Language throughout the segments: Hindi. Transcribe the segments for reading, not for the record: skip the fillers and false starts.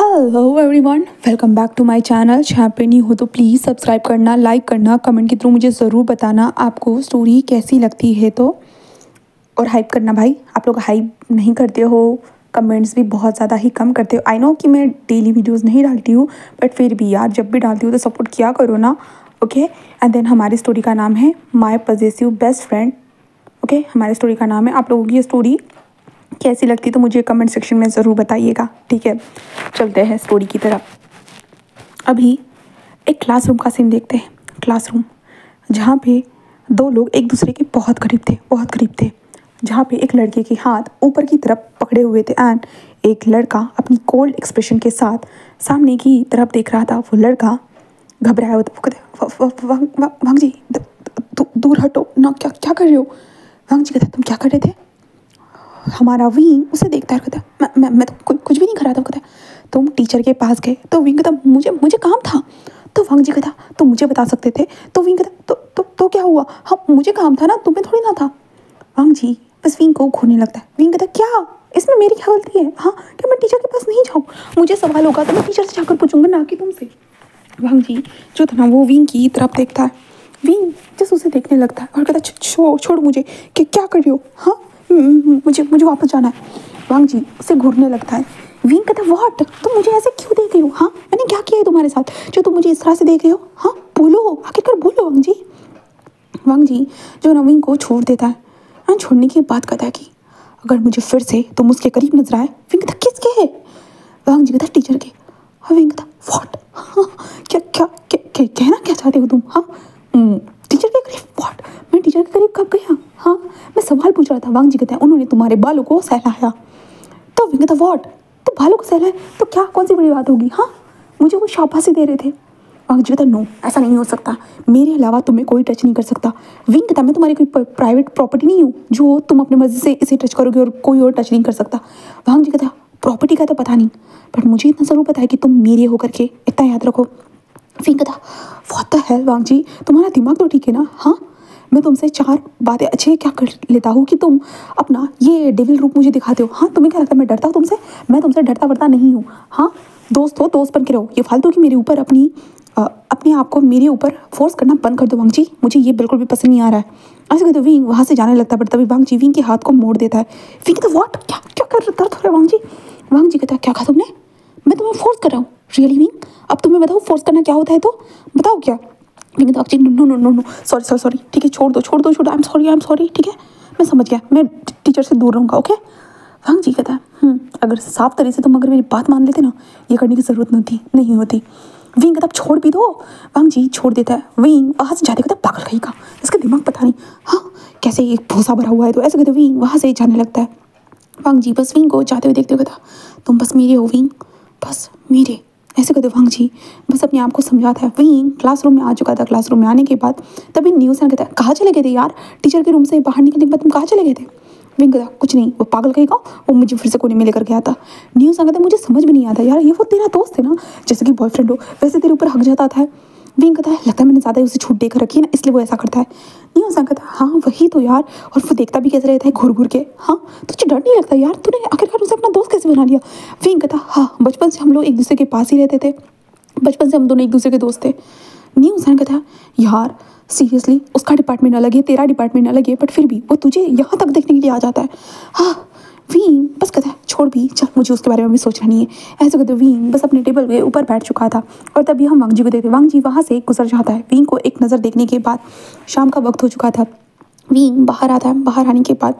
Hello everyone, welcome back to my channel. जहाँ पे नहीं हो तो प्लीज़ सब्सक्राइब करना, लाइक करना, कमेंट के थ्रू मुझे ज़रूर बताना आपको स्टोरी कैसी लगती है। तो और हाइप करना भाई, आप लोग हाइप नहीं करते हो, कमेंट्स भी बहुत ज़्यादा ही कम करते हो। आई नो कि मैं डेली वीडियोस नहीं डालती हूँ, बट फिर भी यार जब भी डालती हूँ तो सपोर्ट किया करो ना। ओके, एंड देन हमारी स्टोरी का नाम है माई पजेसिव बेस्ट फ्रेंड। ओके, हमारी स्टोरी का नाम है। आप लोगों की ये स्टोरी कैसी लगती तो मुझे कमेंट सेक्शन में ज़रूर बताइएगा। ठीक है, चलते हैं स्टोरी की तरफ। अभी एक क्लासरूम का सीन देखते हैं। क्लासरूम जहाँ पे दो लोग एक दूसरे के बहुत करीब थे। जहाँ पे एक लड़के के हाथ ऊपर की तरफ पकड़े हुए थे एंड एक लड़का अपनी कोल्ड एक्सप्रेशन के साथ सामने की तरफ देख रहा था। वो लड़का घबराया हुआ था। वो कहते वांग जी दूर हटो ना, क्या क्या कर रहे हो? वांग जी कहते तुम क्या कर रहे थे? हमारा विंग उसे देखता है, कहता मैं तो कुछ भी नहीं कर रहा था। कहता तुम टीचर के पास गए तो विंग कहता मुझे काम था। तो वांग जी कहता तो मुझे बता सकते थे। तो विंग कहता तो क्या हुआ? हाँ मुझे काम था ना, तुम्हें थोड़ी ना था। वांग जी बस विंग को घूरने लगता है। विंग कहता क्या इसमें मेरी क्या गलती है? हाँ क्या मैं टीचर के पास नहीं जाऊँ? मुझे सवाल होगा तो मैं टीचर से जाकर पूछूंगा ना कि तुमसे। वांग जी जो था ना वो विंग की तरफ देखता है। विंग जस्ट उसे देखने लगता है और कहता छोड़ मुझे, क्या कर रही हो? हाँ मुझे वापस जाना है। वांग जी उसे घूरने लगता है। विंग कहता व्हाट, तुम मुझे ऐसे क्यों देख रही हो? हाँ मैंने क्या किया है तुम्हारे साथ जो तुम मुझे इस तरह से देख रही हो? हाँ बोलो, आखिरकार बोलो वांग जी। वांग जी जो ना विंग को छोड़ देता है और छोड़ने के बाद कहता है कि अगर मुझे फिर से तुम उसके करीब नजर आए। विंग कहता किसके है? वांग जी कहता टीचर के। और विंग कहता व्हाट, क्या क्या कहना क्या चाहते हो तुम? हाँ टीचर के करीब? व्हाट, मैं टीचर के करीब कब गया? हाँ मैं सवाल पूछ रहा था। वांग जी कहते हैं उन्होंने तुम्हारे बालों को सहलाया। तो विंग कहता व्हाट, तो बालों को सहलाया तो क्या कौन सी बड़ी बात होगी? हाँ मुझे वो शाबाशी दे रहे थे। वांग जी कहता नो ऐसा नहीं हो सकता, मेरे अलावा तुम्हें कोई टच नहीं कर सकता। विंग कहता मैं तुम्हारी कोई प्राइवेट प्रॉपर्टी नहीं हूँ जो तुम अपनी मर्जी से इसे टच करोगे और कोई और टच नहीं कर सकता। वांग जी कहता प्रॉपर्टी का तो पता नहीं, बट मुझे इतना ज़रूर पता है कि तुम मेरे होकर के, इतना याद रखो। विंग कहता व्हाट द हेल वांग जी, तुम्हारा दिमाग तो ठीक है ना? हाँ मैं तुमसे चार बातें अच्छे क्या कर लेता हूँ कि तुम अपना ये डेविल रूप मुझे दिखाते हो। हाँ तुम्हें क्या लगता है मैं डरता हूँ तुमसे? मैं तुमसे डरता वरता नहीं हूँ। हाँ दोस्त हो दोस्त बन के रहो, ये फालतू की मेरे ऊपर अपने आप को मेरे ऊपर फोर्स करना बंद कर दो वांग जी, मुझे ये बिल्कुल भी पसंद नहीं आ रहा है। ऐसे कहते विंग वहाँ से जाने लगता है, बट तभी वांग जी विंग के हाथ को मोड़ देता है। विंग कहता व्हाट, क्या क्या कर दर्द हो रहा है वांग जी? वांग जी कहता क्या कहा तुमने? मैं तुम्हें फोर्स कर रहा हूँ? रियली विंग, अब तुम्हें बताओ फोर्स करना क्या होता है, तो बताओ क्या? विंग कहता no no no no sorry ठीक है, छोड़ दो आई एम सॉरी ठीक है, मैं समझ गया, मैं टीचर से दूर रहूँगा। ओके। वांग जी कहता है अगर साफ तरह से तुम अगर मेरी बात मान लेते ना, ये करने की ज़रूरत नहीं होती। विंग कहता छोड़ भी दो। वांग जी छोड़ देता है। विंग वहाँ से जाते कहता पागल कहीं का, इसका दिमाग पता नहीं हाँ कैसे एक भूसा भरा हुआ है। तो ऐसे कहते विंग वहाँ से जाने लगता है। वांग जी बस विंग को जाते हुए देखते हुए कहता तुम बस मेरे हो विंग, बस मेरे। ऐसे कहते वांग जी बस अपने आप को समझाता है। विंग क्लासरूम में आ चुका था। क्लासरूम में आने के बाद तभी न्यूज़ कहता है कहाँ चले गए थे यार, टीचर के रूम से बाहर निकलने के बाद तुम कहाँ चले गए थे? विंग कहता कुछ नहीं, वो पागल कहीं का, वो मुझे फिर से कोने में लेकर गया था। न्यूज़ कहता मुझे समझ में नहीं आता यार, ये वो तेरा दोस्त है ना, जैसे कि बॉयफ्रेंड हो वैसे तेरे ऊपर हक जाता है। विंग कहता है लगता है मैंने ज़्यादा उसे छूट देकर रखी है ना, इसलिए वो ऐसा करता है। न्यूज़ कहता हाँ वही तो यार, और वो देखता भी कैसे रहता है घूर के। हाँ तुझे डर नहीं लगता यार, तूने आखिरकार उसे अपना दोस्त कैसे बना लिया? विंग कहता हाँ बचपन से हम लोग एक दूसरे के पास ही रहते थे, बचपन से हम दोनों एक दूसरे के दोस्त थे। न्यूज़ कहता यार सीरियसली उसका डिपार्टमेंट अलग है, तेरा डिपार्टमेंट अलग है, बट फिर भी वो तुझे यहाँ तक देखने के लिए आ जाता है। हाँ विंग बस कहता है छोड़ भी चल, मुझे उसके बारे में भी सोचना नहीं है। ऐसे कहते विंग बस अपने टेबल के ऊपर बैठ चुका था और तभी हम वांग जी को देखते। वांग जी वहाँ से गुजर जाता है। विंग को एक नज़र देखने के बाद शाम का वक्त हो चुका था। विंग बाहर आता है। बाहर आने के बाद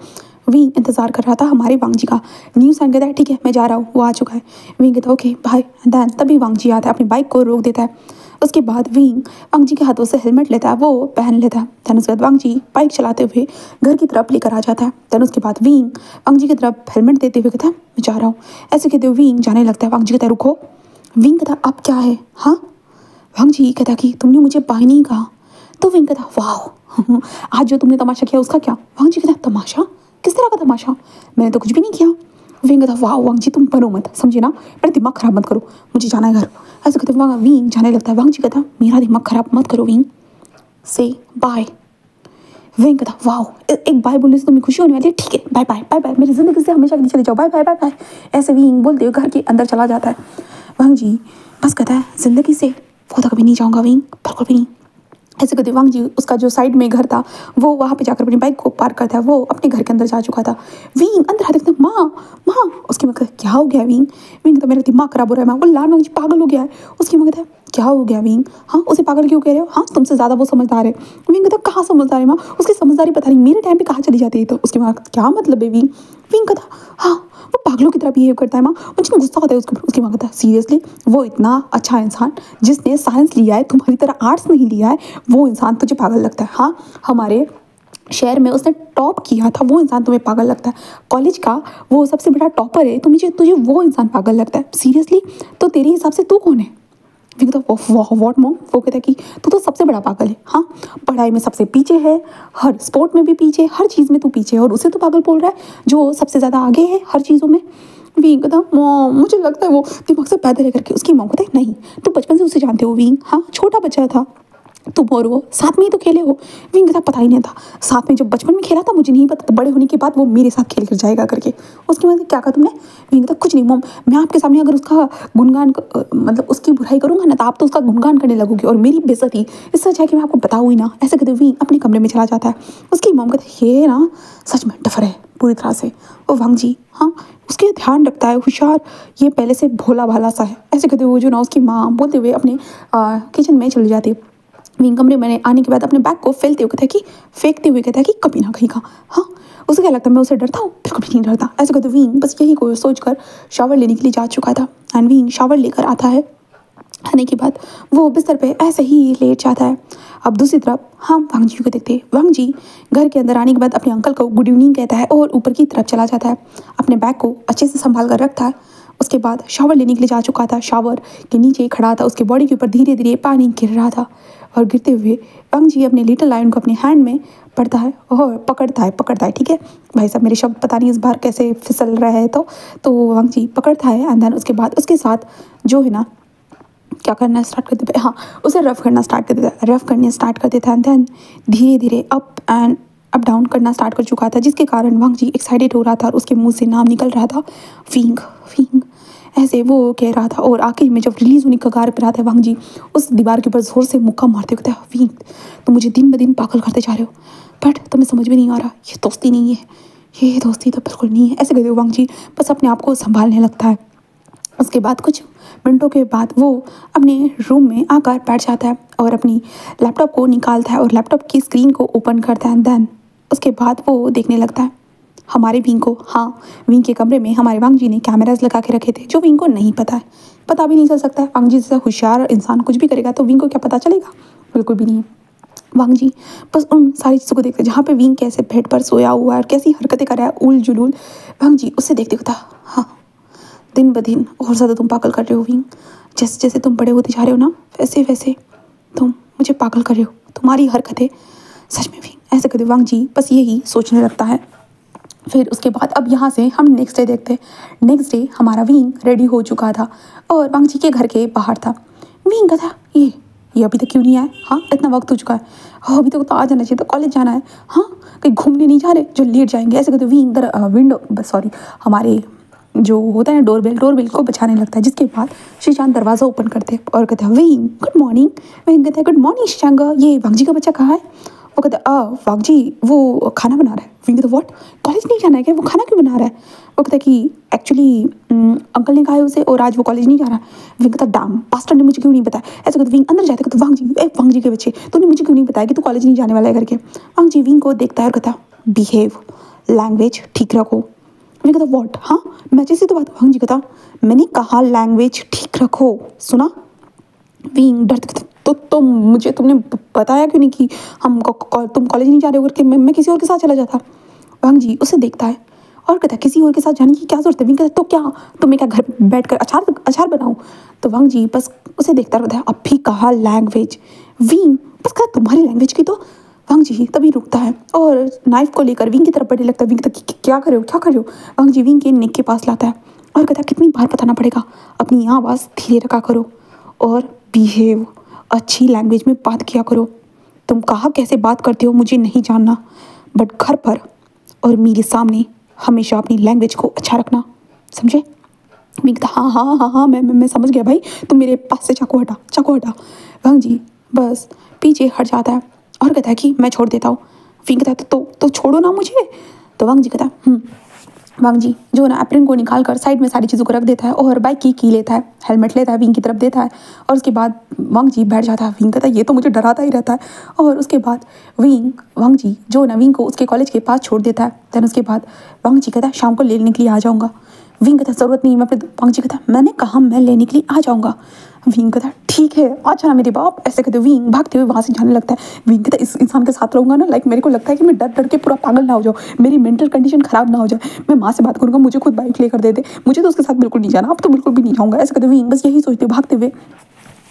विंग इंतज़ार कर रहा था हमारे वांग जी का। न्यूज़ कहता है ठीक है मैं जा रहा हूँ, वो आ चुका है। विंग कहता ओके बाय। दैन तभी वांग जी आता है, अपनी बाइक को रोक देता है। उसके बाद विंग वांग जी के हाथों से हेलमेट लेता है, वो पहन लेता है। दैन उसके बाद वांग जी बाइक चलाते हुए घर की तरफ लेकर आ जाता है। दैन उसके बाद विंग वांग जी की तरफ हेलमेट देते हुए कहता है मैं जा रहा हूँ। ऐसे कहते हुए विंग जाने लगता है। वांग जी कहता है रुको। विंग कहता अब क्या है? हाँ वांग जी कहता कि तुमने मुझे बाय नहीं कहा। तो विंग कहता वाह आज जो तुमने तमाशा किया उसका क्या? वांग जी कहता तमाशा? किस तरह का तमाशा? मैंने तो कुछ भी नहीं किया। विंग कहता वाह वांग जी तुम बनो मत, समझे ना, मेरा दिमाग खराब मत करो, मुझे जाना है घर। ऐसे कहते विंग जाने लगता है। वांग जी कहता मेरा दिमाग खराब मत करो विंग, से बाय। विंग कहता वाह एक बाय बोलने से तुम्हें खुशी होने वाली है, ठीक है बाय बाय बाय बाय, मेरी जिंदगी से हमेशा के लिए चले जाओ, बाय बाय बाय बाय। ऐसे विंग बोलते हुए घर के अंदर चला जाता है। वांग जी बस कहता है ज़िंदगी से वो तो कभी नहीं जाऊँगा विंग, बिल्कुल भी नहीं। ऐसे करते वांग जी उसका जो साइड में घर था वो वहाँ पे जाकर अपनी बाइक को पार्क करता है। वो अपने घर के अंदर जा चुका था। विंग अंदर आते कहते माँ माँ। उसकी माँ कहती क्या हो गया विंग? विंग तो मेरा दिमाग खराब हो रहा है माँ, वो लाल वांग जी पागल हो गया है। उसकी माँ कहता है क्या हो गया विंग? हाँ उसे पागल क्यों कह रहे हो? हाँ तुमसे ज़्यादा वो समझदार है। विंग कहता कहाँ समझदार है माँ, उसकी समझदारी पता नहीं मेरे टाइम पे कहाँ चली जाती है। तो उसकी माँ क्या मतलब है विंग? विंग कहता हाँ वो पागलों की तरह बिहेव करता है माँ, मुझे गुस्सा होता है उसके ऊपर। उसकी माँ कहता है सीरियसली वो इतना अच्छा इंसान जिसने साइंस लिया है तुम्हारी तरह आर्ट्स नहीं लिया है, वो इंसान तुझे पागल लगता है? हाँ हमारे शहर में उसने टॉप किया था वो इंसान तुम्हें पागल लगता है? कॉलेज का वो सबसे बड़ा टॉपर है, तुझे तुझे वो इंसान पागल लगता है? सीरियसली तो तेरे हिसाब से तू कौन है? विंग तो वॉट मॉम? वो कहता है कि तू तो सबसे बड़ा पागल है। हाँ पढ़ाई में सबसे पीछे है, हर स्पोर्ट में भी पीछे, हर चीज़ में तू पीछे है, और उसे तो पागल बोल रहा है जो सबसे ज़्यादा आगे है हर चीज़ों में। विंग कहता मॉम मुझे लगता है वो दिमाग से पैदा है करके। उसकी मॉम कहता है नहीं तू बचपन से उसे जानते हो विंग, हाँ छोटा बच्चा था तुम और वो साथ में ही तो खेले हो। विंग कहता पता ही नहीं था, साथ में जब बचपन में खेला था मुझे नहीं पता, बड़े होने के बाद वो मेरे साथ खेल कर जाएगा करके। उसके बाद क्या कहा तुमने? विंग कहता कुछ नहीं मॉम, मैं आपके सामने अगर उसका गुणगान मतलब उसकी बुराई करूंगा ना तो आप तो उसका गुणगान करने लगोगे और मेरी बेइज्जती, इससे अच्छा है कि मैं आपको बताऊँ ही ना। ऐसे कहते विंग अपने कमरे में चला जाता है। उसकी मॉम कहते ये ना सच में डफर है पूरी तरह से। वो वांग जी हाँ उसके ध्यान रखता है, होशियार, ये पहले से भोला भाला सा है। ऐसे कहते हुए जो ना उसकी माँ बोलते हुए अपने किचन में चली जाती है। विंग कमरे में आने के बाद अपने बैग को फेंकते हुए कहता है कि कभी ना कहीं का। हाँ उसे क्या लगता है मैं उसे डरता हूँ? बिल्कुल भी नहीं डरता। ऐसे कहते विंग बस यही को सोचकर शावर लेने के लिए जा चुका था। एंड विंग शावर लेकर आता है। आने के बाद वो बिस्तर पे ऐसे ही लेट जाता है। अब दूसरी तरफ हम वांग जी को देखते हैं। वांग जी घर के अंदर आने के बाद अपने अंकल को गुड इवनिंग कहता है और ऊपर की तरफ चला जाता है। अपने बैग को अच्छे से संभाल कर रखता है। उसके बाद शावर लेने के लिए जा चुका था। शावर के नीचे खड़ा था, उसके बॉडी के ऊपर धीरे धीरे पानी गिर रहा था और गिरते हुए वांग जी अपने लिटिल लायन को अपने हैंड में पड़ता है और पकड़ता है। ठीक है भाई साहब मेरे शब्द पता नहीं इस बार कैसे फिसल रहा है। तो वांग जी पकड़ता है एंड देन उसके बाद उसके साथ जो है ना क्या करना स्टार्ट कर देता है, हाँ उसे रफ करना स्टार्ट कर देता है। रफ करने स्टार्ट कर देता है एंड देन धीरे धीरे अप डाउन करना स्टार्ट कर चुका था, जिसके कारण वांग जी एक्साइटेड हो रहा था और उसके मुंह से नाम निकल रहा था फिंग फिंग, ऐसे वो कह रहा था। और आखिर में जब रिलीज होने का कगार पर आता है वांग जी उस दीवार के ऊपर जोर से मुक्का मारते हुए कहता है फिंग तुम मुझे दिन ब दिन पागल करते जा रहे हो, बट तुम्हें समझ में नहीं आ रहा ये दोस्ती नहीं है, ये दोस्ती तो बिल्कुल नहीं है। ऐसे कहते हुए वांग जी बस अपने आप को संभालने लगता है। उसके बाद कुछ मिनटों के बाद वो अपने रूम में आकर बैठ जाता है और अपनी लैपटॉप को निकालता है और लैपटॉप की स्क्रीन को ओपन करता है। देन उसके बाद वो देखने लगता है हमारे विंग को। हाँ विंग के कमरे में हमारे वांग जी ने कैमराज लगा के रखे थे जो विंग को नहीं पता है, पता भी नहीं चल सकता है। वांग जी जैसा होशियार इंसान कुछ भी करेगा तो विंग को क्या पता चलेगा? बिल्कुल भी नहीं। वांग जी बस उन सारी चीज़ों को देखते जहाँ पे विंग कैसे बेड पर सोया हुआ है और कैसी हरकतें कर रहा है उल जुलूल। वांग जी उससे देखते होता हाँ दिन ब दिन और ज़्यादा तुम पागल कर रहे हो विंग, जैसे जैसे तुम बड़े होते जा रहे हो ना वैसे वैसे तुम मुझे पागल कर रहे हो, तुम्हारी हरकतें सच में विंग। ऐसे कहते वांग जी बस यही सोचने लगता है। फिर उसके बाद अब यहाँ से हम नेक्स्ट डे देखते हैं। नेक्स्ट डे हमारा विंग रेडी हो चुका था और वांग जी के घर के बाहर था। विंग का था ये अभी तक क्यों नहीं आया? हाँ इतना वक्त हो चुका है, हाँ अभी तक तो आ जाना चाहिए, तो कॉलेज जाना है, हाँ कहीं घूमने नहीं जा रहे जो लेट जाएंगे। ऐसे कहते विंग विंडो सॉरी हमारे जो होता है डोरबेल को बचाने लगता है, जिसके बाद शीशांत दरवाज़ा ओपन करते हैं और कहते हैं विंग गुड मॉर्निंग। विंग कहता है गुड मॉर्निंग शीशांग, ये वांग जी का बच्चा कहाँ है? वो कहता है वांग जी वो खाना बना रहा है। विंग कहता व्हाट, कॉलेज नहीं जाना है क्या? वो खाना क्यों बना रहा है? वो कहता है कि एक्चुअली अंकल ने कहा है उसे और आज वो कॉलेज नहीं जा रहा। विंग कहता डैम पास्टर ने मुझे क्यों नहीं बताया। ऐसे कहते विंग अंदर जाते कहते वांग जी के बच्चे तूने मुझे क्यों नहीं बताया कि तू कॉलेज नहीं जाने वाला है करके। वांग जी विंग को देखता है और कहता बिहेव, लैंग्वेज ठीक रखो। विंग कहता व्हाट, हाँ मैं जैसे तो बात। वांग जी कहता मैंने कहा लैंग्वेज ठीक रखो, सुना? विंग डरते तो मुझे तुमने बताया क्यों नहीं कि तुम कॉलेज नहीं जा रहे हो करके, मैं किसी और के साथ चला जाता। वांग जी उसे देखता है और कहता है किसी और के साथ जाने की क्या जरूरत है? विंग कहता तो क्या तुम्हें क्या घर बैठ कर अचार बनाऊँ? तो वांग जी बस उसे देखता रहता है। अब भी कहा लैंग्वेज। विंग बस कहा तुम्हारी लैंग्वेज की तो। वांग जी तभी रुकता है और नाइफ को लेकर विंग की तरफ बढ़ने लगता है। विंग कहता क्या कर रहे हो? वांग जी विंग के नेक के पास लाता है और कहता कितनी बार बताना पड़ेगा, अपनी आवाज़ धीरे रखा करो और बिहेव, अच्छी लैंग्वेज में बात किया करो। तुम कहाँ कैसे बात करते हो मुझे नहीं जानना, बट घर पर और मेरे सामने हमेशा अपनी लैंग्वेज को अच्छा रखना, समझे? विंग कहता हाँ हाँ हाँ हाँ मैं समझ गया भाई, तुम मेरे पास से चाकू हटा, चाकू हटा। वांग जी बस पीछे हट जाता है और कहता है कि मैं छोड़ देता हूँ। विंग कहता है तो छोड़ो ना मुझे। तो वांग जी कहता वांग जी जो ना एप्रिन को निकाल कर साइड में सारी चीज़ों को रख देता है और बाइक की लेता है, हेलमेट लेता है, विंग की तरफ देता है और उसके बाद वांग जी बैठ जाता है। विंग कहता है ये तो मुझे डराता ही रहता है। और उसके बाद वांग जी जो ना विंग को उसके कॉलेज के पास छोड़ देता है। देन उसके बाद वांग जी कहता है शाम को लेने के लिए आ जाऊँगा। विंग कहता ज़रूरत नहीं है, मैं फिर वांग जी कहता मैंने कहा मैं लेने के लिए आ जाऊँगा। विंग कहता ठीक है आ जाना मेरे बाप। ऐसे कहते विंग भागते हुए वहाँ से जाने लगता है। विंग कहता इस इंसान के साथ रहूँगा ना, लाइक मेरे को लगता है कि मैं डर डर के पूरा पागल ना हो जाऊँ, मेरी मेंटल कंडीशन खराब ना हो जाए। मैं माँ से बात करूँगा मुझे खुद बाइक लेकर दे दे, मुझे तो उसके साथ बिल्कुल नहीं जाना, अब तो बिल्कुल भी नहीं जाऊँगा। ऐसे कहते विंग बस यही सोचते भागते हुए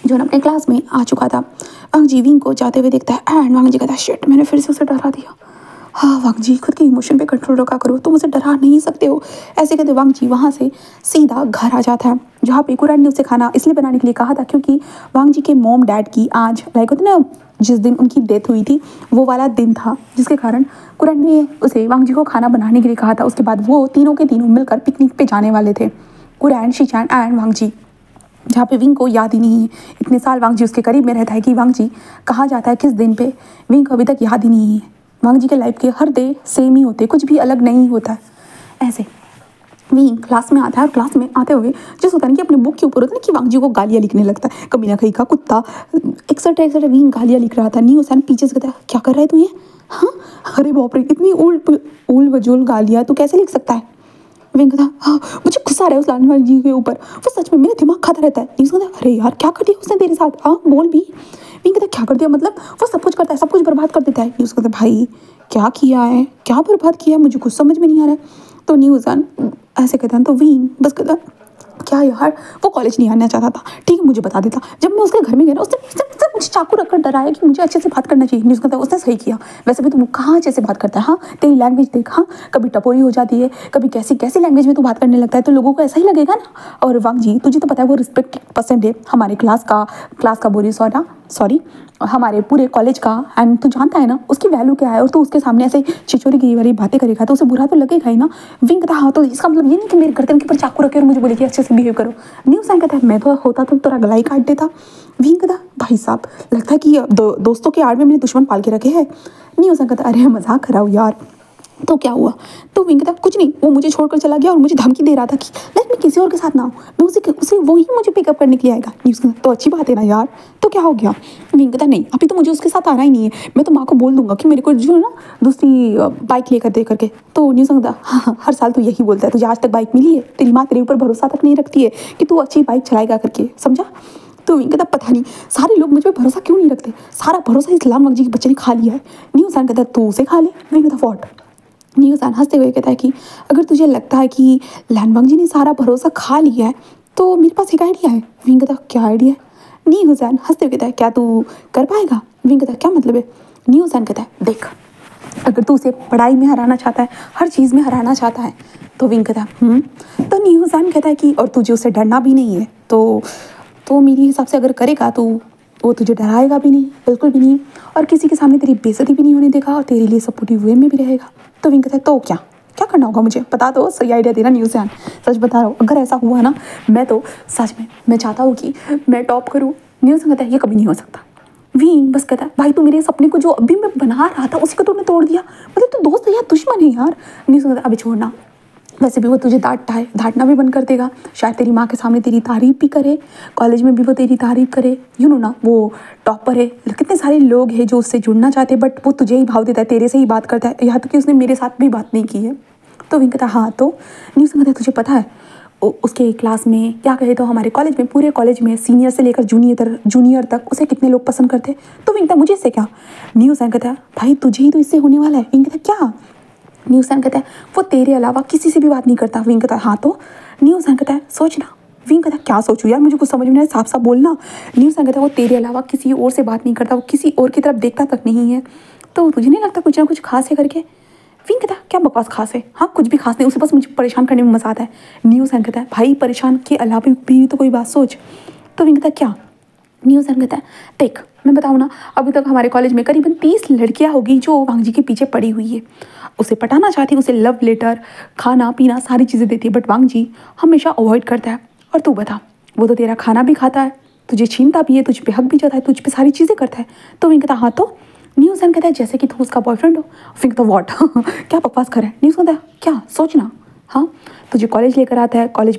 जो ना अपने क्लास में आ चुका था। वांग जी विंग को जाते हुए देखता है एंड वांग जी कहता है शिट मैंने फिर से उसे डरा दिया। हाँ वांग जी खुद के इमोशन पे कंट्रोल रखा करो, तुम उसे डरा नहीं सकते हो। ऐसे कहते वांग जी वहाँ से सीधा घर आ जाता है जहाँ पे कुरान ने उसे खाना इसलिए बनाने के लिए कहा था क्योंकि वांग जी के मॉम डैड की आज लाइक होती ना जिस दिन उनकी डेथ हुई थी वो वाला दिन था, जिसके कारण कुरान ने उसे वांग जी को खाना बनाने के लिए कहा था। उसके बाद वो तीनों के तीनों मिलकर पिकनिक पे जाने वाले थे, कुरान, शीचान एंड वांग जी, जहाँ पे विंग को याद ही नहीं है। इतने साल वांग जी उसके करीब में रहता है कि वांग जी कहाँ जाता है किस दिन पे विंग को अभी तक याद ही नहीं है। वांग जी के लाइफ के हर डे सेम ही होते, कुछ भी अलग नहीं होता है। ऐसे विंग क्लास में आता है और क्लास में आते हुए जिस होता है कि अपने बुक के ऊपर होता है ना कि वांग जी को गालियाँ लिखने लगता है, कभी ना कहीं का कुत्ता एक्सेट्रा एक्सेट्रा। विंग गालियाँ लिख रहा था, नहीं उसान पीछे से कहता है क्या कर रहा है तू ये, हाँ अरे बाप रे इतनी उल वजूल गालियाँ तू कैसे लिख सकता है। विंग कहता हाँ मुझे गुस्सा आ रहा है उस लानवान जी के ऊपर, वो सच में मेरा दिमाग खाता रहता है। न्यूज़ कहता अरे यार क्या कर दिया उसने तेरे साथ, हाँ बोल भी। विंग कहता क्या कर दिया मतलब, वो सब कुछ करता है, सब कुछ बर्बाद कर देता है। न्यूज़ कहता भाई क्या किया है, क्या बर्बाद किया है, मुझे कुछ समझ में नहीं आ रहा है। तो न्यूज़ान ऐसे कहता है तो विंग बस कहता क्या यार वो कॉलेज नहीं आना चाहता था, ठीक है मुझे बता देता। जब मैं उसके घर में गया ना उसने मुझे चाकू रखकर डराया कि मुझे अच्छे से बात करना चाहिए। न्यूज़ कहता उसने सही किया, वैसे भी तू कहाँ अच्छे से बात करता है, हाँ तेरी लैंग्वेज देख, हाँ कभी टपोरी हो जाती है, कभी कैसी कैसी लैंग्वेज में तू बात करने लगता है, तो लोगों को ऐसा ही लगेगा ना। और वांग जी तुझे तो पता है वो रिस्पेक्टेड पर्सन है हमारे क्लास का बोली सॉरी हमारे पूरे कॉलेज का, एंड तू जानता है ना उसकी वैल्यू क्या है, और तू उसके सामने ऐसे छिछोरी गिरी वाली बातें करेगा तो उसे बुरा तो लगेगा ही ना। विंग कहता हाँ तो इसका मतलब ये नहीं कि मेरे गर्दन के ऊपर चाकू रखे और मुझे बोले कि अच्छे से बिहेव करो। न्यूज़ कहता है मैं तो होता तो तेरा गला ही काट देता। विंग कहता भाई साहब लगता है कि दोस्तों के आड़ में मैंने दुश्मन पाल के रखे हैं। न्यूज़ कहता अरे मजाक कराओ यार, तो क्या हुआ। तो विंग कहता कुछ नहीं, वो मुझे छोड़कर चला गया और मुझे धमकी दे रहा था कि लाइक मैं किसी और के साथ ना हूँ, मैं उसे वो ही मुझे पिकअप करने के लिए आएगा। न्यूज़ कहता तो अच्छी बात है ना यार, तो क्या हो गया। विंग कहता नहीं अभी तो मुझे उसके साथ आना ही नहीं है, मैं तो माँ को बोल दूंगा कि मेरे को जो है ना दूसरी बाइक लेकर दे करके। तो न्यूज़ कहता हाँ हर साल तू यही बोलता है, तुझे आज तक बाइक मिली है, तेरी माँ तेरे ऊपर भरोसा तक नहीं रखती है कि तू अच्छी बाइक चलाएगा करके, समझा। तो विंग कहता पता नहीं सारे लोग मुझ पर भरोसा क्यों नहीं रखते, सारा भरोसा इस लाल जी के बच्चे ने खा लिया है। न्यूज़ कहता तू उसे खा ले। विंग कहता वॉट। न्यूज़ान हंसते हुए कहता है कि अगर तुझे लगता है कि लानवांग जी ने सारा भरोसा खा लिया है तो मेरे पास एक आइडिया है। विंग कहता क्या आइडिया है। न्यूज़ान हंसते हुए कहता है क्या तू कर पाएगा। विंग कहता क्या मतलब है। न्यूज़ान कहता है देख अगर तू उसे पढ़ाई में हराना चाहता है, हर चीज़ में हराना चाहता है। तो विंग कहता तो न्यूज़ान कहता है कि और तुझे उससे डरना भी नहीं है तो मेरे हिसाब से अगर करेगा तो वो तुझे डराएगा भी नहीं, बिल्कुल भी नहीं, और किसी के सामने तेरी बेइज्जती भी नहीं होने देगा और तेरे लिए सपोर्टिव वे में भी रहेगा। तो विंग कहता है तो क्या क्या करना होगा मुझे बता दो, सही आइडिया देना न्यूज़ान, सच बता रहा हूँ अगर ऐसा हुआ ना मैं तो सच में मैं चाहता हूँ कि मैं टॉप करूँ। न्यूज़ान कहता है ये कभी नहीं हो सकता। विंग बस कहता है भाई तू मेरे सपने को जो अभी मैं बना रहा था उसी को तूने तोड़ दिया, मतलब तू दोस्त है या दुश्मन है यार। न्यूज़ान कहता है अभी छोड़ना, वैसे भी वो तुझे डांटना भी बंद कर देगा, शायद तेरी माँ के सामने तेरी तारीफ भी करे, कॉलेज में भी वो तेरी तारीफ करे, यू नो ना वो टॉपर है, कितने सारे लोग हैं जो उससे जुड़ना चाहते हैं बट वो तुझे ही भाव देता है, तेरे से ही बात करता है, यहाँ तक कि उसने मेरे साथ भी बात नहीं की है। तो विंग कहता हाँ तो न्यूज़ कहता है तुझे पता है उसके क्लास में क्या कहे तो हमारे कॉलेज में पूरे कॉलेज में सीनियर से लेकर जूनियर तक उसे कितने लोग पसंद करते। तो विंग कहता मुझे इससे क्या। न्यूज़ कहता है भाई तुझे ही तो इससे होने वाला है। विंग कहता क्या। न्यूज़ान कहता है वो तेरे अलावा किसी से भी बात नहीं करता। विंग कहता है हाँ तो। न्यूज़ान कहता है सोचना। विंग कहता है क्या सोचूं यार, मुझे कुछ समझ में नहीं, साफ साफ बोलना। न्यूज़ान कहता है वो तेरे अलावा किसी और से बात नहीं करता, वो किसी और की तरफ देखता तक नहीं है, तो तुझे नहीं लगता कुछ ना कुछ खास है करके। विंग कहता है क्या बकवास खास है, हाँ कुछ भी खास नहीं, उसे बस मुझे परेशान करने में मजा आता है। न्यूज़ान कहता है भाई परेशान के अलावा भी तो कोई बात सोच। तो विंग कहता है क्या। न्यूज़ान कहता है देख मैं बताऊँ ना, अभी तक हमारे कॉलेज में करीबन 30 लड़कियाँ होगी जो वांग जी के पीछे पड़ी हुई है, उसे पटाना चाहती है, उसे लव लेटर, खाना पीना सारी चीज़ें देती है, बट वांग जी हमेशा अवॉइड करता है। और तू बता, वो तो तेरा खाना भी खाता है, तुझे छीनता भी है, तुझ पे हक भी जता है, तुझ पे सारी चीज़ें करता है। तो विंग कहता हाँ तो न्यूज़ कहता है जैसे कि तू उसका बॉयफ्रेंड हो। फिर तो वॉट क्या बकवास कर रहा है। न्यूज़ कहता है क्या सोचना, हाँ तुझे कॉलेज लेकर आता है, कॉलेज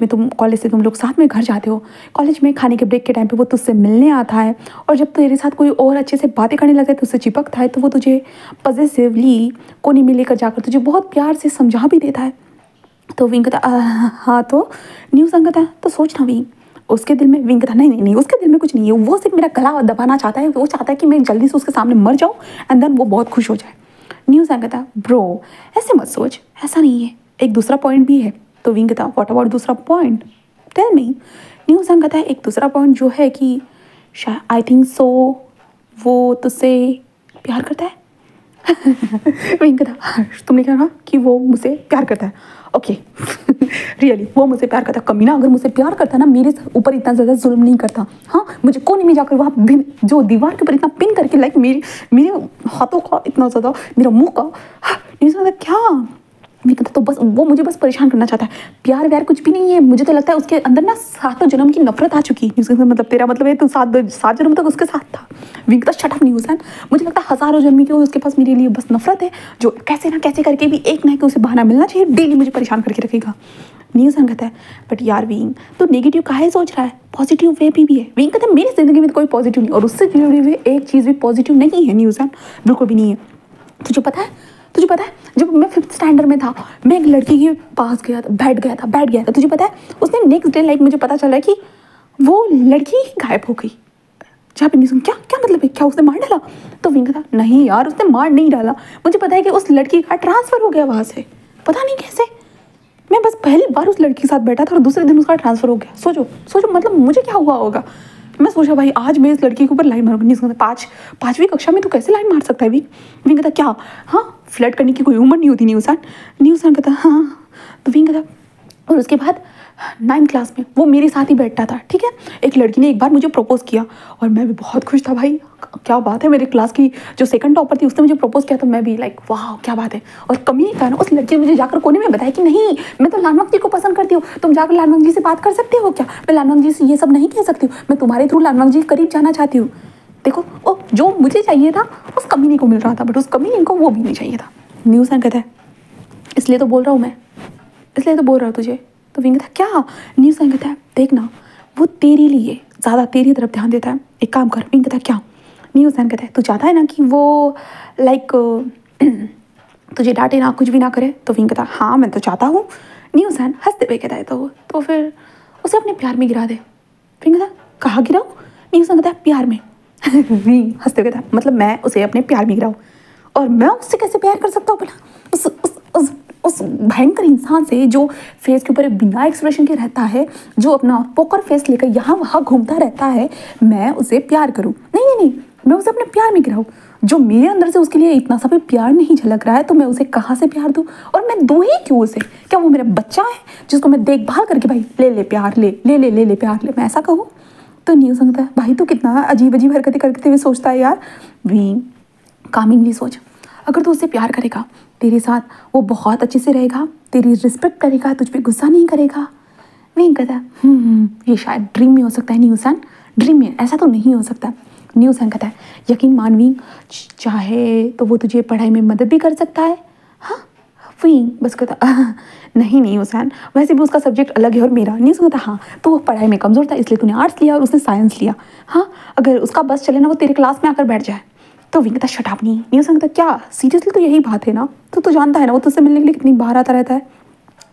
से तुम लोग साथ में घर जाते हो, कॉलेज में खाने के ब्रेक के टाइम पे वो तुझसे मिलने आता है, और जब तेरे साथ कोई और अच्छे से बातें करने लगता है तो उससे चिपकता है, तो वो तुझे पॉजिटिवली कोने में लेकर जाकर तुझे बहुत प्यार से समझा भी देता है। तो विंग कहता हाँ तो न्यूज़ कहता है तो सोचना विंग, उसके दिल में, विंग कहता नहीं नहीं नहीं उसके दिल में कुछ नहीं है, वो सिर्फ मेरा गला दबाना चाहता है, वो चाहता है कि मैं जल्दी से उसके सामने मर जाऊँ एंड देन वो बहुत खुश हो जाए। न्यूज़ कहता ब्रो ऐसे मत सोच, ऐसा नहीं है, एक दूसरा पॉइंट भी है। तो विंग कहता व्हाट अबाउट दूसरा पॉइंट, टेल मी। न्यूज़ कहता है एक दूसरा पॉइंट जो है कि शायद आई थिंक सो वो तुझसे प्यार करता है। विंग कहता तुमने क्या कहा कि वो मुझसे प्यार करता है, ओके रियली वो मुझसे प्यार करता। कमीना अगर मुझसे प्यार करता ना मेरे ऊपर इतना ज़्यादा जुल्म नहीं करता, हाँ मुझे कोने में जाकर वहाँ जो दीवार के ऊपर इतना पिन करके लाइक मेरे हाथों का इतना ज़्यादा, मेरा मुंह का, न्यूज़ क्या नहीं कहता, तो बस वो मुझे बस परेशान करना चाहता है, प्यार व्यार कुछ भी नहीं है। मुझे तो लगता है उसके अंदर ना 7 जन्म की नफरत आ चुकी है। मतलब तेरा मतलब है तू 7 जन्म तक उसके साथ था। विंग शट अप न्यूज़, मुझे लगता है हज़ारों जन्म की उसके पास मेरे लिए बस नफरत है, जो कैसे ना कैसे करके भी एक ना एक उसे बहाना मिलना चाहिए, डेली मुझे परेशान करके रखेगा। न्यूज़ कहता है बट यार विंग तो नेगेटिव काहे सोच रहा है, पॉजिटिव वे भी है। विंग कहता है मेरी जिंदगी में तो कोई पॉजिटिव नहीं, और उससे जुड़ी हुई एक चीज़ भी पॉजिटिव नहीं है। न्यूज़ बिल्कुल भी नहीं है। तुझे पता है जब मैं 5th स्टैंडर्ड में था, मैं एक लड़की के पास गया था, बैठ गया था। तुझे पता है उसने नेक्स्ट डे लाइक मुझे पता चला कि वो लड़की ही गायब हो गई। जहाँ पे नहीं, क्या क्या मतलब है, क्या उसने मार डाला? तो विंग था नहीं यार उसने मार नहीं डाला, मुझे पता है कि उस लड़की का ट्रांसफ़र हो गया वहाँ से, पता नहीं कैसे। मैं बस पहली बार उस लड़की के साथ बैठा था और दूसरे दिन उसका ट्रांसफ़र हो गया। सोचो मतलब मुझे क्या हुआ होगा। मैं सोचा भाई आज मैं इस लड़की के ऊपर लाइन मारूंगी। नहीं सकता, 5वीं कक्षा में तो कैसे लाइन मार सकता है विंग कहता क्या, हाँ फ्लर्ट करने की कोई उम्र नहीं होती न्यूज़ कहता हाँ। तो विंग कहता और उसके बाद 9th क्लास में वो मेरे साथ ही बैठता था, ठीक है। एक लड़की ने एक बार मुझे प्रपोज़ किया और मैं भी बहुत खुश था, भाई क्या बात है, मेरे क्लास की जो सेकंड टॉपर थी उसने मुझे प्रपोज़ किया, तो मैं भी लाइक वाह क्या बात है। और कमी नहीं था ना, उस लड़की ने मुझे जाकर कोने में बताया कि नहीं मैं तो लानवंग जी को पसंद करती हूँ, तुम जाकर लानवंग जी से बात कर सकते हो क्या, मैं लानवंग जी से ये सब नहीं कह सकती हूँ, मैं तुम्हारे थ्रू लानवंग जी के करीब जाना चाहती हूँ। देखो ओ जो मुझे चाहिए था उस कमीनी को मिल रहा था, बट उस कमीनी को वो भी नहीं चाहिए था। न्यूज़ कहता है इसलिए तो बोल रहा हूँ मैं, इसलिए तो बोल रहा हूँ तुझे। तो विंग कहता क्या, न्यूज़ कहता है देखना वो तेरे लिए ज़्यादा तेरी तरफ ध्यान देता है, एक काम कर। विंग कहता क्या, न्यूज़ कहता है तू चाहता है ना कि वो लाइक तुझे डांटे ना, कुछ भी ना करे। तो विंग कहता हाँ मैं तो चाहता हूँ। न्यूज़ हंसते हुए कहता है तो फिर उसे अपने प्यार में गिरा दे। विंग कहता कहाँ गिराऊँ? न्यूज़ कहता है प्यार में। विंग हंसते हुए कहता मतलब मैं उसे अपने प्यार में गिराऊँ, और मैं उससे कैसे प्यार कर सकता हूँ भला, उस भयंकर इंसान से जो फेस के ऊपर बिना एक्सप्रेशन के रहता है, जो अपना पोकर फेस लेकर यहाँ वहाँ घूमता रहता है, मैं उसे प्यार करूँ? नहीं, मैं उसे अपने प्यार में गिराऊँ। जो मेरे अंदर से उसके लिए इतना सा भी प्यार नहीं झलक रहा है, तो मैं उसे कहाँ से प्यार दूँ? और मैं दूँ ही क्यों उसे? क्या वो मेरा बच्चा है जिसको मैं देखभाल करके भाई ले प्यार ले प्यार ले, मैं ऐसा कहूँ? तो न्यूज़ कहता है भाई तू कितना अजीब हरकतें करते हुए सोचता है यार। वी कामिंगली सोच, अगर तू उससे प्यार करेगा तेरे साथ वो बहुत अच्छे से रहेगा, तेरी रिस्पेक्ट करेगा, तुझ पे गुस्सा नहीं करेगा। विंग कहता ये शायद ड्रीम में हो सकता है न्यूज़, ड्रीम में, ऐसा तो नहीं हो सकता। न्यूज़ कहता है यकीन मान विंग, चाहे तो वो तुझे पढ़ाई में मदद भी कर सकता है। हाँ विंग बस कहता नहीं हुसैन, वैसे भी उसका सब्जेक्ट अलग है और मेरा। न्यूज़ कहता हाँ तो वो पढ़ाई में कमज़ोर था इसलिए तूने आर्ट्स लिया और उसने साइंस लिया। हाँ अगर उसका बस चले ना वो तेरे क्लास में आकर बैठ जाए। तो विंग कहता शट अप नहीं। न्यूज़ कहता क्या सीरियसली, तो यही बात है ना, तो जानता है ना वो तुझसे मिलने के लिए कितनी बार आता रहता है।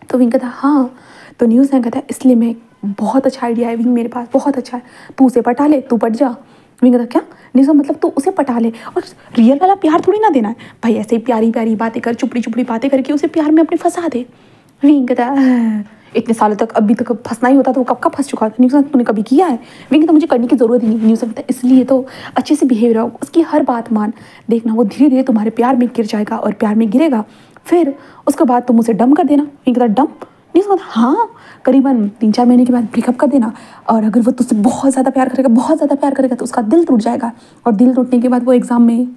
तो विंग कहता हाँ। तो न्यूज़ कहता है इसलिए मैं बहुत अच्छा आइडिया है विंग मेरे पास, बहुत अच्छा है, तू उसे पटा ले, तू पट जा। विंग कहता क्या, न्यूज़ मतलब तू उसे पटा ले, और रियल वाला प्यार थोड़ी ना देना है भाई, ऐसे ही प्यारी प्यारी बातें कर, चुपड़ी बातें करके उसे प्यार में अपने फंसा दे। विंग कहता इतने सालों तक अभी तक फंसना ही होता तो वो कब का फंस चुका था। न्यूज़ तूने कभी किया है? विंग तो मुझे करने की ज़रूरत ही नहीं। न्यूज़ कहता इसलिए तो अच्छे से बिहेव रहो, उसकी हर बात मान, देखना वो धीरे धीरे तुम्हारे प्यार में गिर जाएगा, और प्यार में गिरेगा फिर उसके बाद तुम उसे डम कर देना। विंग कहता डम? न्यूज़ कहता हाँ करीबन 3-4 महीने के बाद ब्रेकअप कर देना, और अगर वो तुझसे बहुत ज़्यादा प्यार करेगा तो उसका दिल टूट जाएगा, और दिल टूटने के बाद वो एग्ज़ाम में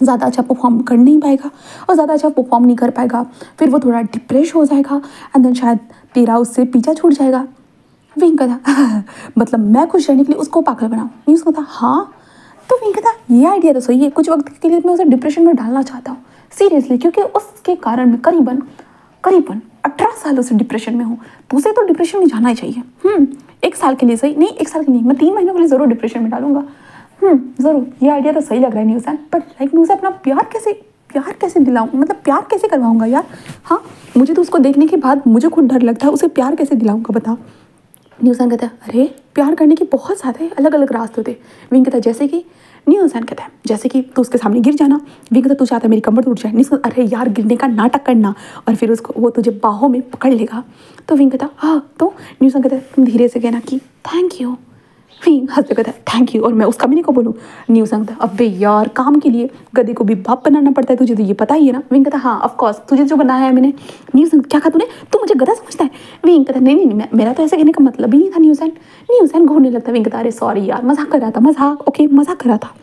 ज़्यादा अच्छा परफॉर्म कर नहीं पाएगा और ज़्यादा अच्छा परफॉर्म नहीं कर पाएगा, फिर वो थोड़ा डिप्रेस हो जाएगा एंड देन शायद तेरा उससे पीछा छूट जाएगा। विंग कहता मतलब मैं खुश रहने के लिए उसको पागल बनाऊँ। न्यूज़ कहता हाँ, तो विंग कहता ये आइडिया तो सही है, कुछ वक्त के लिए मैं उसे डिप्रेशन में डालना चाहता हूँ सीरियसली, क्योंकि उसके कारण मैं करीबन करीबन 18 सालों से डिप्रेशन में हूँ। तो उसे तो डिप्रेशन में जाना ही चाहिए। एक साल के लिए सही नहीं, एक साल के लिए, मैं 3 महीनों के लिए ज़रूर डिप्रेशन में डालूंगा। ज़रूर, ये आइडिया तो सही लग रहा है न्यूज़, बट लाइक मैं उसे अपना प्यार कैसे दिलाऊं, मतलब प्यार कैसे करवाऊंगा यार। हाँ, मुझे तो उसको देखने के बाद मुझे खुद डर लगता है, उसे प्यार कैसे दिलाऊंगा बता। न्यूज़न कहता है अरे प्यार करने के बहुत सारे अलग अलग रास्ते होते। विंग कहता है जैसे कि, न्यूज़न कहता है जैसे कि तू उसके सामने गिर जाना। विंग कहता है तू चाहता है मेरी कमर टूट जाए। न्यूज़न अरे यार गिरने का नाटक करना और फिर उसको वो तुझे बाहों में पकड़ लेगा। तो विंग कहता हाँ, तो न्यूज़न कहता है तुम धीरे से कहना कि थैंक यू। विंग हंसते कहता है थैंक यू और मैं उस कमीने को बोलूँ। न्यूज़न कहता है अबे यार काम के लिए गधे को भी बाप बनाना पड़ता है, तुझे तो ये पता ही है ना। विंग कहता है हाँ ऑफकोर्स, तुझे जो बनाया है मैंने। न्यूज़न क्या कहा तूने, तू मुझे गधा समझता है। विंग कहता नहीं नहीं नहीं, मेरा तो ऐसे कहने का मतलब ही नहीं था। न्यूज़न घूरने लगता। विंग कहता अरे सॉरी यार, मजाक कर रहा था, मजाक ओके मजाक कर रहा था।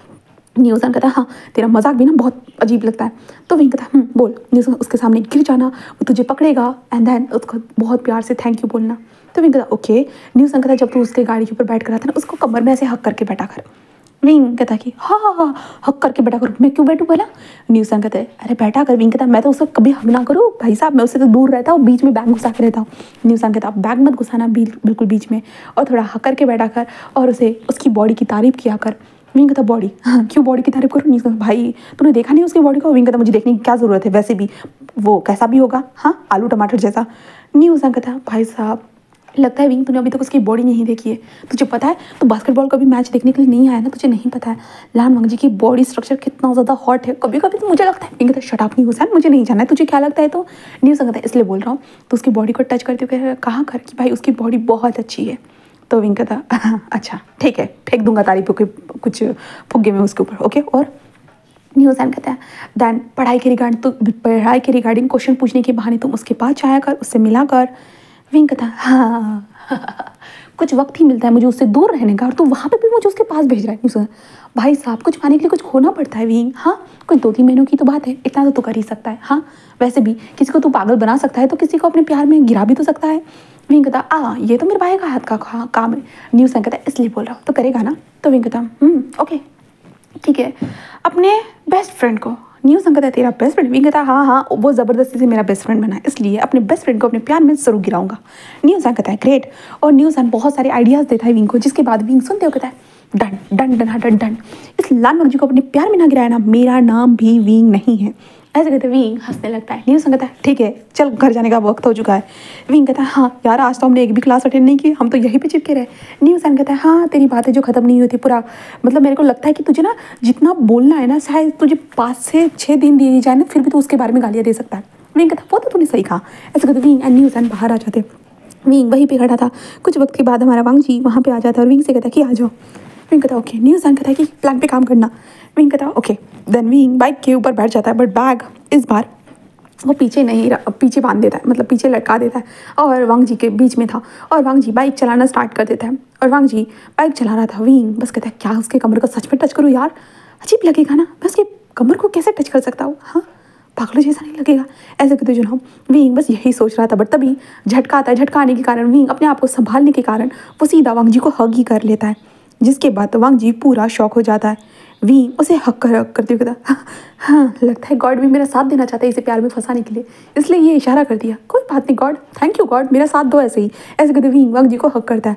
न्यूज़न कहता हाँ तेरा मजाक भी ना बहुत अजीब लगता है। तो विंग कहता बोल। न्यूज़न उसके सामने गिर जाना, वो तुझे पकड़ेगा एंड देन उसको बहुत प्यार से थैंक यू बोलना। तो विंग कहता ओके। न्यूज़न कहता जब तू उसके गाड़ी के ऊपर बैठ कर आता ना, उसको कमर में ऐसे हक करके बैठा कर। विंग कहता कि हाँ हाँ हाँ हक करके बैठा करूँ, मैं क्यों बैठूँ पहला। न्यूज़न कहता है अरे बैठा कर। विंग कहता मैं तो उसको कभी हक ना करूँ भाई साहब, मैं उससे तो दूर रहता हूँ, बीच में बैग घुसा के रहता हूँ। न्यूज़न कहता बैग मत घुसाना बिल्कुल बीच में, और थोड़ा हक करके बैठा कर और उसे उसकी बॉडी की तारीफ किया कर। विंग कहता बॉडी, हाँ क्यों बॉडी की तारीफ करूँ। न्यूज़ कहता भाई तूने देखा नहीं उसकी बॉडी को। विंग कहता मुझे देखने की क्या ज़रूरत है, वैसे भी वो कैसा भी होगा, हाँ आलू टमाटर जैसा। न्यूज़ कहता भाई साहब लगता है विंग तूने अभी तक उसकी बॉडी नहीं देखी है। तुझे पता है तो बास्केटबॉल का भी मैच देखने के लिए नहीं आया ना, तुझे नहीं पता है लान वांगजी की बॉडी स्ट्रक्चर कितना ज़्यादा हॉट है। कभी कभी तो मुझे लगता है। विंग कहता शट अप न्यूज़, मुझे नहीं जाना है, तुझे क्या लगता है। तो न्यूज़ कहता है इसलिए बोल रहा हूँ, तो उसकी बॉडी को टच करते हुए कहा कर कि भाई उसकी बॉडी बहुत अच्छी है। तो विंग कहता अच्छा ठीक है, फेंक दूंगा तारीफ के कुछ फुग्गे में उसके ऊपर, ओके। और न्यूज़न कहता है दैन पढ़ाई के रिगार्डिंग क्वेश्चन पूछने के बहाने तुम उसके पास जाया कर, उससे मिला कर। विंग कहता हाँ कुछ वक्त ही मिलता है मुझे उससे दूर रहने का और तू वहाँ पे भी मुझे उसके पास भेज रहा है। न्यूज़न भाई साहब कुछ पाने के लिए कुछ खोना पड़ता है विंग। हाँ कुछ 2-3 महीनों की तो बात है, इतना तो तू कर ही सकता है। हाँ वैसे भी किसी को तू पागल बना सकता है तो किसी को अपने प्यार में गिरा भी तो सकता है। विंग कहता ये तो मेरे भाई का हाथ का काम है। न्यूज़न कहता इसलिए बोल रहा हूँ, तो करेगा ना। तो विंग कहता ओके ठीक है, अपने बेस्ट फ्रेंड को। न्यूज़न कहता तेरा बेस्ट फ्रेंड। विंग कहता हाँ वो ज़बरदस्ती से मेरा बेस्ट फ्रेंड बना है, इसलिए अपने बेस्ट फ्रेंड को अपने प्यार में ज़रूर गिराऊंगा। न्यूज़न कहता है ग्रेट, और न्यूज़न बहुत सारे आइडियाज़ देता है विंग को, जिसके बाद विंग सुनते हो कहता है done done done done done. इस लान वांगजी को अपने प्यार में ना गिराया ना, मेरा नाम भी विंग नहीं है। ऐसे कहते विंग हंसने लगता है। न्यूज़न कहता है ठीक है चल घर जाने का वक्त हो चुका है। विंग कहता है हाँ यार आज तो हमने एक भी क्लास अटेंड नहीं की, हम तो यहीं पे चिपके रहे। न्यूज़न कहता है हाँ तेरी बातें जो ख़त्म नहीं होती पूरा, मतलब मेरे को लगता है कि तुझे ना जितना बोलना है ना शायद तुझे 5 से 6 दिन दिए जाए ना, फिर भी तू उसके बारे में गालियाँ दे सकता है। विंग कहता वो तो तूने सही कहा। ऐसे कहते विंग एंड न्यूज़न बाहर आ जाते। विंग वहीं पे खड़ा था। कुछ वक्त के बाद हमारा वांगजी वहाँ पे आ जाता है और विंग से कहता है कि आ जाओ। विंग कहता ओके। न्यूज़न कहता है कि प्लान पे काम करना। विंग कहता ओके। देन विंग बाइक के ऊपर बैठ जाता है, बट बैग इस बार वो पीछे बांध देता है, मतलब पीछे लटका देता है, और वांगजी के बीच में था और वांगजी बाइक चलाना स्टार्ट कर देता है। और वांगजी बाइक चला रहा था। विंग बस कहता है क्या उसके कमर को सच में टच करूँ यार, अजीब लगेगा ना, मैं उसकी कमर को कैसे टच कर सकता हूँ, हाँ पागलों जैसा नहीं लगेगा। ऐसे कहते जनाब विंग बस यही सोच रहा था, बट तभी झटका आता है। झटका आने के कारण विंग अपने आप को संभालने के कारण वो सीधा वांगजी को हग ही कर लेता है, जिसके बाद वांगजी पूरा शॉक हो जाता है। विंग उसे हक करते हुए कहता हाँ लगता है गॉड भी मेरा साथ देना चाहता है इसे प्यार में फंसाने के लिए, इसलिए ये इशारा कर दिया। कोई बात नहीं गॉड, थैंक यू गॉड, मेरा साथ दो ऐसे ही। ऐसे कहते विंग वांगजी को हक करता है।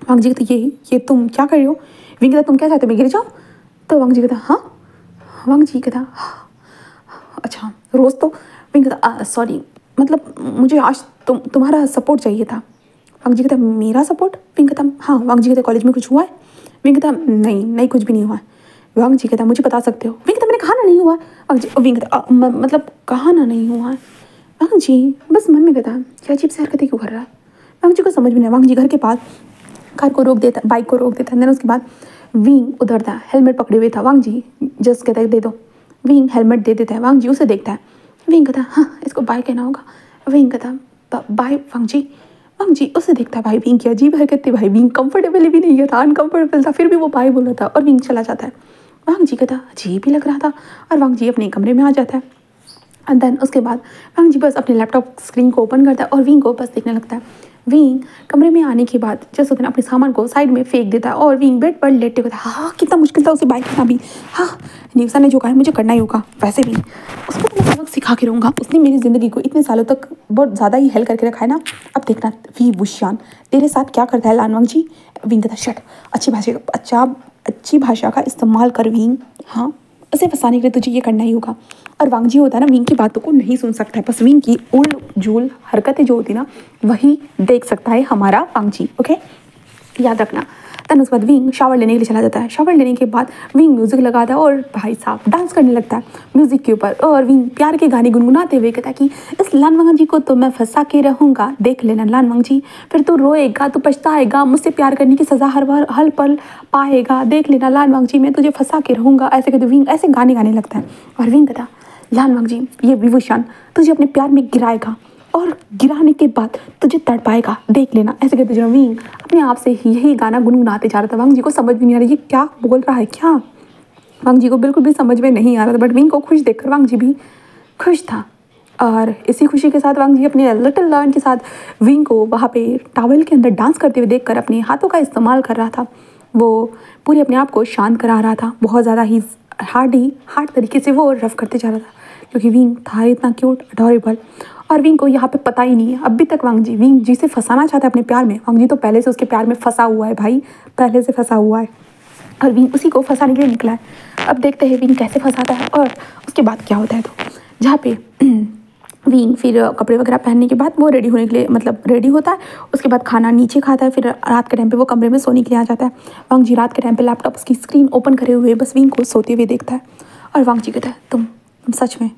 वांगजी कहते ये तुम क्या कर रहे हो। विंग कहता तुम क्या चाहते हो मैं गिर जाऊँ। तो वांगजी कहता हाँ। वांगजी कहता अच्छा रोज़ तो। विंग कहता सॉरी, मतलब मुझे आज तुम्हारा सपोर्ट चाहिए था। वांगजी कहता मेरा सपोर्ट। विंग कहता हाँ। वांगजी कहता कॉलेज में कुछ हुआ है। विंग कहता नहीं कुछ भी नहीं हुआ है। वांगजी कहता मुझे बता सकते हो। विंग कहता मैंने कहा ना नहीं हुआ। विंग कहता मतलब कहा ना नहीं हुआ है। वांगजी बस मन में कहता क्या अजीब सी हरकतें क्यों कर रहा है। वांगजी को समझ में नहीं। वांगजी घर के पास कार को रोक देता, बाइक को रोक देता है। उसके बाद विंग उधरता, हेलमेट पकड़े हुए था। वांगजी जस्ट कहता है दे दो। विंग हेलमेट दे देता है। वांगजी उसे देखता है। विंग कहता हाँ इसको बाय कहना होगा। विंग कहता बाय वांगजी। वांगजी उसे देखता है। भाई विंग की अजीब हरकत थी। भाई विंग कंफर्टेबल भी नहीं था, अनकंफर्टेबल था, फिर भी वो बाय बोल रहा था और विंग चला जाता है। वांग जी कहता अजीब ही लग रहा था, और वांग जी अपने कमरे में आ जाता है। एंड देन उसके बाद वांग जी बस अपने लैपटॉप स्क्रीन को ओपन करता है और विंग को बस देखने लगता है। विंग कमरे में आने के बाद जैसे होता है ना अपने सामान को साइड में फेंक देता है और विंग बेड पर लेटे हुए था। हाँ कितना मुश्किल था उसे बाइक करना भी। हाँ निवसा ने जो कहा है मुझे करना ही होगा, वैसे भी उसको तो मैं सबक सिखा के रहूँगा। उसने मेरी ज़िंदगी को इतने सालों तक बहुत ज़्यादा ही हेल्प करके रखा है ना, अब देखना वी बुशियान तेरे साथ क्या करता है लानवांग जी। विंग कहता शट, अच्छी भाषा का इस्तेमाल कर विंग। हाँ उसे फंसाने के लिए तुझे ये करना ही होगा। और वांग जी होता है ना विंग की बातों को नहीं सुन सकता है, बस विंग की उल झूल हरकतें जो होती ना वही देख सकता है हमारा वांग जी। ओके याद रखना। तन उसके बाद विंग शावर लेने के लिए चला जाता है। शावर लेने के बाद विंग म्यूजिक लगाता है और भाई साहब डांस करने लगता है म्यूजिक के ऊपर। और विंग प्यार के गाने गुनगुनाते हुए कहता है कि इस लानवांग जी को तो मैं फंसा के रहूँगा, देख लेना लानवांग जी, फिर तू रोएगा, तू पछताएगा, मुझसे प्यार करने की सज़ा हर पल पाएगा, देख लेना लानवांग जी, मैं तुझे फंसा के रहूँगा। ऐसे कहते विंग ऐसे गाने गाने लगता है। और विंग कहता लानवांग जी ये विभूषण तुझे अपने प्यार में गिराएगा और गिराने के बाद तुझे तड़पाएगा, देख लेना। ऐसे कहते जो विंग अपने आप से यही गाना गुनगुनाते जा रहा था। वांग जी को समझ भी नहीं आ रहा ये क्या बोल रहा है, क्या वांग जी को बिल्कुल भी समझ में नहीं आ रहा था। बट विंग को खुश देखकर वांग जी भी खुश था। और इसी खुशी के साथ वांग जी अपने लिटिल लॉयन के साथ विंग को वहाँ पे टॉवल के अंदर डांस करते हुए देखकर अपने हाथों का इस्तेमाल कर रहा था। वो पूरे अपने आप को शांत करा रहा था, बहुत ज़्यादा ही हार्ड तरीके से वो रफ करते जा रहा था क्योंकि विंग था इतना क्यूट अडोरेबल। और विंग को यहाँ पे पता ही नहीं है अभी तक वांग जी से फंसाना चाहता है अपने प्यार में। वांग जी तो पहले से उसके प्यार में फंसा हुआ है भाई, पहले से फंसा हुआ है और विंग उसी को फंसाने के लिए निकला है। अब देखते हैं विंग कैसे फंसाता है और उसके बाद क्या होता है। तो जहाँ पे विंग फिर कपड़े वगैरह पहनने के बाद वो रेडी होने के लिए मतलब रेडी होता है, उसके बाद खाना नीचे खाता है, फिर रात के टाइम पे वो कमरे में सोने के लिए आ जाता है। वांग जी रात के टाइम पे लैपटॉप की स्क्रीन ओपन करे हुए बस विंग को सोते हुए देखता है। और वांग जी कहता है तुम सच में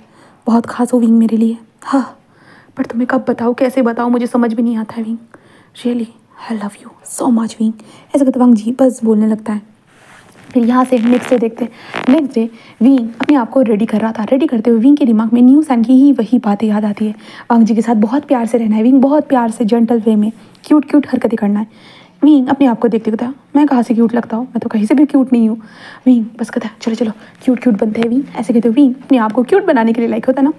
बहुत खास हो विंग मेरे लिए। हाँ पर तुम्हें कब बताऊँ, कैसे बताऊँ, मुझे समझ भी नहीं आता है wing, really I love you so much wing. ऐसे कहते वांग जी बस बोलने लगता है। फिर यहाँ से नेक्स्ट डे देखते हैं। नेक्स्ट डे विंग अपने आप को रेडी कर रहा था। रेडी करते हुए विंग के दिमाग में न्यू सैन की ही वही बातें याद आती है। वांग जी के साथ बहुत प्यार से रहना है विंग, बहुत प्यार से जेंटल वे में क्यूट हरकतें करना है। विंग अपने आप को देखते कहता मैं कहाँ से क्यूट लगता हूँ, मैं तो कहीं से भी क्यूट नहीं हूँ। विंग बस कहता है चलो क्यूट बनते हैं विंग। ऐसे कहते विंग अपने आप को क्यूट बनाने के लिए लाइक होता है ना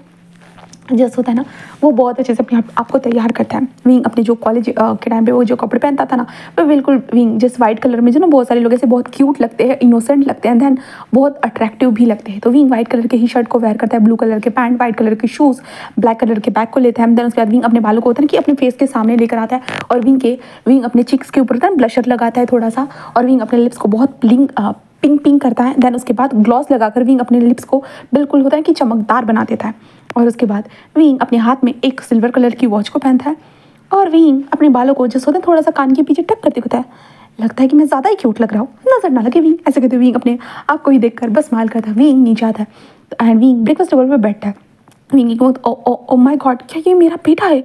जैसे होता है ना वो बहुत अच्छे से अपने आप को तैयार करता है। विंग अपने जो कॉलेज के टाइम पे वो जो कपड़े पहनता था ना वो बिल्कुल विंग जिस वाइट कलर में जो ना बहुत सारे लोग ऐसे बहुत क्यूट लगते हैं, इनोसेंट लगते हैं, देन बहुत अट्रैक्टिव भी लगते हैं। तो विंग वाइट कलर के ही शर्ट को वेयर करता है, ब्लू कलर के पैंट, वाइट कलर के शूज़, ब्लैक कलर के बैग को लेता है। देन उसके बाद विंग अपने बालों को होता है कि अपने फेस के सामने लेकर आता है और विंग अपने चिक्स के ऊपर होता है ब्लशर लगाता है थोड़ा सा, और विंग अपने लिप्स को बहुत पिंक करता है। देन उसके बाद ग्लॉस लगाकर विंग अपने लिप्स को बिल्कुल होता है कि चमकदार बना देता है। और उसके बाद विंग अपने हाथ में एक सिल्वर कलर की वॉच को पहनता है और विंग अपने बालों को जैसे होता है थोड़ा सा कान के पीछे टक करते होता है, लगता है कि मैं ज़्यादा ही क्यूट लग रहा हूँ, नजर ना लगे विंग। ऐसे कहते विंग अपने आप को ही देखकर बस स्माइल करता है। विंग नीचे आता है एंड विंग ब्रेकफास्ट टेबल पर बैठता है। विंग को ओ माय गॉड क्या ये मेरा बेटा है।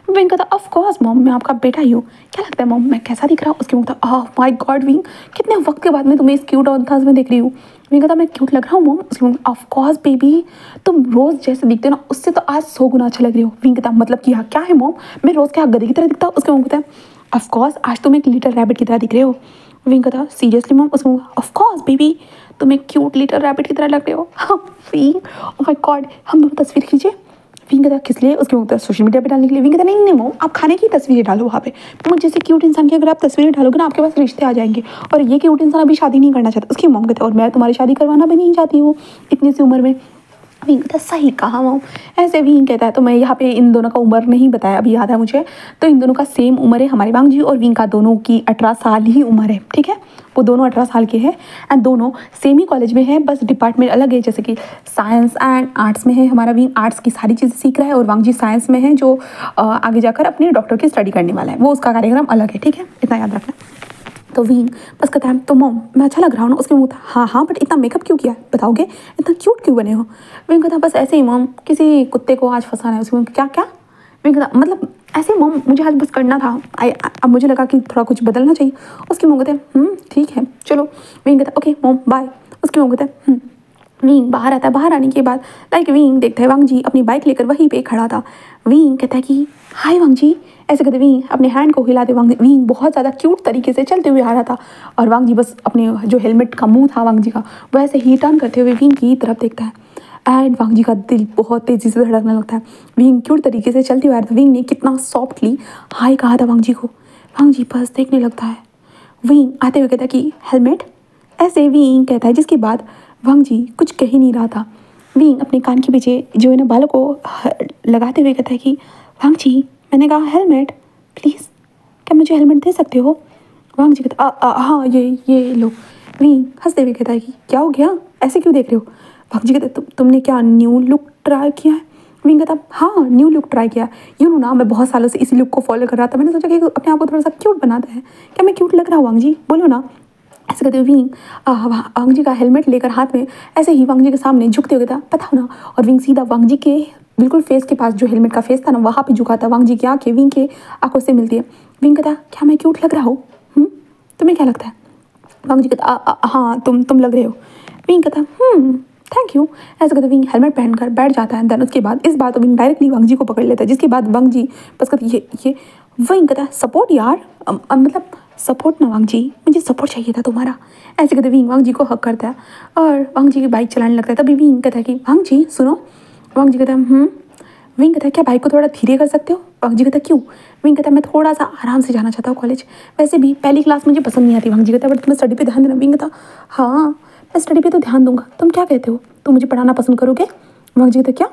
विंग कहता ऑफ कोर्स मॉम मैं आपका बेटा ही हूँ, क्या लगता है मॉम मैं कैसा दिख रहा हूँ। उसके मुँह ओह माय गॉड विंग कितने वक्त के बाद मैं तुम्हें इस क्यूट अंदाज में देख रही हूँ। विंग कहता मैं क्यूट लग रहा हूँ मॉम। उसके मुँह ऑफ कोर्स बेबी तुम रोज़ जैसे दिखते हो ना उससे तो आज 100 गुना अच्छा लग रही हो। विंग कहता मतलब कि हाँ क्या है मॉम मैं रोज़ क्या गधे की तरह दिखता हूँ। उसके मुँह कहता है ऑफ कोर्स आज तुम एक लिटिल रैबिट की तरह दिख रहे हो। विंग कहता सीरियसली मॉम। उसके मुँह ऑफ कोर्स बेबी तुम एक क्यूट लिटिल रैबिट की तरह लग रहे हो। विंग ओह माय गॉड हम दोनों तस्वीर खींचे। विंग कहता किस लिए। उसके मुँह सोशल मीडिया पे डालने के लिए। विंग कहता नहीं मॉम आप खाने की तस्वीरें डालो वहाँ पे, मुझे जैसे क्यूट इंसान की अगर आप तस्वीरें डालोगे ना आपके पास रिश्ते आ जाएंगे और ये क्यूट इंसान अभी शादी नहीं करना चाहता। उसकी मॉम कहते और मैं तुम्हारी शादी करवाना भी नहीं चाहती हूँ इतनी सी उम्र में। विंग कहता सही कहा मॉम। ऐसे विंग कहता है तो मैं यहाँ पे इन दोनों का उम्र नहीं बताया अभी याद है मुझे, तो इन दोनों का सेम उम्र है हमारे वांग जी और विंग का दोनों की 18 साल ही उम्र है। ठीक है वो दोनों 18 साल के हैं एंड दोनों सेम ही कॉलेज में है, बस डिपार्टमेंट अलग है। जैसे कि साइंस एंड आर्ट्स में है हमारा विंग आर्ट्स की सारी चीज़ें सीख रहा है और वांग जी साइंस में है जो आगे जाकर अपने डॉक्टर की स्टडी करने वाला है, वो उसका कार्यक्रम अलग है। ठीक है इतना याद रखना। तो विंग बस कहता है तो मॉम मैं अच्छा लग रहा हूँ ना। उसके मुँह हाँ बट इतना मेकअप क्यों किया बताओगे, इतना क्यूट क्यों बने हो। विंग कहता बस ऐसे ही मॉम किसी कुत्ते को आज फंसाना है। उसके मुँह क्या विंग कहता मतलब ऐसे मॉम मुझे आज बस करना था, अब मुझे लगा कि थोड़ा कुछ बदलना चाहिए। उसके मुँह कहते ठीक है चलो। विंग कहता ओके मॉम बाय। उसके मुँह कहते विंग बाहर आता है। बाहर आने के बाद विंग देखता है वांग जी अपनी बाइक लेकर वहीं पे खड़ा था। विंग कहता है कि हाय वांग जी, ऐसे कहते विंग अपने हैंड को हिलाते। विंग बहुत ज़्यादा क्यूट तरीके से चलते हुए आ रहा था और वांग जी बस अपने जो हेलमेट का मुंह था वांग जी का वैसे ही टर्न करते हुए विंग की तरफ देखता है एंड वांग जी का दिल बहुत तेज़ी से धड़कने लगता है। विंग क्यूट तरीके से चलते हुए आ रहा था। विंग ने कितना सॉफ्टली हाय कहा था वांग जी को। वांग जी बस देखने लगता है। विंग आते हुए कहता कि हेलमेट, ऐसे विंग कहता है, जिसके बाद वांग जी कुछ कह ही नहीं रहा था। विंग अपने कान के पीछे जो है ना बालों को लगाते हुए कहता है कि वांग जी, मैंने कहा हेलमेट, प्लीज़ क्या मुझे हेलमेट दे सकते हो? वांग जी कहता हाँ ये लो। विंग हंसते हुए कहता है कि क्या हो गया, ऐसे क्यों देख रहे हो? वांग जी कहता तुमने क्या न्यू लुक ट्राई किया है? विंग कहता हाँ न्यू लुक ट्राई किया। ना मैं बहुत सालों से इसी लुक को फॉलो कर रहा था। मैंने सोचा कि अपने आप को थोड़ा सा क्यूट बनाता है। क्या मैं क्यूट लग रहा हूँ वांग जी? बोलो ना। ऐसे कहते हुए विंग वांग जी का हेलमेट लेकर हाथ में ऐसे ही वांग जी के सामने झुकते हुए था, पता हो ना। और विंग सीधा वांग जी के बिल्कुल फेस के पास, जो हेलमेट का फेस था ना, वहाँ पे झुका था। वांग जी की आंखें विंग के आंखों से मिलती है। विंग कहता क्या मैं क्यूट लग रहा हूँ? तुम्हें क्या लगता है? वांग जी कहता हाँ तुम लग रहे हो। विंग कहता थैंक यू। ऐसे कहते विंग हेलमेट पहनकर बैठ जाता है। देन उसके बाद इस बार तो विंग डायरेक्टली वांग जी को पकड़ लेता है, जिसके बाद वांग जी बस कहते ये विंग कहता सपोर्ट यार, मतलब सपोर्ट ना वांग जी, मुझे सपोर्ट चाहिए था तुम्हारा। ऐसे कहते विंग वांग जी को हक करता है और वांग जी की बाइक चलाने लगता है। तभी विंग कहता है कि वांग जी सुनो। वांग जी कहता है विंग कहता है क्या बाइक को थोड़ा धीरे कर सकते हो? वांग जी कहता क्यों? विंग कहता मैं थोड़ा सा आराम से जाना चाहता हूँ कॉलेज, वैसे भी पहली क्लास मुझे पसंद नहीं आती। वांग जी कहता बट तुम्हें स्टडी पे ध्यान देना। विंग कहता हाँ मैं स्टडी पे तो ध्यान दूंगा, तुम क्या कहते हो, तुम मुझे पढ़ाना पसंद करोगे? वांग जी कहता क्या?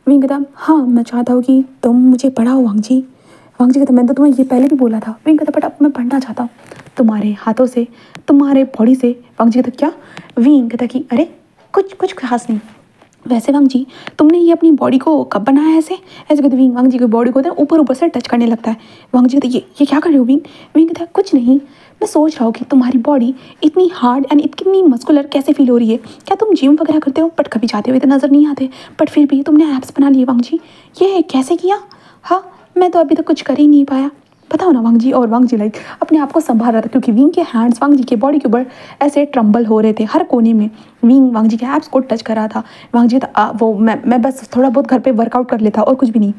विंग कहता हाँ मैं चाहता हूँ कि तुम मुझे पढ़ाओ वांग जी। वांग जी कहता मैंने तो तुम्हें ये पहले भी बोला था। विंग कहता बट अब मैं पढ़ना चाहता हूँ तुम्हारे हाथों से, तुम्हारे बॉडी से। वांग जी कहता क्या? विंग कहता कि अरे कुछ खास नहीं। वैसे वांग जी तुमने ये अपनी बॉडी को कब बनाया ऐसे? ऐसे कहते विंग वांग जी की बॉडी को ऊपर ऊपर से टच करने लगता है। वांग जी कहते ये क्या कर रहे हो विंग? विंग कहता कुछ नहीं, मैं सोच रहा हूँ कि तुम्हारी बॉडी इतनी हार्ड एंड इतनी मस्कुलर कैसे फील हो रही है। क्या तुम जिम वगैरह करते हो? बट कभी जाते हुए तो नज़र नहीं आते, बट फिर भी तुमने एब्स बना लिए वांग जी, ये कैसे किया? हाँ मैं तो अभी तक कुछ कर ही नहीं पाया, बताओ ना वांग जी। और वांग जी अपने आप को संभाल रहा था, क्योंकि विंग के हैंड्स वांग जी के बॉडी के ऊपर ऐसे ट्रम्बल हो रहे थे हर कोने में। विंग वांग जी के एब्स को टच कर रहा था। वांग जी वो मैं बस थोड़ा बहुत घर पे वर्कआउट कर लेता और कुछ भी नहीं।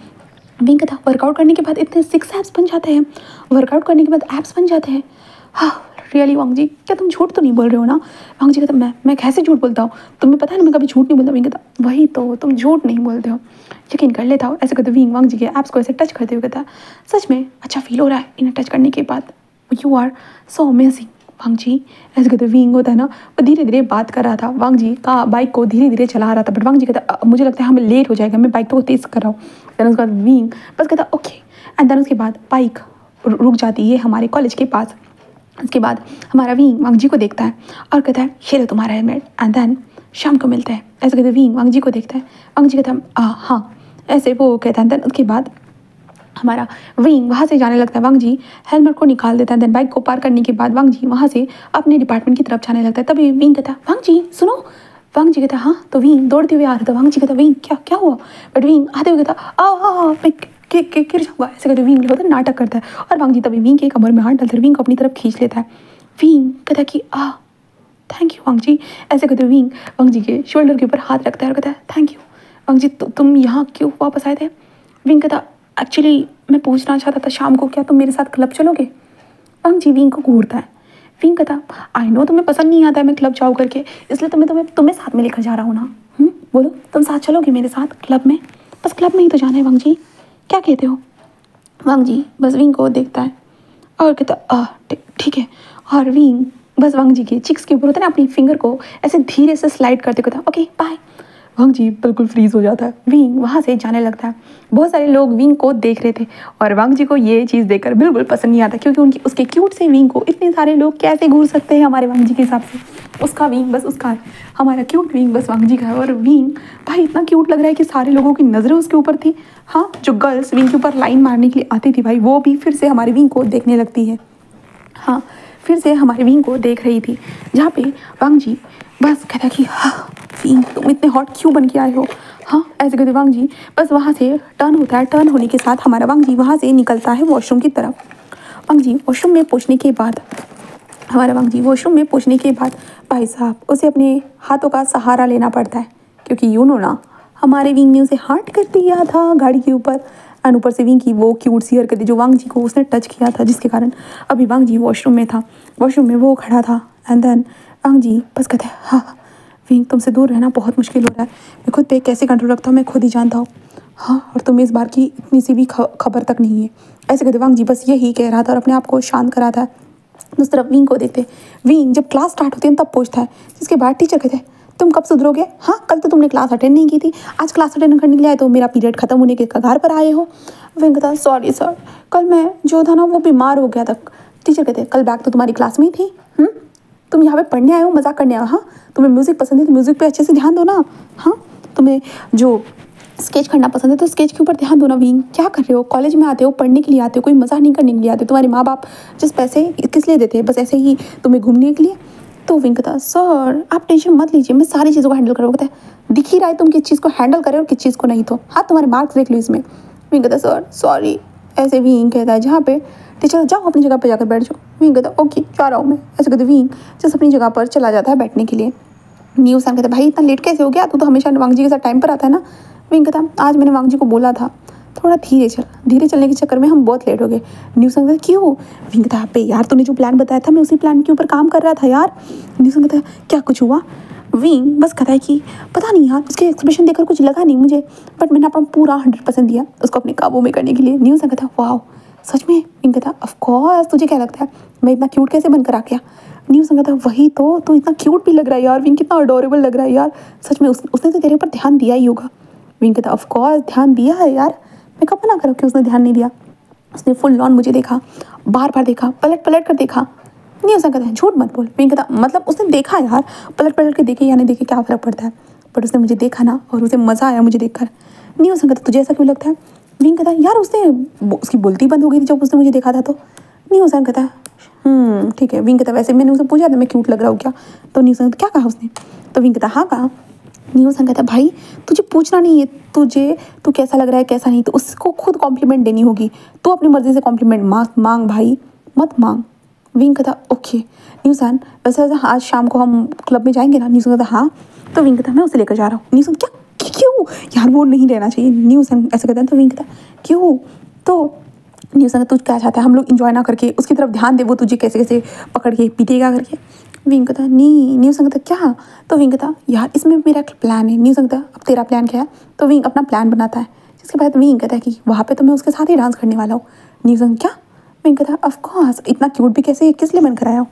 विंग था वर्कआउट करने के बाद इतने 6 एब्स बन जाते हैं, वर्कआउट करने के बाद एब्स बन जाते हैं। हाँ रियली वांग जी, क्या तुम झूठ तो नहीं बोल रहे हो ना? वांग जी कहता मैं कैसे झूठ बोलता हूँ, तुम्हें पता है ना मैं कभी झूठ नहीं बोलता। विंग कहता वही तो, तुम झूठ नहीं बोलते हो, यकीन कर लेता हो। ऐसे कहते विंग वांग जी के एप्स को ऐसे टच करते हुए कहता सच में अच्छा फील हो रहा है इन्हें टच करने के बाद, यू आर सो अमेजिंग वांग जी। ऐसे कहते विंग होता है ना, वो धीरे धीरे बात कर रहा था, वांग जी का बाइक को धीरे धीरे चला रहा था। बट वांग जी कहता मुझे लगता है हमें लेट हो जाएगा, मैं बाइक तो तेज़ कर रहा हूँ। देन उसके बाद विंग बस कहता ओके एंड देन उसके बाद बाइक रुक जाती है हमारे कॉलेज के पास। उसके बाद हमारा विंग वांग जी को देखता है और कहता है ये लो तुम्हारा हेलमेट, एंड देन शाम को मिलते हैं। ऐसे कहते विंग वांग जी को देखता है, वांग जी कहता है हाँ, ऐसे वो कहता है। देन उसके बाद हमारा विंग वहाँ से जाने लगता है। वांग जी हेलमेट को निकाल देता है। देन बाइक को पार करने के बाद वांग जी वहाँ से अपने डिपार्टमेंट की तरफ जाने लगता है। तभी विंग कहता है वांग जी सुनो। वांग जी कहता हाँ, तो विंग दौड़ते हुए आ रहा था। वांग जी कहता विंग क्या हुआ? बट विंग आते हुए कहता मैं गिर जाऊंगा। ऐसे कहते विंग होता है नाटक करता है और वांग जी तभी विंग के कमर में हाथ डालकर विंग को अपनी तरफ खींच लेता है। विंग कहता कि थैंक यू वांग जी। ऐसे कहते विंग वांग जी के शोल्डर के ऊपर हाथ रखता है और कहता है थैंक यू वांग जी, तुम यहाँ क्यों वापस आए थे? विंग कहता एक्चुअली मैं पूछना चाहता था शाम को क्या तुम मेरे साथ क्लब चलोगे? वांग जी विंग को घूरता है। विंग कहता आई नो तुम्हें पसंद नहीं आता है मैं क्लब जाऊँ करके, इसलिए तुम्हें साथ में लेकर जा रहा हूँ ना। बोलो तुम साथ चलोगे मेरे साथ क्लब में? बस क्लब में ही तो जाना है वांग जी, क्या कहते हो? वांग जी बस विंग को देखता है और कहता ठीक है। और विंग बस वांग जी के चिक्स के ऊपर होता है ना, अपनी फिंगर को ऐसे धीरे से स्लाइड करते कहता ओके बाय। वांग जी बिल्कुल फ्रीज हो जाता है। विंग वहाँ से जाने लगता है। बहुत सारे लोग विंग को देख रहे थे और वांग जी को ये चीज़ देखकर बिल्कुल पसंद नहीं आता, क्योंकि उसके क्यूट से विंग को इतने सारे लोग कैसे घूर सकते हैं हमारे वांग जी के हिसाब से। उसका विंग बस उसका है, हमारा क्यूट विंग बस वांग जी का है। और विंग भाई इतना क्यूट लग रहा है कि सारे लोगों की नज़रें उसके ऊपर थी। हाँ, जो गर्ल्स विंग के ऊपर लाइन मारने के लिए आती थी भाई, वो भी फिर से हमारे विंग को देखने लगती है। हाँ, फिर से हमारे विंग को देख रही थी, जहाँ पे वांग जी बस कहता कि हाँ विंग तुम इतने हॉट क्यों बन के आए हो। हाँ, ऐसे कहते वांग जी बस वहाँ से टर्न होता है। टर्न होने के साथ हमारा वांग जी वहाँ से निकलता है वॉशरूम की तरफ। वांग जी वॉशरूम में पहुँचने के बाद हमारा वांग जी वॉशरूम में पहुंचने के बाद भाई साहब उसे अपने हाथों का सहारा लेना पड़ता है, क्योंकि यूँ ना हमारे विंग ने उसे हार्ट कर दिया था गाड़ी के ऊपर। एंड ऊपर से विंग की वो क्यूट सी हरकतें जो वांग जी को उसने टच किया था, जिसके कारण अभी वांग जी वॉशरूम में था, वॉशरूम में वो खड़ा था। एंड देन वांग जी बस कहते हैं हाँ विंग तुमसे दूर रहना बहुत मुश्किल हो रहा है, मैं खुद पे कैसे कंट्रोल रखता हूँ मैं खुद ही जानता हूँ। हाँ और तुम्हें इस बार की इतनी सी भी खबर तक नहीं है। ऐसे कहते वांग जी बस यही कह रहा था और अपने आप को शांत करा था। उस तरफ विंग को देखते, विंग जब क्लास स्टार्ट होती है तब पूछता है, जिसके बाद टीचर कहते हैं तुम कब सुधरोगे, हाँ कल तो तुमने क्लास अटेंड नहीं की थी, आज क्लास अटेंड करने के लिए आए तो मेरा पीरियड खत्म होने के कगार पर आए हो। विंग कहता सॉरी सर, कल मैं जो था ना वो बीमार हो गया था। टीचर कहते कल बैग तो तुम्हारी क्लास में ही थी, तुम यहाँ पे पढ़ने आए हो मजाक करने आए हो। हाँ तुम्हें म्यूजिक पसंद है तो म्यूजिक पे अच्छे से ध्यान दो ना। हाँ तुम्हें जो स्केच करना पसंद है तो स्केच के ऊपर ध्यान दो ना। विंग क्या कर रहे हो, कॉलेज में आते हो पढ़ने के लिए आते हो, कोई मज़ा नहीं करने के लिए आते हो। तुम्हारे माँ बाप जिस पैसे किस लिए देते हैं, बस ऐसे ही तुम्हें घूमने के लिए। तो विंग कहता सर आप टेंशन मत लीजिए, मैं सारी चीज़ों को हैंडल करूँगा। कहता है दिख ही रहा है तुम किस चीज़ को हैंडल करें और किस चीज़ को नहीं। तो हाँ तुम्हारे मार्क्स देख लो इसमें। विंग कहता सर सॉरी। ऐसे विंग कहता है जहाँ पे टीचर जाओ अपनी जगह पर जाकर बैठ जाओ। विंग कहता ओके जा रहा हूँ मैं। ऐसे कहते विंग जस्ट अपनी जगह पर चला जाता है बैठने के लिए। न्यूज़ कहता भाई इतना लेट कैसे हो गया, तू तो हमेशा वांग जी के साथ टाइम पर आता है ना। विंग कहता आज मैंने वांग जी को बोला था थोड़ा धीरे चलने के चक्कर में हम बहुत लेट हो गए। न्यूज़ कहता क्यों। विंग कहता पे यार तूने जो प्लान बताया था मैं उसी प्लान के ऊपर काम कर रहा था यार। न्यूज़ कहता क्या कुछ हुआ। विंग बस कहता है कि पता नहीं यार उसके एक्सप्रेशन देखकर कुछ लगा नहीं मुझे, बट मैंने अपना पूरा 100% दिया उसको अपने काबू में करने के लिए। न्यूज़ कहता वाह सच में। विंग कहता ऑफ कोर्स, तुझे क्या लगता है मैं इतना क्यूट कैसे बनकर आ गया। न्यूज़ कहता वही तो, तू इतना क्यूट भी लग रहा है यार। विंग कितना अडोरेबल लग रहा है यार सच में, उसने तो तेरे ऊपर ध्यान दिया ही होगा। विंग कहता ऑफ कोर्स ध्यान दिया है यार, मैं कब मना करूँ कि उसने ध्यान नहीं दिया। उसने फुल लॉन मुझे देखा, बार बार देखा, पलट पलट कर देखा। न्यूज़ कहता है झूठ मत बोल। विंग कहता मतलब उसने देखा यार, पलट पलट के देखे या नहीं देखे क्या फ़र्क पड़ता है, बट उसने मुझे देखा ना और उसे मज़ा आया मुझे देखकर। न्यूज़ कहता तुझे ऐसा क्यों लगता है। विंग कहता यार उसकी बोलती बंद हो गई थी जब उसने मुझे देखा था। तो न्यूज़ कहता ठीक है। विंग कहता वैसे मैंने उससे पूछा था मैं क्यूट लग रहा हूँ क्या, तो न्यूज़ क्या कहा उसने। तो विंग कहता हाँ कहा। न्यूज़ कहता भाई तुझे पूछना नहीं है तू कैसा लग रहा है कैसा नहीं, तो उसको खुद कॉम्प्लीमेंट देनी होगी। तू अपनी मर्जी से कॉम्प्लीमेंट मांग भाई, मत मांग। विंग कहता ओके। न्यूज़ वैसे आज शाम को हम क्लब में जाएंगे ना। न्यूज़ कहता हाँ। तो विंग कहता मैं उसे लेकर जा रहा हूँ। न्यूज़ क्या क्यों यार वो नहीं रहना चाहिए। न्यूज़ ऐसे कहता है तो विंग कहता क्यों। तो न्यूज़ तू क्या चाहता है हम लोग इंजॉय ना करके उसकी तरफ ध्यान दे, वो तुझे कैसे कैसे पकड़ के पीटेगा करके। विंग कहता नहीं। न्यूज़ कहता क्या। तो विंग कहता यार इसमें मेरा प्लान है। न्यूज़ कहता अब तेरा प्लान क्या है। तो विंग अपना प्लान बनाता है, जिसके बाद विंग कहता है कि वहाँ पे तो मैं उसके साथ ही डांस करने वाला हूँ। न्यूज़ क्या। विंग कहता ऑफकोर्स, इतना क्यूट भी कैसे किस लिए बनकर आया हूँ।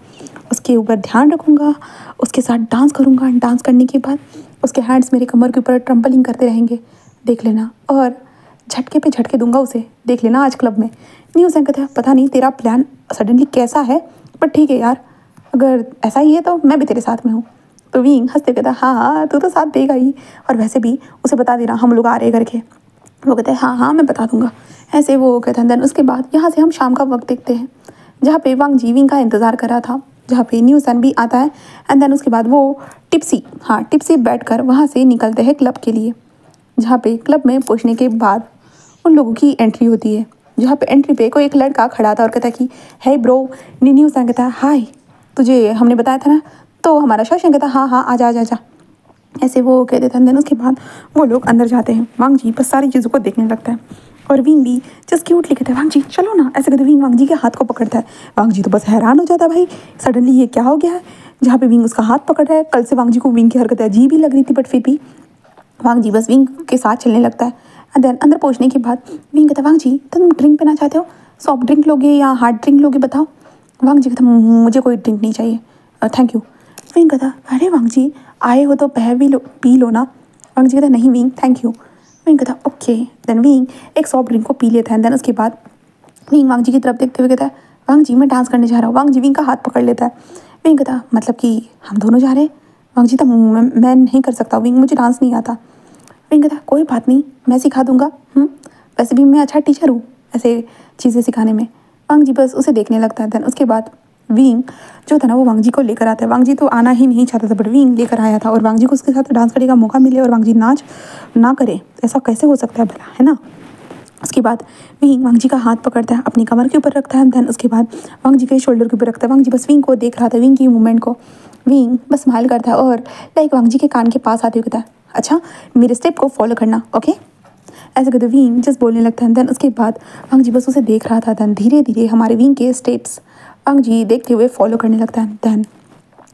उसके ऊपर ध्यान रखूँगा, उसके साथ डांस करूँगा, डांस करने के बाद उसके हैंड्स मेरे कमर के ऊपर ट्रम्पलिंग करते रहेंगे, देख लेना, और झटके पे झटके दूंगा उसे, देख लेना आज क्लब में। न्यूज़ कहता है पता नहीं तेरा प्लान सडनली कैसा है, बट ठीक है यार अगर ऐसा ही है तो मैं भी तेरे साथ में हूँ। तो विंग हंसते कहता हाँ तू तो साथ देगा ही, और वैसे भी उसे बता देना हम लोग आ रहे करके। वो कहते हैं हाँ मैं बता दूंगा। ऐसे वो कहते हैं। देन उसके बाद यहाँ से हम शाम का वक्त देखते हैं, जहाँ पे वांग जी विंग का इंतज़ार कर रहा था, जहाँ पे न्यूज़ भी आता है। एंड देन उसके बाद वो टिप्सी बैठकर वहाँ से निकलते हैं क्लब के लिए, जहाँ पे क्लब में पहुँचने के बाद उन लोगों की एंट्री होती है, जहाँ पे एंट्री पे कोई एक लड़का खड़ा था और कहता कि है ब्रो। न्यूज़ कहता है हाय तुझे हमने बताया था ना। तो हमारा शौशन कहता हाँ हाँ आजा आजा आजा। ऐसे वो कह देते हैं। देन उसके बाद वो लोग अंदर जाते हैं। वांग जी बस सारी चीज़ों को देखने लगता है, और विंग भी जस्ट क्यूटली कहता है वांग जी चलो ना। ऐसे कहते विंग वांग जी के हाथ को पकड़ता है। वांग जी तो बस हैरान हो जाता है भाई सडनली ये क्या हो गया है, जहाँ पे विंग उसका हाथ पकड़ रहा है। कल से वांग जी को विंग की हरकत अजीब ही लग रही थी, बट फिर भी वांग जी बस विंग के साथ चलने लगता है। एंड देन अंदर पहुँचने के बाद विंग कहता वांग जी तुम ड्रिंक पीना चाहते हो, सॉफ्ट ड्रिंक लोगे या हार्ड ड्रिंक लोगे बताओ। वांग जी कहता मुझे कोई ड्रिंक नहीं चाहिए थैंक यू। विंग कहता अरे वांग जी आए हो तो पी लो ना। वांग जी कहता नहीं विंग थैंक यू। विंग कहता ओके। देन विंग एक सॉफ्ट ड्रिंक को पी लेता है। देन उसके बाद विंग वांग जी की तरफ देखते हुए कहता है वांग जी मैं डांस करने जा रहा हूँ। वांग जी विंग का हाथ पकड़ लेता है। विंग कहता मतलब कि हम दोनों जा रहे हैं। वांग जी तो मैं नहीं कर सकता विंग, मुझे डांस नहीं आता। विंग कहता कोई बात नहीं मैं सिखा दूंगा, वैसे भी मैं अच्छा टीचर हूँ ऐसे चीज़ें सिखाने में। वांग जी बस उसे देखने लगता है। देन उसके बाद विंग जो था ना वो वांग जी को लेकर आता है। वांग जी तो आना ही नहीं चाहता था, बट विंग लेकर आया था, और वांग जी को उसके साथ डांस करने का मौका मिले और वांग जी नाच ना करे, ऐसा कैसे हो सकता है भला, है ना। उसके बाद विंग वांग जी का हाथ पकड़ता है, अपनी कमर के ऊपर रखता है, देन उसके बाद वांग जी के शोल्डर के ऊपर रखता है। वांग जी बस विंग को देख रहा था, विंग की मूवमेंट को। विंग बस स्माइल करता है और लाइक वांग जी के कान के पास आते हुए कहता है, अच्छा मेरे स्टेप को फॉलो करना, ओके। ऐसे करते विंग जस्ट बोलने लगता है। देन उसके बाद वांग जी बस उसे देख रहा था। देन धीरे धीरे हमारे विंग के स्टेप्स वांग जी देखते हुए फॉलो करने लगता है। देन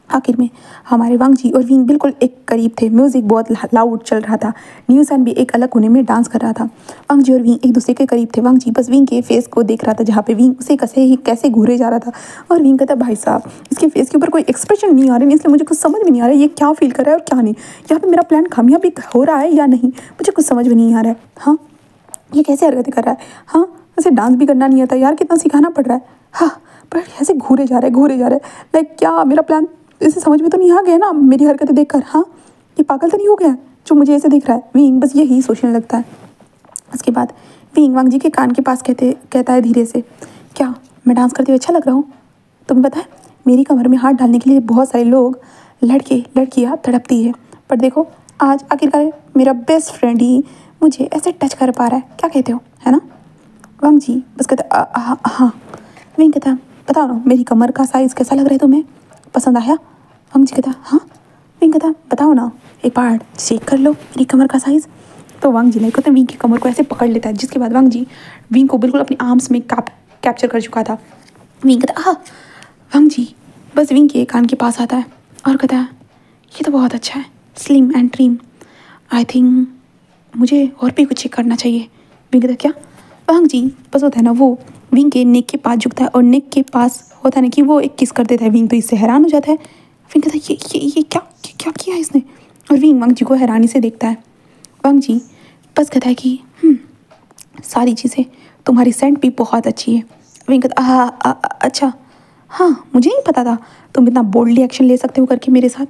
आखिर में हमारे वांग जी और विंग बिल्कुल एक करीब थे। म्यूजिक बहुत लाउड चल रहा था। न्यूसन भी एक अलग कोने में डांस कर रहा था। वांग जी और विंग एक दूसरे के करीब थे। वांग जी बस विंग के फेस को देख रहा था, जहाँ पे विंग उसे कैसे घूरे जा रहा था। और विंग कहता, भाई साहब इसके फेस के ऊपर कोई एक्सप्रेशन नहीं आ रहे, इसलिए मुझे कुछ समझ में नहीं आ रहा है ये क्या फील कर रहा है और क्या नहीं। यहाँ पे मेरा प्लान कामयाबी हो रहा है या नहीं, मुझे कुछ समझ में नहीं आ रहा है। हाँ, ये कैसे हरकतें कर रहा है। हाँ, उसे डांस भी करना नहीं आता यार, कितना सिखाना पड़ रहा है। हाँ, पर ऐसे घूरे जा रहे हैं लाइक क्या मेरा प्लान इसे समझ में तो नहीं आ गया ना मेरी हरकतें देखकर। हाँ, ये पागल तो नहीं हो गया जो मुझे ऐसे देख रहा है। विंग बस यही सोचने लगता है। उसके बाद विंग वांग जी के कान के पास कहता है धीरे से, क्या मैं डांस करते हुए अच्छा लग रहा हूँ? तुम्हें पता है मेरी कमर में हाथ डालने के लिए बहुत सारे लोग लड़कियाँ तड़पती है, पर देखो आज आखिरकार मेरा बेस्ट फ्रेंड ही मुझे ऐसे टच कर पा रहा है। क्या कहते हो, है ना? वांग जी बस कहता हाँ। विंग कहता, बताओ ना मेरी कमर का साइज़ कैसा लग रहा है तुम्हें, पसंद आया? वांग जी कहता, हाँ। विंग कहता, बताओ ना एक बार चेक कर लो मेरी कमर का साइज़। तो वांग जी लाइक विंग की कमर को ऐसे पकड़ लेता है, जिसके बाद वांग जी विंग को बिल्कुल अपनी आर्म्स में कैप्चर कर चुका था। विंग कहता, हाँ। वांग जी बस विंग के कान के पास आता है और कहता है, ये तो बहुत अच्छा है, slim and trim. I think मुझे और भी कुछ चेक करना चाहिए। विंग कहता, क्या? वांग जी बस होता है ना, वो विंग के नेक के पास झुकता है और नेक के पास होता है ना कि वो एक किस कर देता है। विंग तो इससे हैरान हो जाता है। विंग कहता है, ये क्या किया इसने? और विंग वांग जी को हैरानी से देखता है। वांग जी बस कहता है कि सारी चीज़ें, तुम्हारी सेंट भी बहुत अच्छी है। विंग कहता, अच्छा, हाँ मुझे नहीं पता था तुम इतना बोल्डली एक्शन ले सकते हो करके मेरे साथ।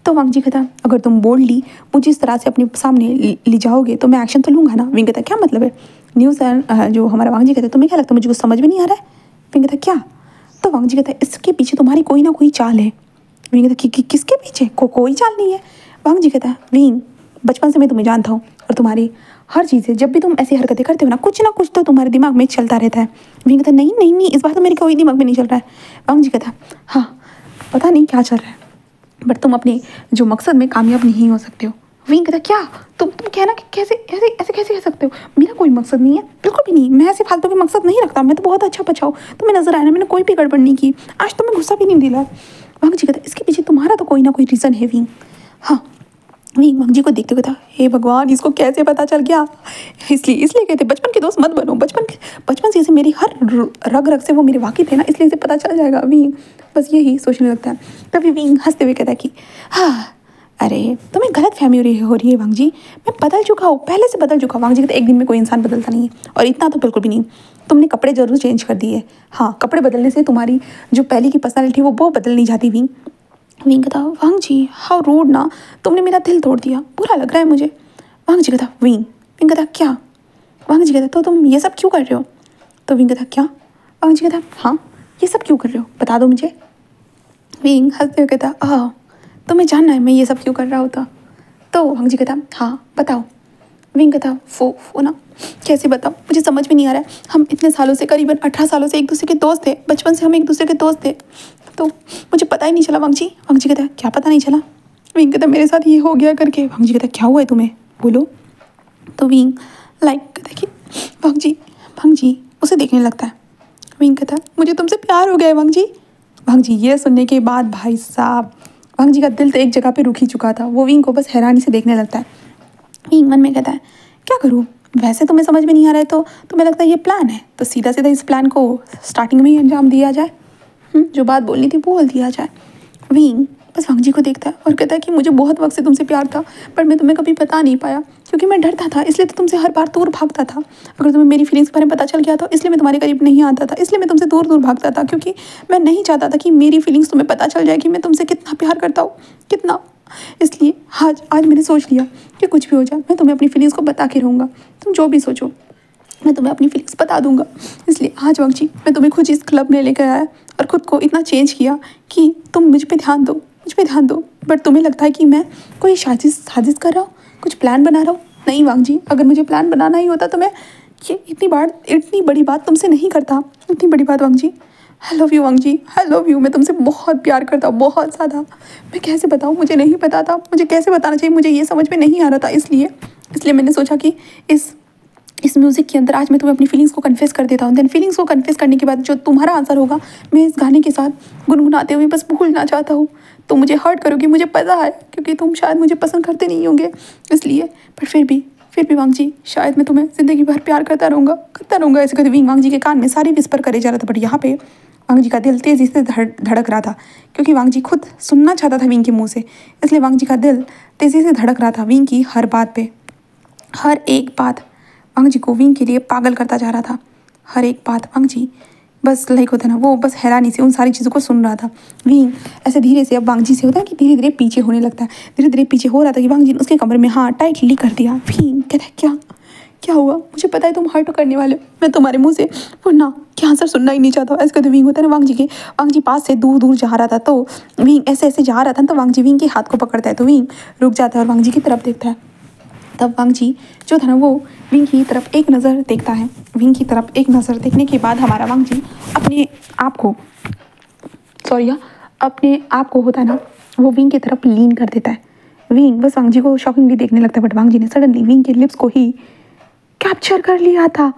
तो वांग जी कहता, अगर तुम बोल्डली मुझे इस तरह से अपने सामने ले जाओगे तो मैं एक्शन तो लूँगा ना। विंग कहता, क्या मतलब है? न्यूज़ जो हमारा वांग जी कहते हैं, तुम्हें क्या लगता है मुझे कुछ समझ में नहीं आ रहा है? विंग कहता, क्या? तो वांग जी कहता है, इसके पीछे तुम्हारी कोई ना कोई चाल है। विंग कहता, किसके पीछे? कोई चाल नहीं है। वांग जी कहता है, विंग बचपन से मैं तुम्हें जानता हूँ और तुम्हारी हर चीज़ है, जब भी तुम ऐसी हरकतें करते हो ना कुछ तो तुम्हारे दिमाग में चलता रहता है। विंग कहता, नहीं इस बार तो मेरे कोई दिमाग में नहीं चल रहा है। वांग जी कहता, हाँ पता नहीं क्या चल रहा है, बट तुम अपने जो मकसद में कामयाब नहीं हो सकते हो। विंग कहता, क्या? तुम कहना कि कैसे ऐसे कैसे कह सकते हो? मेरा कोई मकसद नहीं है, बिल्कुल भी नहीं। मैं ऐसे फालतू के मकसद नहीं रखता, मैं तो बहुत अच्छा बचाओ। तुम्हें नजर आया ना, मैंने कोई भी गड़बड़ नहीं की, आज तो मैं गुस्सा भी नहीं दिला। वांग जी कहता, इसके पीछे तुम्हारा तो कोई ना कोई रीज़न है विंग। हाँ। विंग वांग जी को देखते हुए था, हे भगवान इसको कैसे पता चल गया? इसलिए कहते बचपन के दोस्त मत बनो। बचपन से मेरी हर रग से वो मेरे वाकिफ है ना, इसलिए इसे पता चल जाएगा। विंग बस यही सोचने लगता है। तभी विंग हंसते हुए कहता है कि हाँ, अरे तुम्हें गलत फहमी हो रही है वांग जी, मैं बदल चुका हूँ, पहले से बदल चुका हूँ। वांग जी कहते, एक दिन में कोई इंसान बदलता नहीं है, और इतना तो बिल्कुल भी नहीं। तुमने कपड़े जरूर चेंज कर दिए। हाँ, कपड़े बदलने से तुम्हारी जो पहले की पर्सनैलिटी वो बदल नहीं जाती। विंग कहता, वांग जी हाउ रूड ना, तुमने मेरा दिल तोड़ दिया, बुरा लग रहा है मुझे। वांग जी कहता, विंग कहता, क्या? वांग जी कहता, तो तुम ये सब क्यों कर रहे हो? तो विंग कहता, क्या? वांग जी कहता, हाँ ये सब क्यों कर रहे हो, बता दो मुझे। विंग हंसते हुए कहता, तुम्हें जानना है मैं ये सब क्यों कर रहा होता? तो वांग जी कहता, हाँ बताओ। विंग कहता, वो ना कैसे बताओ, मुझे समझ में नहीं आ रहा है। हम इतने सालों से, करीबन 18 सालों से एक दूसरे के दोस्त थे, बचपन से हम एक दूसरे के दोस्त थे, तो मुझे पता ही नहीं चला। वांग जी कहता, क्या पता नहीं चला? विंग कहता, मेरे साथ ये हो गया करके। वांग जी कहता, क्या हुआ है तुम्हें, बोलो। तो विंग लाइक कहता कि वांग जी उसे देखने लगता है। विंग कहता, मुझे तुमसे प्यार हो गया है वांग जी। वांग जी ये सुनने के बाद भाई साहब वांग जी का दिल तो एक जगह पे रुक ही चुका था। वो विंग को बस हैरानी से देखने लगता है। विंग मन में कहता है, क्या करूँ, वैसे तुम्हें समझ में नहीं आ रहा है तो तुम्हें लगता है ये प्लान है, तो सीधा इस प्लान को स्टार्टिंग में ही अंजाम दिया जाए। जो बात बोलनी थी बोल दिया जाए। विंग बस वांग जी को देखता है और कहता है कि मुझे बहुत वक्त से तुमसे प्यार था, पर मैं तुम्हें कभी बता नहीं पाया क्योंकि मैं डरता था, इसलिए तो तुमसे हर बार दूर भागता था। अगर तुम्हें मेरी फीलिंग्स के बारे में पता चल गया तो इसलिए मैं तुम्हारे करीब नहीं आता था, इसलिए मैं तुमसे दूर भागता था, क्योंकि मैं नहीं चाहता था कि मेरी फीलिंग्स तुम्हें पता चल जाए कि मैं तुमसे कितना प्यार करता हूँ, कितना। इसलिए आज मैंने सोच लिया कि कुछ भी हो जाए मैं तुम्हें अपनी फीलिंग्स को बता के रहूँगा। तुम जो भी सोचो मैं तुम्हें अपनी फीलिंग्स बता दूंगा। इसलिए आज वांग जी मैं तुम्हें खुद इस क्लब में लेकर आया और ख़ुद को इतना चेंज किया कि तुम मुझ पे ध्यान दो। बट तुम्हें लगता है कि मैं कोई साजिश कर रहा हूँ, कुछ प्लान बना रहा हूँ। नहीं वांग जी, अगर मुझे प्लान बनाना ही होता तो मैं ये इतनी बड़ी बात तुमसे नहीं करता, इतनी बड़ी बात Wang ji. I love you Wang ji, I love you. मैं तुमसे बहुत प्यार करता हूँ, बहुत ज़्यादा। मैं कैसे बताऊँ, मुझे नहीं पता था, मुझे कैसे बताना चाहिए, मुझे ये समझ में नहीं आ रहा था। इसलिए मैंने सोचा कि इस म्यूज़िक के अंदर आज मैं तुम्हें अपनी फीलिंग्स को कन्फेस कर देता हूँ। देन फीलिंग्स को कन्फेस करने के बाद जो तुम्हारा आंसर होगा, मैं इस गाने के साथ गुनगुनाते हुए बस भूलना चाहता हूँ। तो मुझे हर्ट करोगे, मुझे पता है, क्योंकि तुम शायद मुझे पसंद करते नहीं होंगे इसलिए। पर फिर भी वांग जी, शायद मैं तुम्हें ज़िंदगी भर प्यार करता रहूँगा ऐसे कहते वांग जी के कान में सारी विस्पर करे जा रहा था। बट यहाँ पे वांग जी का दिल तेज़ी से धड़क रहा था, क्योंकि वांग जी खुद सुनना चाहता था विंग के मुँह से। इसलिए वांग जी का दिल तेज़ी से धड़क रहा था विंग की हर बात पे। हर एक बात वांग जी को विंग के लिए पागल करता जा रहा था। हर एक बात वांग जी बस लाइक होता ना, वो बस हैरानी से उन सारी चीज़ों को सुन रहा था। विंग ऐसे धीरे से अब वांग जी से होता है कि धीरे धीरे पीछे होने लगता है, धीरे धीरे पीछे हो रहा था कि वांग जी ने उसके कमरे में हाँ टाइटली कर दिया। विंग कहता है क्या क्या हुआ, मुझे पता है तुम हर्ट करने वाले हो, मैं तुम्हारे मुंह से वो ना क्या आंसर सुनना ही नहीं चाहता। ऐसे कहते विंग होता है ना वांग जी पास से दूर दूर जा रहा था, तो विंग ऐसे ऐसे जा रहा था, तो वांग जी विंग के हाथ को पकड़ता है, तो विंग रुक जाता है और वांग जी की तरफ देखता है। तब वांग जी जो था ना वो विंग की तरफ एक नज़र देखता है। विंग की तरफ एक नज़र देखने के बाद हमारा वांग जी अपने आप को होता है ना, वो विंग की तरफ लीन कर देता है। विंग बस वांग जी को शॉकिंगली देखने लगता है, बट वांग जी ने सडनली विंग के लिप्स को ही कैप्चर कर लिया था,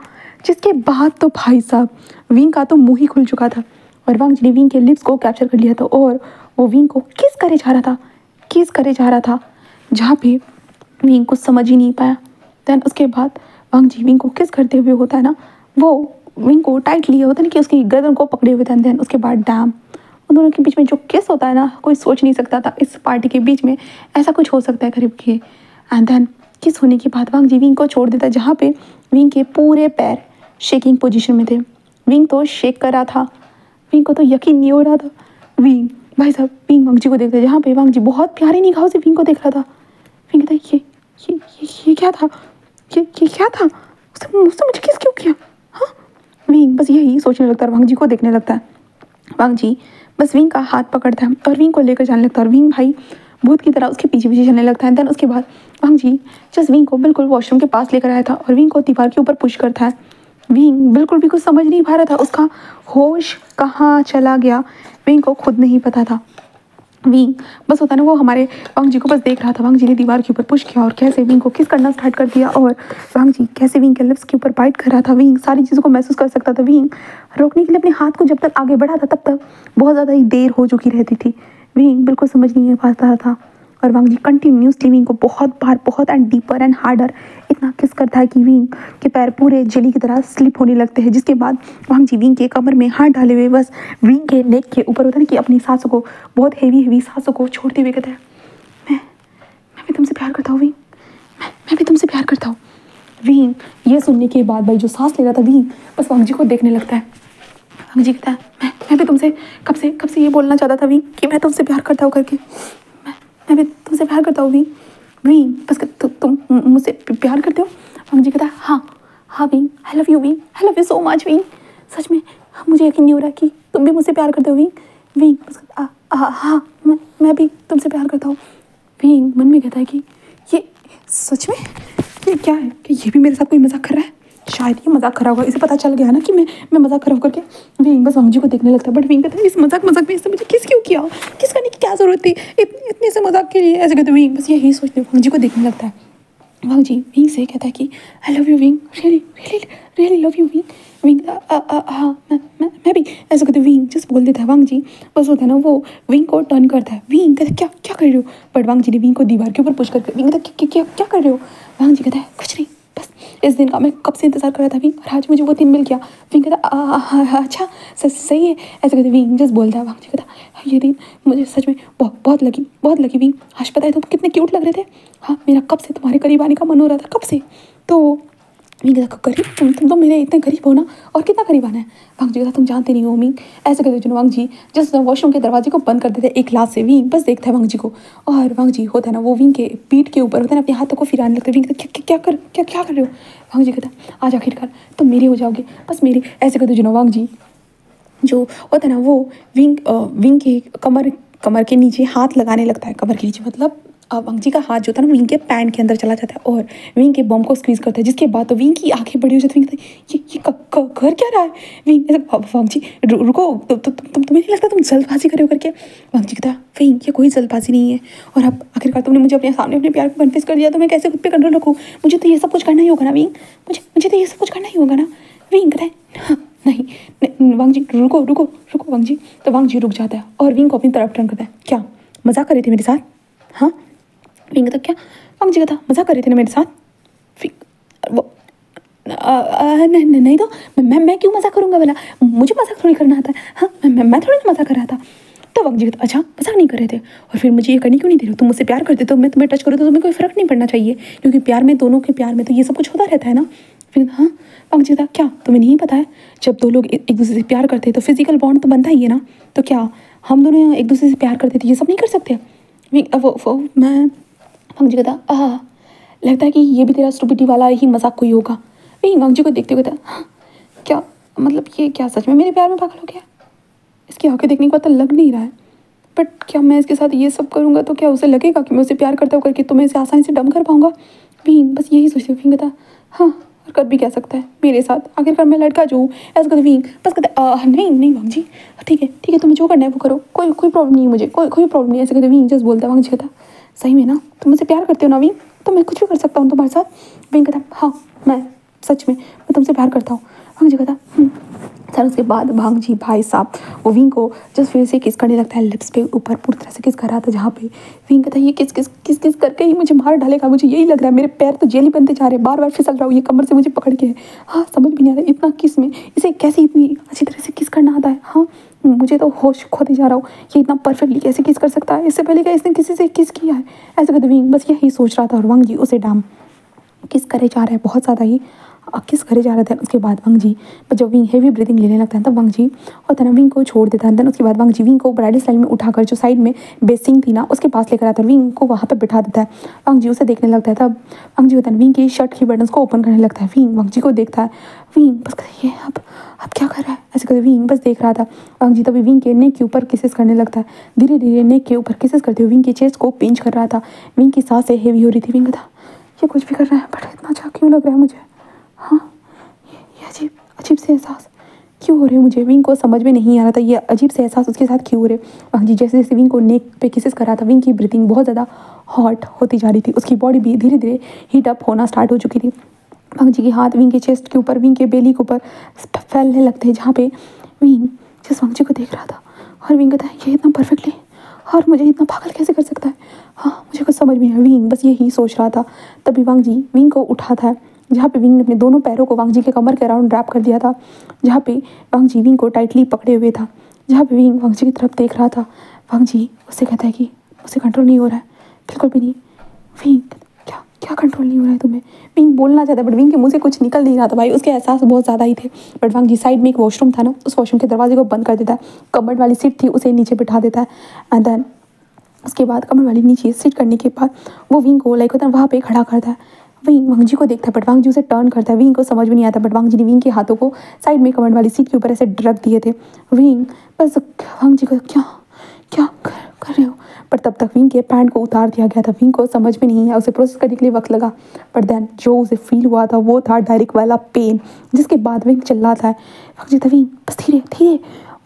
जिसके बाद तो भाई साहब विंग का तो मुंह ही खुल चुका था। और वांग जी ने विंग के लिप्स को कैप्चर कर लिया था और वो विंग को किस करे जा रहा था जहाँ पे विंग कुछ समझ ही नहीं पाया। देन उसके बाद वांग जी विंग को किस करते हुए होता है ना, वो विंग को टाइट लिए होता है ना कि उसकी गर्दन को पकड़े हुए थे। देन उसके बाद डैम, उन दोनों के बीच में जो किस होता है ना, कोई सोच नहीं सकता था इस पार्टी के बीच में ऐसा कुछ हो सकता है करीब के। एंड देन किस होने के बाद वांग जी विंग को छोड़ देता है, जहाँ पे विंग के पूरे पैर शेकिंग पोजीशन में थे। विंग तो शेक कर रहा था, विंग को तो यकीन नहीं हो रहा था। विंग भाई साहब विंग वांग जी को देखते, जहाँ पे वांग जी बहुत प्यारी निगाहों से विंग को देख रहा था। विंग कहता है ये क्या था, ये क्या था, उसने मुझे किस क्यों किया। हाँ, विंग बस यही सोचने लगता है, वांग जी को देखने लगता है। वांग जी बस विंग का हाथ पकड़ता है और विंग को लेकर जाने लगता है, और विंग भाई भूत की तरह उसके पीछे पीछे चलने लगता है। देन उसके बाद वांग जी जस्ट विंग को बिल्कुल वॉशरूम के पास लेकर आया था और विंग को दीवार के ऊपर पुश करता है। विंग बिल्कुल भी कुछ समझ नहीं पा रहा था, उसका होश कहाँ चला गया विंग को खुद नहीं पता था। विंग बस होता है ना, वो हमारे वांग जी को बस देख रहा था। वांग जी ने दीवार के ऊपर पुश किया और कैसे विंग को किस करना स्टार्ट कर दिया, और वांग जी कैसे विंग के लिप्स के ऊपर बाइट कर रहा था। विंग सारी चीज़ों को महसूस कर सकता था। विंग रोकने के लिए अपने हाथ को जब तक आगे बढ़ा था, तब तक बहुत ज़्यादा ही देर हो चुकी रहती थी। विंग बिल्कुल समझ नहीं पाता था, और वांग जी कंटिन्यूसली विंग को बहुत बार बहुत एंड डीपर एंड हार्डर इतना किस करता है कि विंग के पैर पूरे जेली की तरह स्लिप होने लगते हैं। जिसके बाद वांग जी विंग के कमर में हाथ डाले हुए बस विंग के नेक के ऊपर होता है ना कि अपनी सांसों को बहुत हेवी सांसों को छोड़ते हुए कहता है, मैं भी तुमसे प्यार करता हूँ विंग, मैं भी तुमसे प्यार करता हूँ। विंग ये सुनने के बाद भाई जो सांस ले रहा था, विंग बस वांग जी को देखने लगता है। वांग जी कहता है मैं भी तुमसे कब से ये बोलना चाहता था विंग कि मैं तुमसे प्यार करता हूँ करके, मैं भी तुमसे प्यार करता हूँ विंग बस तुम मुझसे प्यार करते हो। वांग जी कहता है हाँ Wing, I love you so much Wing, सच में मुझे यकीन नहीं हो रहा कि तुम भी मुझसे प्यार करते हो विंग बस हाँ मैं भी तुमसे प्यार करता हूँ। विंग मन में कहता है कि ये सच में ये क्या है, कि ये भी मेरे साथ कोई मजाक कर रहा है, शायद ये मजाक कर रहा होगा, इसे पता चल गया ना कि मैं मजाक कर रहा हूँ करके। विंग बस वांग जी को देखने लगता है, बट विंग कहता है इस मजाक में इससे मुझे किस क्यों किया, किस करने की क्या जरूरत थी इतने से मजाक के लिए, ऐसे कहते विंग बस यही सोचते वांग जी को देखने लगता है। वांग जी विंग से कहता है कि आई love you wing, really love you wing हाँ मैं भी, ऐसे कहते विंग जस्ट बोल देता है। वांग जी बस होता है ना, वो विंग को टर्न करता है। विंग कहता है क्या कर रहे हो, बट वांग जी ने विंग को दीवार के ऊपर पुश करके विंग कहता है क्या कर रहे हो। वांग जी कहता है कुछ नहीं, बस इस दिन का मैं कब से इंतजार कर रहा था विंग, और आज मुझे वो दिन मिल गया। विंग कहता अच्छा सही है, ऐसे कहते विंग जस्ट बोलता है। वांग जी कहता ये दिन मुझे सच में बहुत लगी विंग, आज पता है तुम कितने क्यूट लग रहे थे। हाँ मेरा कब से तुम्हारे करीब आने का मन हो रहा था, कब से। तो विंग कहता करीब, तुम तो मेरे इतने करीब हो ना, और कितना करीब आना है। वांग जी कहता तुम जानते नहीं हो विंग, ऐसे कहते वांग जी जस्ट वॉशरूम के दरवाजे को बंद कर देते एक लात से। विंग बस देखता है वांग जी को, और वांग जी होता है ना, वो विंग के पीठ के ऊपर होता है ना, अपने हाथों को फिराने लगता है। विंग कहता क्या कर रहे हो। वांग जी कहता आज आखिरकार तुम मेरे हो जाओगे, बस मेरे, ऐसे कहते वांग जी जो होता है ना, वो विंग के कमर के नीचे हाथ लगाने लगता है, कमर के नीचे मतलब वांग जी का हाथ जो था ना विंग के पैंट के अंदर चला जाता है और विंग के बॉम्ब को स्क्वीज करता है, जिसके बाद तो विंग की आंखें बड़ी हो जाती है। विंग ये कर क्या रहा है? विंग ऐसे वांग जी रुको, तुम्हें नहीं लगता तुम जल्दबाजी करे हो करके? वांग जी कहता विंग ये कोई जल्दबाजी नहीं है, और अब आखिरकार तुमने मुझे अपने सामने अपने प्यार को कन्फेस कर दिया, तो मैं कैसे खुद पे कंट्रोल रखूँ? मुझे तो ये सब कुछ करना ही होगा ना विंग, मुझे तो ये सब कुछ करना ही होगा ना। विंग कहता है हाँ नहीं वांग जी रुको रुको रुको वांग जी। तो वांग जी रुक जाता है और विंग को अपनी तरफ टर्न करता है। क्या मजाक कर रहे थे मेरे साथ? हाँ विंग तक क्या? वांग जी कहता मजाक कर रहे थे ना मेरे साथ? वो नहीं तो मैं क्यों मजाक करूँगा भला? मुझे मजाक थोड़ी करना आता है। हाँ मैं थोड़ी ना मजाक कर रहा था। तो वांग जी कहता अच्छा मजाक नहीं कर रहे थे, और फिर मुझे ये करने क्यों नहीं दे रहे हो? तुम मुझसे प्यार करते तो मैं तुम्हें टच करूँ तो तुम्हें कोई फर्क नहीं पड़ना चाहिए, क्योंकि प्यार में, दोनों के प्यार में तो ये सब कुछ होता रहता है ना। फिर हाँ वांग जी कहता क्या तुम्हें नहीं पता है, जब दो लोग एक दूसरे से प्यार करते हैं तो फिजिकल बॉन्ड तो बनता ही है ना, तो क्या हम दोनों एक दूसरे से प्यार करते थे ये सब नहीं कर सकते? मैं वांग जी कहता लगता है कि ये भी तेरा स्टूपिडिटी वाला ही मजाक कोई होगा। वही वांग जी को देखते हुए कहता हाँ क्या मतलब ये क्या सच में मेरे प्यार में पागल हो गया? इसकी आंखें देखने के बाद तो लग नहीं रहा है, बट क्या मैं इसके साथ ये सब करूँगा तो क्या उसे लगेगा कि मैं उसे प्यार करता हूँ करके तो मैं इसे आसानी से डम कर पाऊँगा? भी बस यही सोचती हूँ। कहता हाँ और कर भी क्या सकता है मेरे साथ, आखिरकार मैं लड़का जो हूँ। ऐसा कहते विंग बस कहता नहीं वांग जी ठीक है तुम्हें जो करना है वो करो, कोई प्रॉब्लम नहीं है मुझे, कोई प्रॉब्लम नहीं है। ऐसे कहते विंग जस्ट बोलता है। वांग जी कहता सही में ना तुम मुझसे प्यार करते हो ना विंग, तो मैं कुछ भी कर सकता हूँ तुम्हारे साथ? विंग कहता हाँ मैं सच में मैं तुमसे प्यार करता हूँ। वांग जी कहता सर उसके बाद वांग जी भाई साहब वो विंग को जस्ट फिर से किस करने लगता है, लिप्स पे ऊपर पूरी तरह से किस कर रहा था, जहाँ पे विंग कहता है ये किस करके ही मुझे मार डालेगा, मुझे यही लग रहा है, मेरे पैर तो जेली बनते जा रहे हैं, बार बार फिसल रहा हूँ, ये कमर से मुझे पकड़ के है। हाँ समझ भी नहीं आ रहा इतना किस में इसे कैसे इतनी अच्छी तरह से किस करना आता है। हाँ मुझे तो होश खोते जा रहा हूँ, ये इतना परफेक्टली कैसे किस कर सकता है, इससे पहले क्या इसने किसी से किस किया है? ऐसे कहते विंग बस यही सोच रहा था, और वांग जी उसे डाम किस करे जा रहा है, बहुत ज़्यादा ही किस करे जा रहा था। उसके बाद वांग जी जब विंग हेवी ब्रीदिंग लेने लगता है तब वांग जी और तना विंग को छोड़ देता है। देन उसके बाद वांग जी विंग को ब्राइडल स्टाइल में उठाकर जो साइड में बेसिंग थी ना उसके पास लेकर आता है, विंग को वहाँ पर बिठा देता है। वांग जी उसे देखने लगता है, तब वांग जी होता है विंग की शर्ट की बटन्स को ओपन करने लगता है। विंग वांग जी को देखता है, विंग बस ये अब क्या कर रहा है? ऐसे करते विंग बस देख रहा था। वांग जी तभी विंग के नेक के ऊपर किसेस करने लगता है, धीरे धीरे नेक के ऊपर किसेस करते हुए विंग की चेस्ट को पिंच कर रहा था। विंग की सांसें हेवी हो रही थी। विंग था ये कुछ भी कर रहा है बट इतना अच्छा क्यों लग रहा है मुझे? हाँ ये अजीब से एहसास क्यों हो रहे हैं मुझे? विंग को समझ में नहीं आ रहा था ये अजीब से एहसास उसके साथ क्यों हो रहे। वांग जी जैसे जैसे विंग को नेक पे किसेस कर रहा था विंग की ब्रीथिंग बहुत ज़्यादा हॉट होती जा रही थी, उसकी बॉडी भी धीरे धीरे हीट अप होना स्टार्ट हो चुकी थी। वांग जी के हाथ विंग के चेस्ट के ऊपर, विंग के बेली के ऊपर फैलने लगते हैं, जहाँ पे विंग जिस वांग जी को देख रहा था और विंग कहता है ये इतना परफेक्टली और मुझे इतना पागल कैसे कर सकता है? हाँ मुझे कुछ समझ में नहीं आया। विंग बस यही सोच रहा था, तभी वांग जी विंग को उठाता है, जहाँ पे विंग ने अपने दोनों पैरों को वांग जी के कमर के अराउंड रैप कर दिया था, जहाँ पे वांग जी विंग को टाइटली पकड़े हुए था, जहाँ पे विंग वांग जी की तरफ देख रहा था। वांग जी उससे कहता है कि मुझसे कंट्रोल नहीं हो रहा है, बिल्कुल भी नहीं। विंग क्या कंट्रोल नहीं हो रहा है तुम्हें? विंग बोलना चाहता है बट विंग के मुँह से कुछ निकल नहीं रहा था भाई, उसके एहसास बहुत ज़्यादा ही थे। बट वांग जी साइड में एक वॉशरूम था ना, उस वॉशरूम के दरवाजे को बंद कर देता है, कमर वाली सीट थी उसे नीचे बिठा देता है, एंड देन उसके बाद कमर वाली नीचे सिट करने के बाद वो विंग को लाइक होता है वहाँ पे खड़ा करता है। विंग वांग जी को देखता है बट वांग जी उसे टर्न करता है। विंग को समझ में नहीं आता बट वांग जी ने विंग के हाथों को साइड में कमर वाली सीट के ऊपर ऐसे रख दिए थे। विंग बस वांग जी को क्या कर रहे हो? पर तब तक विंग के पैंट को उतार दिया गया था। विंग को समझ में नहीं आया, उसे प्रोसेस करने के लिए वक्त लगा, पर देन जो उसे फील हुआ था वो था डायरेक्ट वाला पेन, जिसके बाद विंग चिल्लाता है। वांग जी था विंग बस धीरे।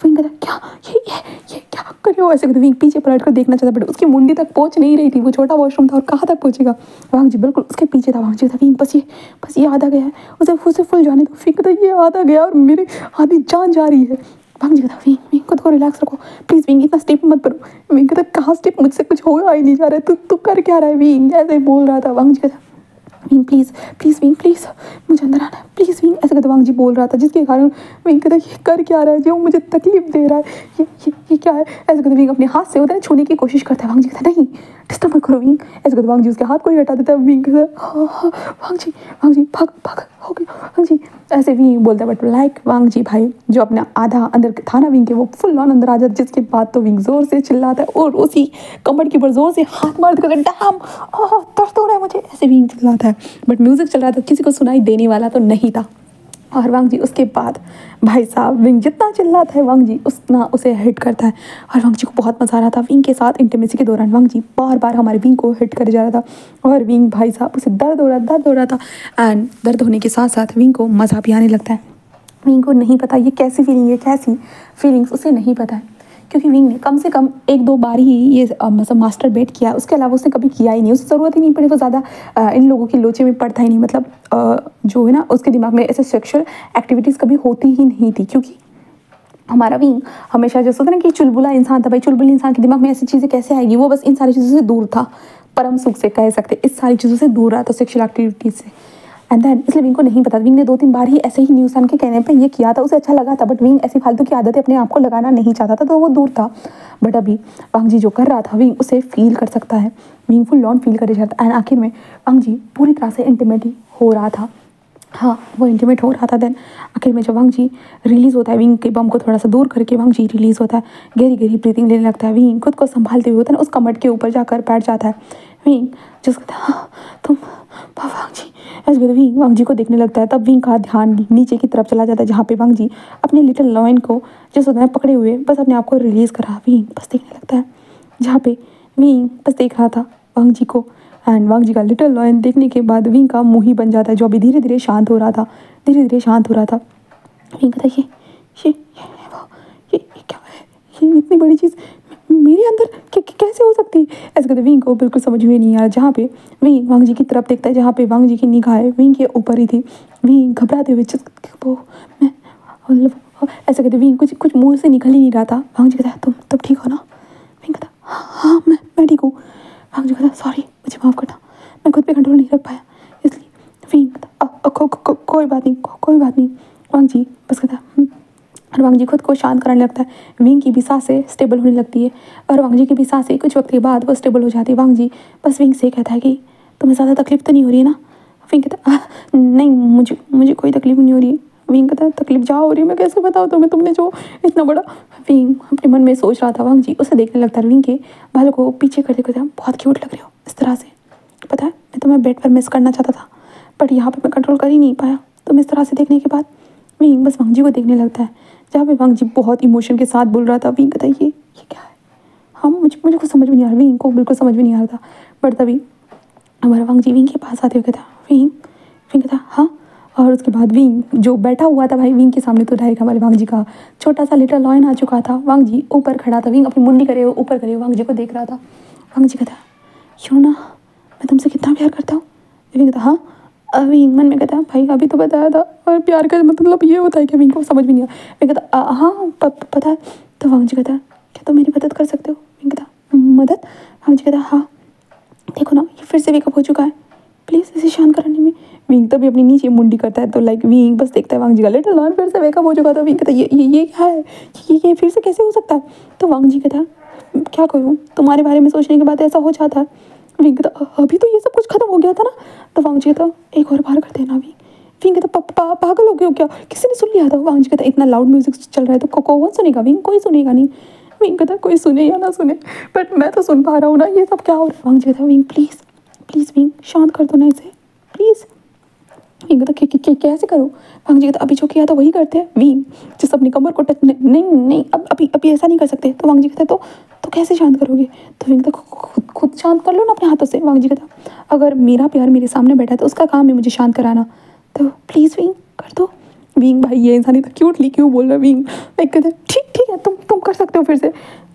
विंग कहता क्या ये क्या कर रहे हो? ऐसे कहते विंग पीछे पलट कर देखना चाहता बट उसकी मुंडी तक पहुंच नहीं रही थी, वो छोटा वॉशरूम था और कहाँ तक पहुंचेगा। वांग जी बिल्कुल उसके पीछे था। वांग जी था विंग बस ये आधा गया है, उसे फुल जाने दो। विंग कहता ये आधा गया और मेरी आधी जान जा रही है। वांग जी कहता विंग खुद को रिलैक्स रखो प्लीज़, विंग इतना स्टेप मत करो। विंग कहता कहाँ स्टेप, मुझसे कुछ हो ही नहीं जा रहा है, तू कर क्या रहा है? विंग ऐसे बोल रहा था। वांग जी कहता विंग प्लीज़ विंग प्लीज़ मुझे अंदर आना है प्लीज़ विंग, ऐसे कहते वांग जी बोल रहा था, जिसके कारण विंग कहता ये कर क्या रहा है जो मुझे तकलीफ दे रहा है, ये क्या है? ऐसे कहते विंग अपने हाथ से होता है छूने की कोशिश करता है। वांग जी कहता नहीं डिस्टर्ब मत करो विंग। ऐसे कहते वांग जी उसके हाथ को ही हटा देता है। विंग कहता हाँ वांग जी भाग हो गया वांग जी, ऐसे विंग बोलता है। बट लाइक वांग जी भाई जो अपना आधा अंदर था ना विंग के, वो फुल ऑन अंदर आ जाता, जिसके बाद तो विंग जोर से चिल्लाता है और उसी कमर के ऊपर जोर से हाथ मार देता है। डैम दर्द हो रहा है मुझे, ऐसे विंग चिल्लाता है। बट म्यूजिक चल रहा था, किसी को सुनाई देने वाला तो नहीं था। और वांग जी उसके बाद भाई साहब विंग जितना चिल्लाता है वांग जी उतना उसे हिट करता है। और वांग जी को बहुत मज़ा आ रहा था विंग के साथ इंटीमेसी के दौरान। वांग जी बार बार हमारे विंग को हिट कर जा रहा था और विंग भाई साहब उसे दर्द हो रहा था। एंड दर्द होने के साथ साथ विंग को मज़ा भी आने लगता है। विंग को नहीं पता ये कैसी फीलिंग है, कैसी फीलिंग्स उसे नहीं पता है, क्योंकि विंग ने कम से कम 1-2 बार ही ये मतलब मास्टर बेट किया, उसके अलावा उसने कभी किया ही नहीं, उसे ज़रूरत ही नहीं पड़ी, वो ज़्यादा इन लोगों की लोचे में पड़ता ही नहीं। मतलब जो है ना उसके दिमाग में ऐसे सेक्सुअल एक्टिविटीज़ कभी होती ही नहीं थी, क्योंकि हमारा विंग हमेशा जैसे होता ना कि चुलबुला इंसान था। भाई चुलबुल इंसान के दिमाग में ऐसी चीज़ें कैसे आएगी, वो बस इन सारी चीज़ों से दूर था, परम सुख से कह सकते, इस सारी चीज़ों से दूर रहा था, सेक्सुअल एक्टिविटीज़ से। एंड देन इसलिए विंग को नहीं पता, विंग ने 2-3 बार ही ऐसे ही न्यूज़ के कहने पे ये किया था, उसे अच्छा लगा था, बट विंग ऐसी फालतू की आदतें अपने आप को लगाना नहीं चाहता था, तो वो दूर था। बट अभी वांग जी जो कर रहा था विंग उसे फील कर सकता है, विंग फुल ऑन फील कर सकता है। एंड आखिर में वांग जी पूरी तरह से इंटीमेट हो रहा था। हाँ वो इंटीमेट हो रहा था। देन आखिर में जब वांग जी रिलीज़ होता है, विंग के बम को थोड़ा सा दूर करके वांग जी रिलीज़ होता है, गहरी गहरी ब्रीथिंग लेने लगता है। विंग खुद को संभालते हुए होता है ना उस कमट के ऊपर जाकर बैठ जाता है। विंग जिस कहता है हाँ तुम वांग जी, ऐसे कहते विंग वांग जी को देखने लगता है। तब विंग का ध्यान नीचे की तरफ चला जाता है, जहाँ पे वांग जी अपने लिटिल लॉयन को जिस होता है पकड़े हुए बस अपने आप को रिलीज़ करा विंग बस देखने लगता है, जहाँ पे विंग बस देख रहा था वांग जी को। एंड वांग जी का लिटिल लॉयन देखने के बाद विंग का मुंह ही बन जाता है, जो अभी धीरे धीरे शांत हो रहा था, धीरे धीरे शांत हो रहा था। विंग कहता है ये क्या है, ये इतनी बड़ी चीज़ मेरे अंदर कैसे हो सकती है, ऐसे कहते विंग को बिल्कुल समझ में नहीं आ रहा। जहाँ पे विंग वांग जी की तरफ देखता है, जहाँ पे वांग जी की निगाहें विंग के ऊपर ही थी। विंग घबराते हुए वो मैं मतलब ऐसे कहते विंग कुछ मुंह से निकल ही नहीं रहा था। वांग जी कहता है तुम ठीक हो ना? विंग कहता हाँ मैं ठीक हूँ। वांग जी कहता सॉरी मुझे माफ़ करना, मैं खुद पे कंट्रोल नहीं रख पाया, इसलिए। विंग कहता कोई बात नहीं। वांग जी बस कहता और वांग जी खुद को शांत कराने लगता है। विंग की भी सांसें स्टेबल होने लगती है और वांग जी की भी सांसें कुछ वक्त के बाद वो स्टेबल हो जाती है। वांग जी बस विंग से कहता है कि तुम्हें ज़्यादा तकलीफ तो नहीं हो रही है ना? विंग कहता नहीं मुझे कोई तकलीफ नहीं हो रही है। विंग कहता है तकलीफ जा हो रही है, मैं कैसे बताऊँ तुम्हें, तुमने जो इतना बड़ा। विंग अपने मन में सोच रहा था। वांग जी उसे देखने लगता है, विंग के बालों को पीछे करते कहता बहुत क्यूट लग रहे हो इस तरह से, पता है मैं तुम्हें बेड पर मिस करना चाहता था, बट यहाँ पर मैं कंट्रोल कर ही नहीं पाया तुम इस तरह से देखने के बाद। विंग बस वांग जी को देखने लगता है, जहाँ पे वांग जी बहुत इमोशन के साथ बोल रहा था। विंग कहता है ये क्या है, हाँ मुझे कुछ समझ में नहीं आ रहा, विंग को बिल्कुल समझ में नहीं आ रहा था। बट तभी हमारा वांग जी विंग के पास आते हुए कहता विंग कहता हाँ। और उसके बाद विंग जो बैठा हुआ था भाई विंग के सामने, तो डायरेक्ट हमारे वांग जी का छोटा सा लिटिल लॉयन आ चुका था। वांग जी ऊपर खड़ा था, विंग अपनी मुंडी करे ऊपर करे वांग जी को देख रहा था। वांग जी कहता क्यों ना, मैं तुमसे कितना प्यार करता हूँ। विंग कहता हाँ। विंग मन में कहता भाई अभी तो बताया था, और प्यार का मतलब ये होता है कि विंग को समझ भी नहीं आया। विंग कहता हाँ पता है। तो वांग जी कहता क्या तुम मेरी मदद कर सकते हो? विंग कहता मदद? वांग जी कहता हाँ देखो ना ये फिर से वेकअप हो चुका है, प्लीज़ इसे शांत कराने में। विंग तभी अपनी नीचे मुंडी करता है, तो लाइक विंग बस देखता है वांग जी का लिटिल लॉयन फिर से वेकअप हो चुका था। विंग कहता ये क्या है, ये फिर से कैसे हो सकता है? तो वांग जी कहता क्या करूँ, तुम्हारे बारे में सोचने के बाद ऐसा हो जाता है। विंग कहता अभी तो ये सब कुछ खत्म हो गया था ना। तो वांग जी कहता एक और बार करते हैं ना। विंग कहता पागल हो गए हो क्या, किसी ने सुन लिया था? वांग जी कहता इतना लाउड म्यूजिक चल रहा है तो कौन सुनेगा? विंग कोई सुनेगा नहीं। विंग कहता कोई सुने या ना सुने, बट मैं तो सुन पा रहा हूँ ना, ये सब क्या हो रहा है? वांग जी कहता विंग प्लीज़ विंग शांत कर दो ना इसे प्लीज़। विंग कहता कैसे करूँ? वांग जी कहता अभी जो किया था वही करते हैं। विंग जिस अपनी कमर को टच नहीं अब अभी ऐसा नहीं कर सकते। तो वांग जी कहता तो कैसे शांत करोगे? तो विंग कहता खुद शांत कर लो ना अपने हाथों से। वांग जी कहता अगर मेरा प्यार मेरे सामने बैठा है तो उसका काम है मुझे शांत कराना, तो प्लीज़ विंग कर दो। विंग भाई ये इंसान इतना क्यूटली क्यों बोल रहा है? विंग लाइक कहते ठीक है तुम कर सकते हो फिर से।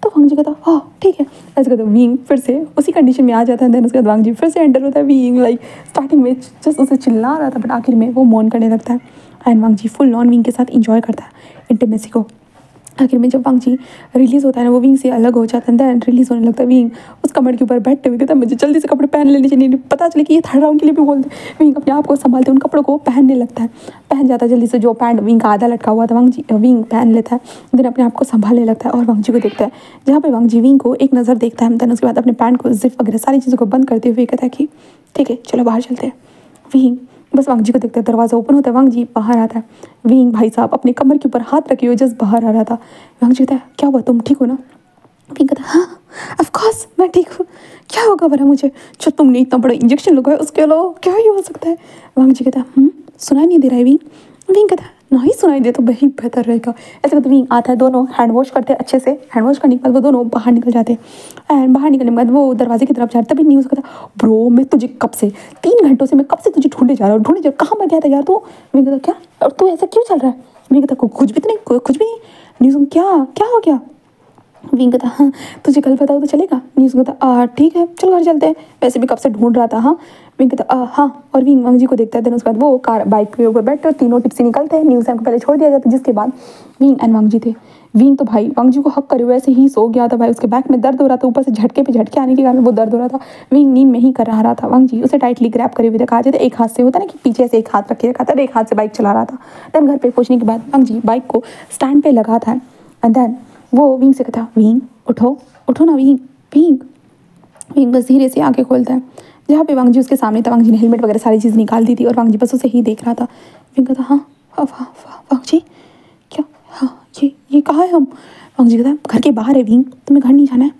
तो वांग जी कहता हाँ ठीक है, ऐसे कहते विंग फिर से उसी कंडीशन में आ जाता है। देन उसके बाद वांग जी फिर से एंटर होता है। विंग लाइक स्टार्टिंग में जस्ट उसे चिल्ला रहा था, बट आखिर में वो मौन करने लगता है and Wang ji full on Wing के साथ इंजॉय करता है इंटीमेसी को। आखिर में जब वांग जी रिलीज़ होता है ना, वो विंग से अलग हो जाता है। देन रिलीज़ होने लगता है। विंग उस कमर के ऊपर बैठते हुए कहता है मुझे जल्दी से कपड़े पहन लेने चाहिए, पता चले कि ये थर्ड राउंड के लिए भी बोलते। विंग अपने आप को संभालते उन कपड़ों को पहनने लगता है, पहन जाता है जल्दी से। जो पैंट विंग का आधा लटका हुआ था विंग पहन लेता है। देन अपने आप को संभालने लगता है और वांग जी को देखता है, जहाँ पे वांग जी विंग को एक नज़र देखता है। देन उसके बाद अपने पैंट को जिप वगैरह सारी चीज़ों को बंद करते हुए कहता है कि ठीक है चलो बाहर चलते हैं। विंग बस वांग जी को देखते हैं, दरवाज़ा ओपन होता है, वांग जी बाहर आता है। विंग भाई साहब अपने कमर के ऊपर हाथ रखे हुए जस्ट बाहर आ रहा था। वांग जी कहता है क्या हुआ, तुम ठीक हो ना? विंग कहता हाँ ऑफ कोर्स मैं ठीक हूँ, क्या होगा बरा मुझे, जो तुमने इतना बड़ा इंजेक्शन लगाया उसके अलावा क्या ही हो सकता है? वांग जी कहता सुनाई नहीं दे रहा है विंग? विंग कहता है नहीं सुनाई दे तो वही बेहतर रहेगा। ऐसे करते विंग आता है, दोनों हैंड वॉश करते हैं अच्छे से। हैंड वॉश करने के बाद वो दोनों बाहर निकल जाते हैं एंड बाहर निकलने के बाद वो दरवाजे की तरफ जाते, तभी न्यूज़ कहता ब्रो मैं तुझे कब से 3 घंटों से मैं कब से तुझे ढूंढे जा रहा हूँ, ढूंढे जा कहाँ मर गया था यार तू। विंग कहता क्या और तू ऐसा क्यों चल रहा है। विंग कहता कुछ भी तो नहीं, कुछ भी नहीं। न्यूज़ क्या क्या हो गया। विंग कहता हाँ तुझे कल बताओ तो चलेगा। न्यूज़ कहता ठीक है चल घर चलते हैं, वैसे भी कब से ढूंढ रहा था। हाँ विंग कहता हाँ, और विंग वांग जी को देखता है। देन उसके बाद वो कार बाइक के ऊपर बैठते और तीनों टिप्सी निकलते हैं। न्यूज़ को पहले छोड़ दिया जाता है, जिसके बाद विंग एंड वांग जी थे। विंग तो भाई वांग जी को हक करे वैसे ही सो गया था भाई, उसके बैक में दर्द हो रहा था, ऊपर से झटके पे झटके आने के कारण वो दर्द हो रहा था। विंग नींद में ही कर रहा था। वांग जी उसे टाइटली ग्रैप करे हुए दिखा जाते, एक हाथ से होता ना कि पीछे से एक हाथ रखे रखा था, एक हाथ से बाइक चला रहा था। देन घर पे पहुंचने के बाद वांग जी बाइक को स्टैंड पे लगा था एंड देन वो विंग से कहता विंग उठो उठो ना विंग। विंग विंग बस धीरे से आंखें खोलता है, जहाँ पे वांग जी उसके सामने था। वांग जी ने हेलमेट वगैरह सारी चीज़ निकाल दी थी और वांग जी बस उसे ही देख रहा था। विंग कहता हाँ वांग जी क्या, हाँ ये कहाँ है हम। वांग जी कहता घर के बाहर है विंग, तुम्हें घर नहीं जाना है।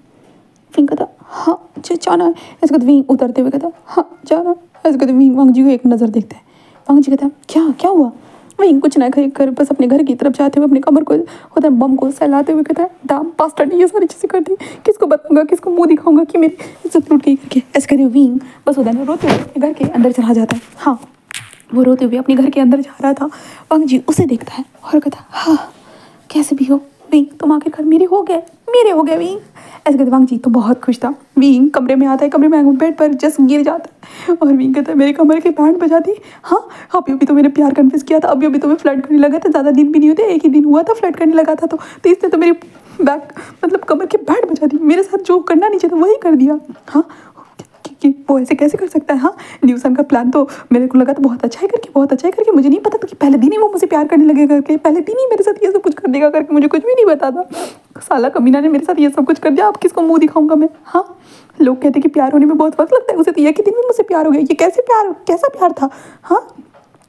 विंग कहता हाँ जाना है। ऐसे कहते विंग उतरते हुए कहता हाँ जाना। ऐसे कहते विंग वांग जी को एक नज़र देखता है। वांग जी कहता क्या क्या हुआ। वहीं कुछ ना कर बस अपने घर की तरफ जाते हुए अपने कमर को होता है बम को सहलाते हुए कहता है डाम पास्टर ने ये सारी चीज़ें कर दी, किसको बताऊंगा किसको मुंह दिखाऊंगा कि मेरी इज्जत लूट गई करके। ऐसे कहते विंग बस होता है रोते हुए घर के अंदर चला जाता है। हाँ वो रोते हुए अपने घर के अंदर जा रहा था। वांग जी उसे देखता है और कहता हाँ कैसे भी हो विंग तुम आखिरकार मेरे हो गए विंग। ऐसे कहते वांग जी तो बहुत खुश था। विंग कमरे में आता है, कमरे में बेड पर जस्ट गिर जाता है और विंग कहता है मेरे कमरे की बैंड बजा दी। हाँ अभी तो मैंने प्यार कन्फेस किया था, अभी तो मैं फ्लर्ट करने लगा था, ज़्यादा दिन भी नहीं होते, एक ही दिन हुआ था फ्लर्ट करने लगा था, तो इसने तो मेरी बैक मतलब कमर की बैंड बजा दी, मेरे साथ जो करना नहीं चाहिए वही कर दिया। हाँ कि वो ऐसे कैसे कर सकता है। हाँ न्यूसन का प्लान तो मेरे को लगा था बहुत अच्छा है करके मुझे नहीं पता था कि पहले दिन ही वो मुझे प्यार करने लगेगा करके, पहले दिन ही मेरे साथ ये सब कुछ कर देगा करके, मुझे कुछ भी नहीं पता था। साला कमीना ने मेरे साथ ये सब कुछ कर दिया, अब किसको मुंह दिखाऊंगा मैं। हाँ लोग कहते कि प्यार होने में बहुत वक्त लगता है, उसे तो एक ही दिन में मुझसे प्यार हो गया, ये कैसा प्यार था। हाँ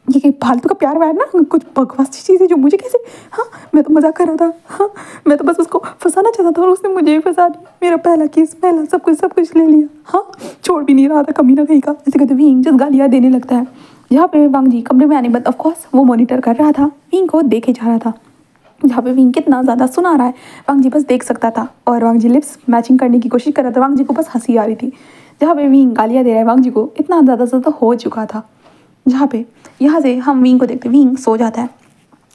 ये फालतू का प्यार व्यार ना कुछ बकवास चीज़ है जो मुझे कैसे। हाँ मैं तो मजाक कर रहा था। हाँ मैं तो बस उसको फंसाना चाहता था और उसने मुझे ही फंसा दिया, मेरा पहला किस पहला सब कुछ ले लिया। हाँ छोड़ भी नहीं रहा था कमीना कहीं का। ऐसे कहते विंग जस्ट गालियाँ देने लगता है। जहाँ पे वांग जी कमरे में आने के बाद ऑफकोर्स वो मॉनिटर कर रहा था, विंग को देखे जा रहा था। जहाँ पे विंग कितना ज़्यादा सुना रहा है वांग जी बस देख सकता था और वांग जी लिप्स मैचिंग करने की कोशिश कर रहा था। वांग जी को बस हंसी आ रही थी। जहाँ पे विंग गालियाँ दे रहा है वांग जी को इतना ज़्यादा हो चुका था। जहाँ पे यहाँ से हम विंग को देखते विंग सो जाता है।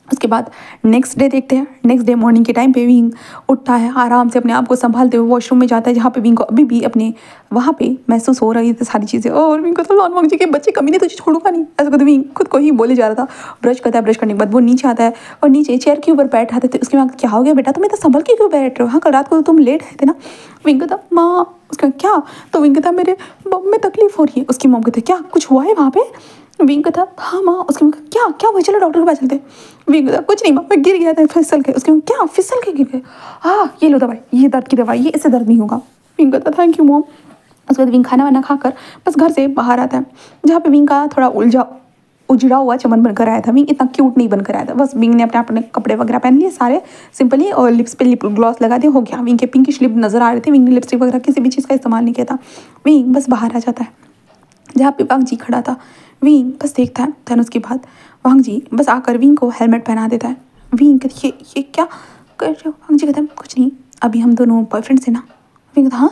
उसके बाद नेक्स्ट डे देखते हैं। नेक्स्ट डे मॉर्निंग के टाइम पे विंग उठता है, आराम से अपने आप को संभालते हुए वॉशरूम में जाता है, जहाँ पे विंग को अभी भी अपने वहाँ पे महसूस हो रही थी सारी चीज़ें। और विंग को तो लॉन वांग जी के बच्चे कमी नहीं तुझे छोड़ूंगा नहीं, ऐसा कहते विंग खुद को ही बोले जा रहा था। ब्रश करता है, ब्रश करने के बाद वो नीचे आता है और नीचे चेयर के ऊपर बैठा था। उसके बाद क्या हो गया बेटा, तुम्हें तो संभल के क्यों बैठ रहे हो। हाँ कल रात को तो तुम लेट आए थे ना। विंग कहता माँ, उसका क्या, तो विंग कहता मेरे बम में तकलीफ हो रही है। उसकी मॉम कहते क्या कुछ हुआ है वहाँ पे। विंग कहता हाँ माँ। उसके क्या क्या हुआ, चलो डॉक्टर के पास चलते। विंग कहता कुछ नहीं माँ, मैं गिर गया था फिसल के। उसके क्या फिसल के गिर गए। हाँ ये लो दवाई, ये दर्द की दवाई, ये इससे दर्द नहीं होगा। विंग कहता थैंक यू मॉम। उसके बाद विंग खाना वाना खाकर बस घर से बाहर आता है, जहाँ पे विंग का थोड़ा उजड़ा हुआ चमन बनकर आया था। विंग इतना क्यूट नहीं बनकर आया था, बस विंग ने अपने कपड़े वगैरह पहन लिए सारे सिंपली और लिप्स पे लिप ग्लॉस लगा दिया, हो गया। विंग के पिंकिश लिप नजर आ रहे थे। विंग ने लिपस्टिक वगैरह किसी भी चीज़ का इस्तेमाल नहीं किया था। विंग बस बाहर आ जाता है, जहाँ पे वांग जी खड़ा था। विंग बस देखता है। दैन उसके बाद वांग जी बस आकर विंग को हेलमेट पहना देता है। विंग कहती ये क्या कर रहे हो। वांग जी कहता है कुछ नहीं, अभी हम दोनों बॉयफ्रेंड से ना। विंग कहता हाँ।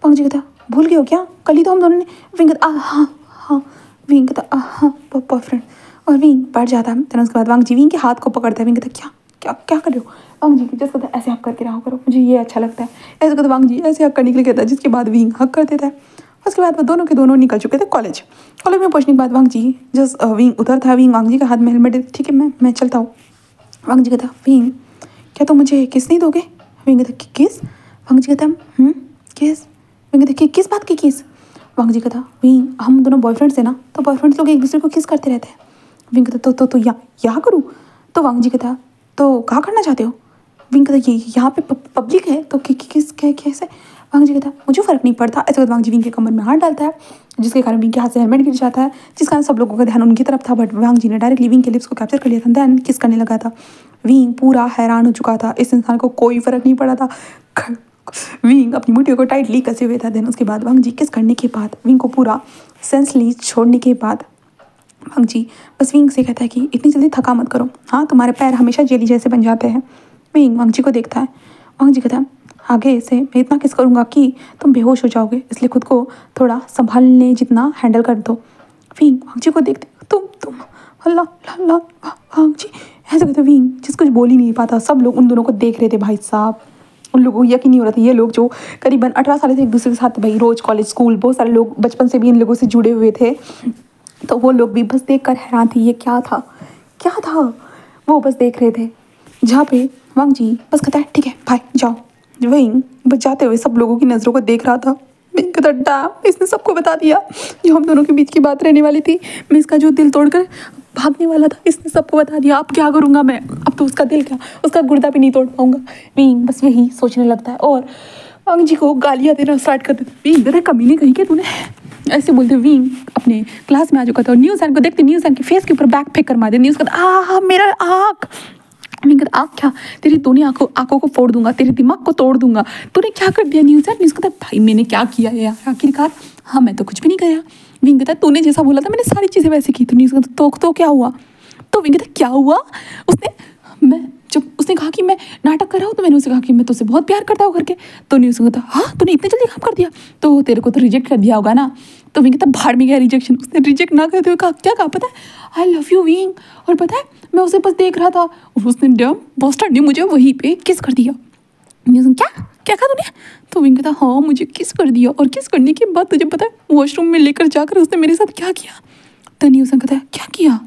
वांग जी कहता भूल गए हो क्या, कल ही तो हम दोनों ने। विंग कहता हाँ। विंग कहता हाँ बॉयफ्रेंड, और विंग बैठ जाता है। दैन उसके बाद वांग जी विंग के हाथ को पकड़ता है। विंग कहता क्या क्या क्या कर रहे हो। वांग जी जैसे कहता ऐसे हक करके रहा करो, मुझे ये अच्छा लगता है। ऐसे कहता वांग जी ऐसे हक करने के लिए कहता है, जिसके बाद विंग हक कर देता है। उसके बाद वो दोनों के दोनों निकल चुके थे कॉलेज में पहुंचने के बाद वांग जी जस्ट विंग उधर था। विंग वांग जी का हाथ में हेलमेट, ठीक है मैं चलता हूँ। वांग जी कहता विंग क्या तुम मुझे किस नहीं दोगे। विंग कहता किस। वांग जी कहता किस। विंग कहता किस बात की किस। वांग जी कहता विंग हम दोनों बॉयफ्रेंड्स हैं ना, तो बॉयफ्रेंड्स लोग एक दूसरे को किस करते रहते हैं। विंग कहता तो यहाँ करूँ। तो वांग जी कहता तो कहाँ करना चाहते हो। विंग कहता ये यहाँ पे पब्लिक है तो किस कैसे। वांग जी कहता मुझे फ़र्क नहीं पड़ता। ऐसे वांग जी विंग के कमर में हाथ डालता है, जिसके कारण विंग के हाथ से हेलमेट गिर जाता है, जिस कारण सब लोगों का ध्यान उनकी तरफ था। बट वांग जी ने डायरेक्टली विंग के लिप्स को कैप्चर कर लिया था, दैन किस करने लगा था। विंग पूरा हैरान हो चुका था, इस इंसान को कोई फ़र्क नहीं पड़ा था। विंग अपनी मुट्ठियों को टाइटली कसे हुए था। दैन उसके बाद वांग जी किस करने के बाद विंग को पूरा सेंसली छोड़ने के बाद वांग जी बस विंग से कहता है कि इतनी जल्दी थका मत करो, हाँ तुम्हारे पैर हमेशा जेली जैसे बन जाते हैं। विंग वांग जी को देखता है। वांग जी कहता है आगे से मैं इतना किस करूँगा कि तुम बेहोश हो जाओगे, इसलिए खुद को थोड़ा संभालने जितना हैंडल कर दो। विंग वांग जी को देखते तुम अल्लाह अल्लाह वांग जी ऐसे कहते। विंग जिस कुछ बोल ही नहीं पाता, सब लोग उन दोनों को देख रहे थे भाई साहब। उन लोगों को यकीन नहीं हो रहा था, ये लोग जो करीबन 18 साल से एक दूसरे के साथ भाई रोज कॉलेज स्कूल, बहुत सारे लोग बचपन से भी इन लोगों से जुड़े हुए थे, तो वो लोग भी बस देख कर हैरान थे ये क्या था। वो बस देख रहे थे। जहाँ पे वांग जी बस कहता है ठीक है भाई जाओ। विंग बस जाते हुए सब लोगों की नज़रों को देख रहा था। विंग कहता डैम इसने सबको बता दिया जो हम दोनों के बीच की बात रहने वाली थी। मैं इसका जो दिल तोड़कर भागने वाला था इसने सबको बता दिया, अब क्या करूँगा मैं, अब तो उसका दिल क्या उसका गुर्दा भी नहीं तोड़ पाऊंगा। विंग बस यही सोचने लगता है और वांग जी को गालियाँ देना स्टार्ट कर देता। विंग तेरे कमीने कहीं के तूने ऐसे बोलते। विंग अपने क्लास में आ चुका था और न्यूज़ को देखते न्यूज़ के फेस के ऊपर बैग फेंक कर मार दे। न्यूज़ कहता मेरा आँख। विंग कहता आँख क्या, तेरी दोनों आँखों को फोड़ दूंगा, तेरे दिमाग को तोड़ दूंगा, तूने क्या कर दिया। न्यूज़ कहता भाई मैंने क्या किया है यार आखिरकार, हाँ मैं तो कुछ भी नहीं किया। विंग कहता तूने जैसा बोला था मैंने सारी चीज़ें वैसे की थी। न्यूज़ कहता तो क्या हुआ। तो विंग कहता क्या हुआ, उसने कहा कि मैं नाटक कर रहा हूँ, तो मैंने उसे कहा कि मैं तुझसे बहुत प्यार करता हूँ करके। तो न्यूज़ कहता हाँ तूने इतनी जल्दी काम कर दिया, तो तेरे को तो रिजेक्ट कर दिया होगा ना। तो विंग कहता भाड़ में गया रिजेक्शन, उसने रिजेक्ट ना करते हुए कहा क्या कहा पता है आई लव यू विंग। और पता है मैं उसे बस देख रहा था और उसने डम बॉस्टर ने मुझे वहीं पे किस कर दिया। न्यूज़ क्या कहा तूने। तो विंग कहता हाँ मुझे किस कर दिया, और किस करने के बाद तुझे पता है वॉशरूम में लेकर जाकर उसने मेरे साथ क्या किया। तो न्यूज़ कहता है क्या किया।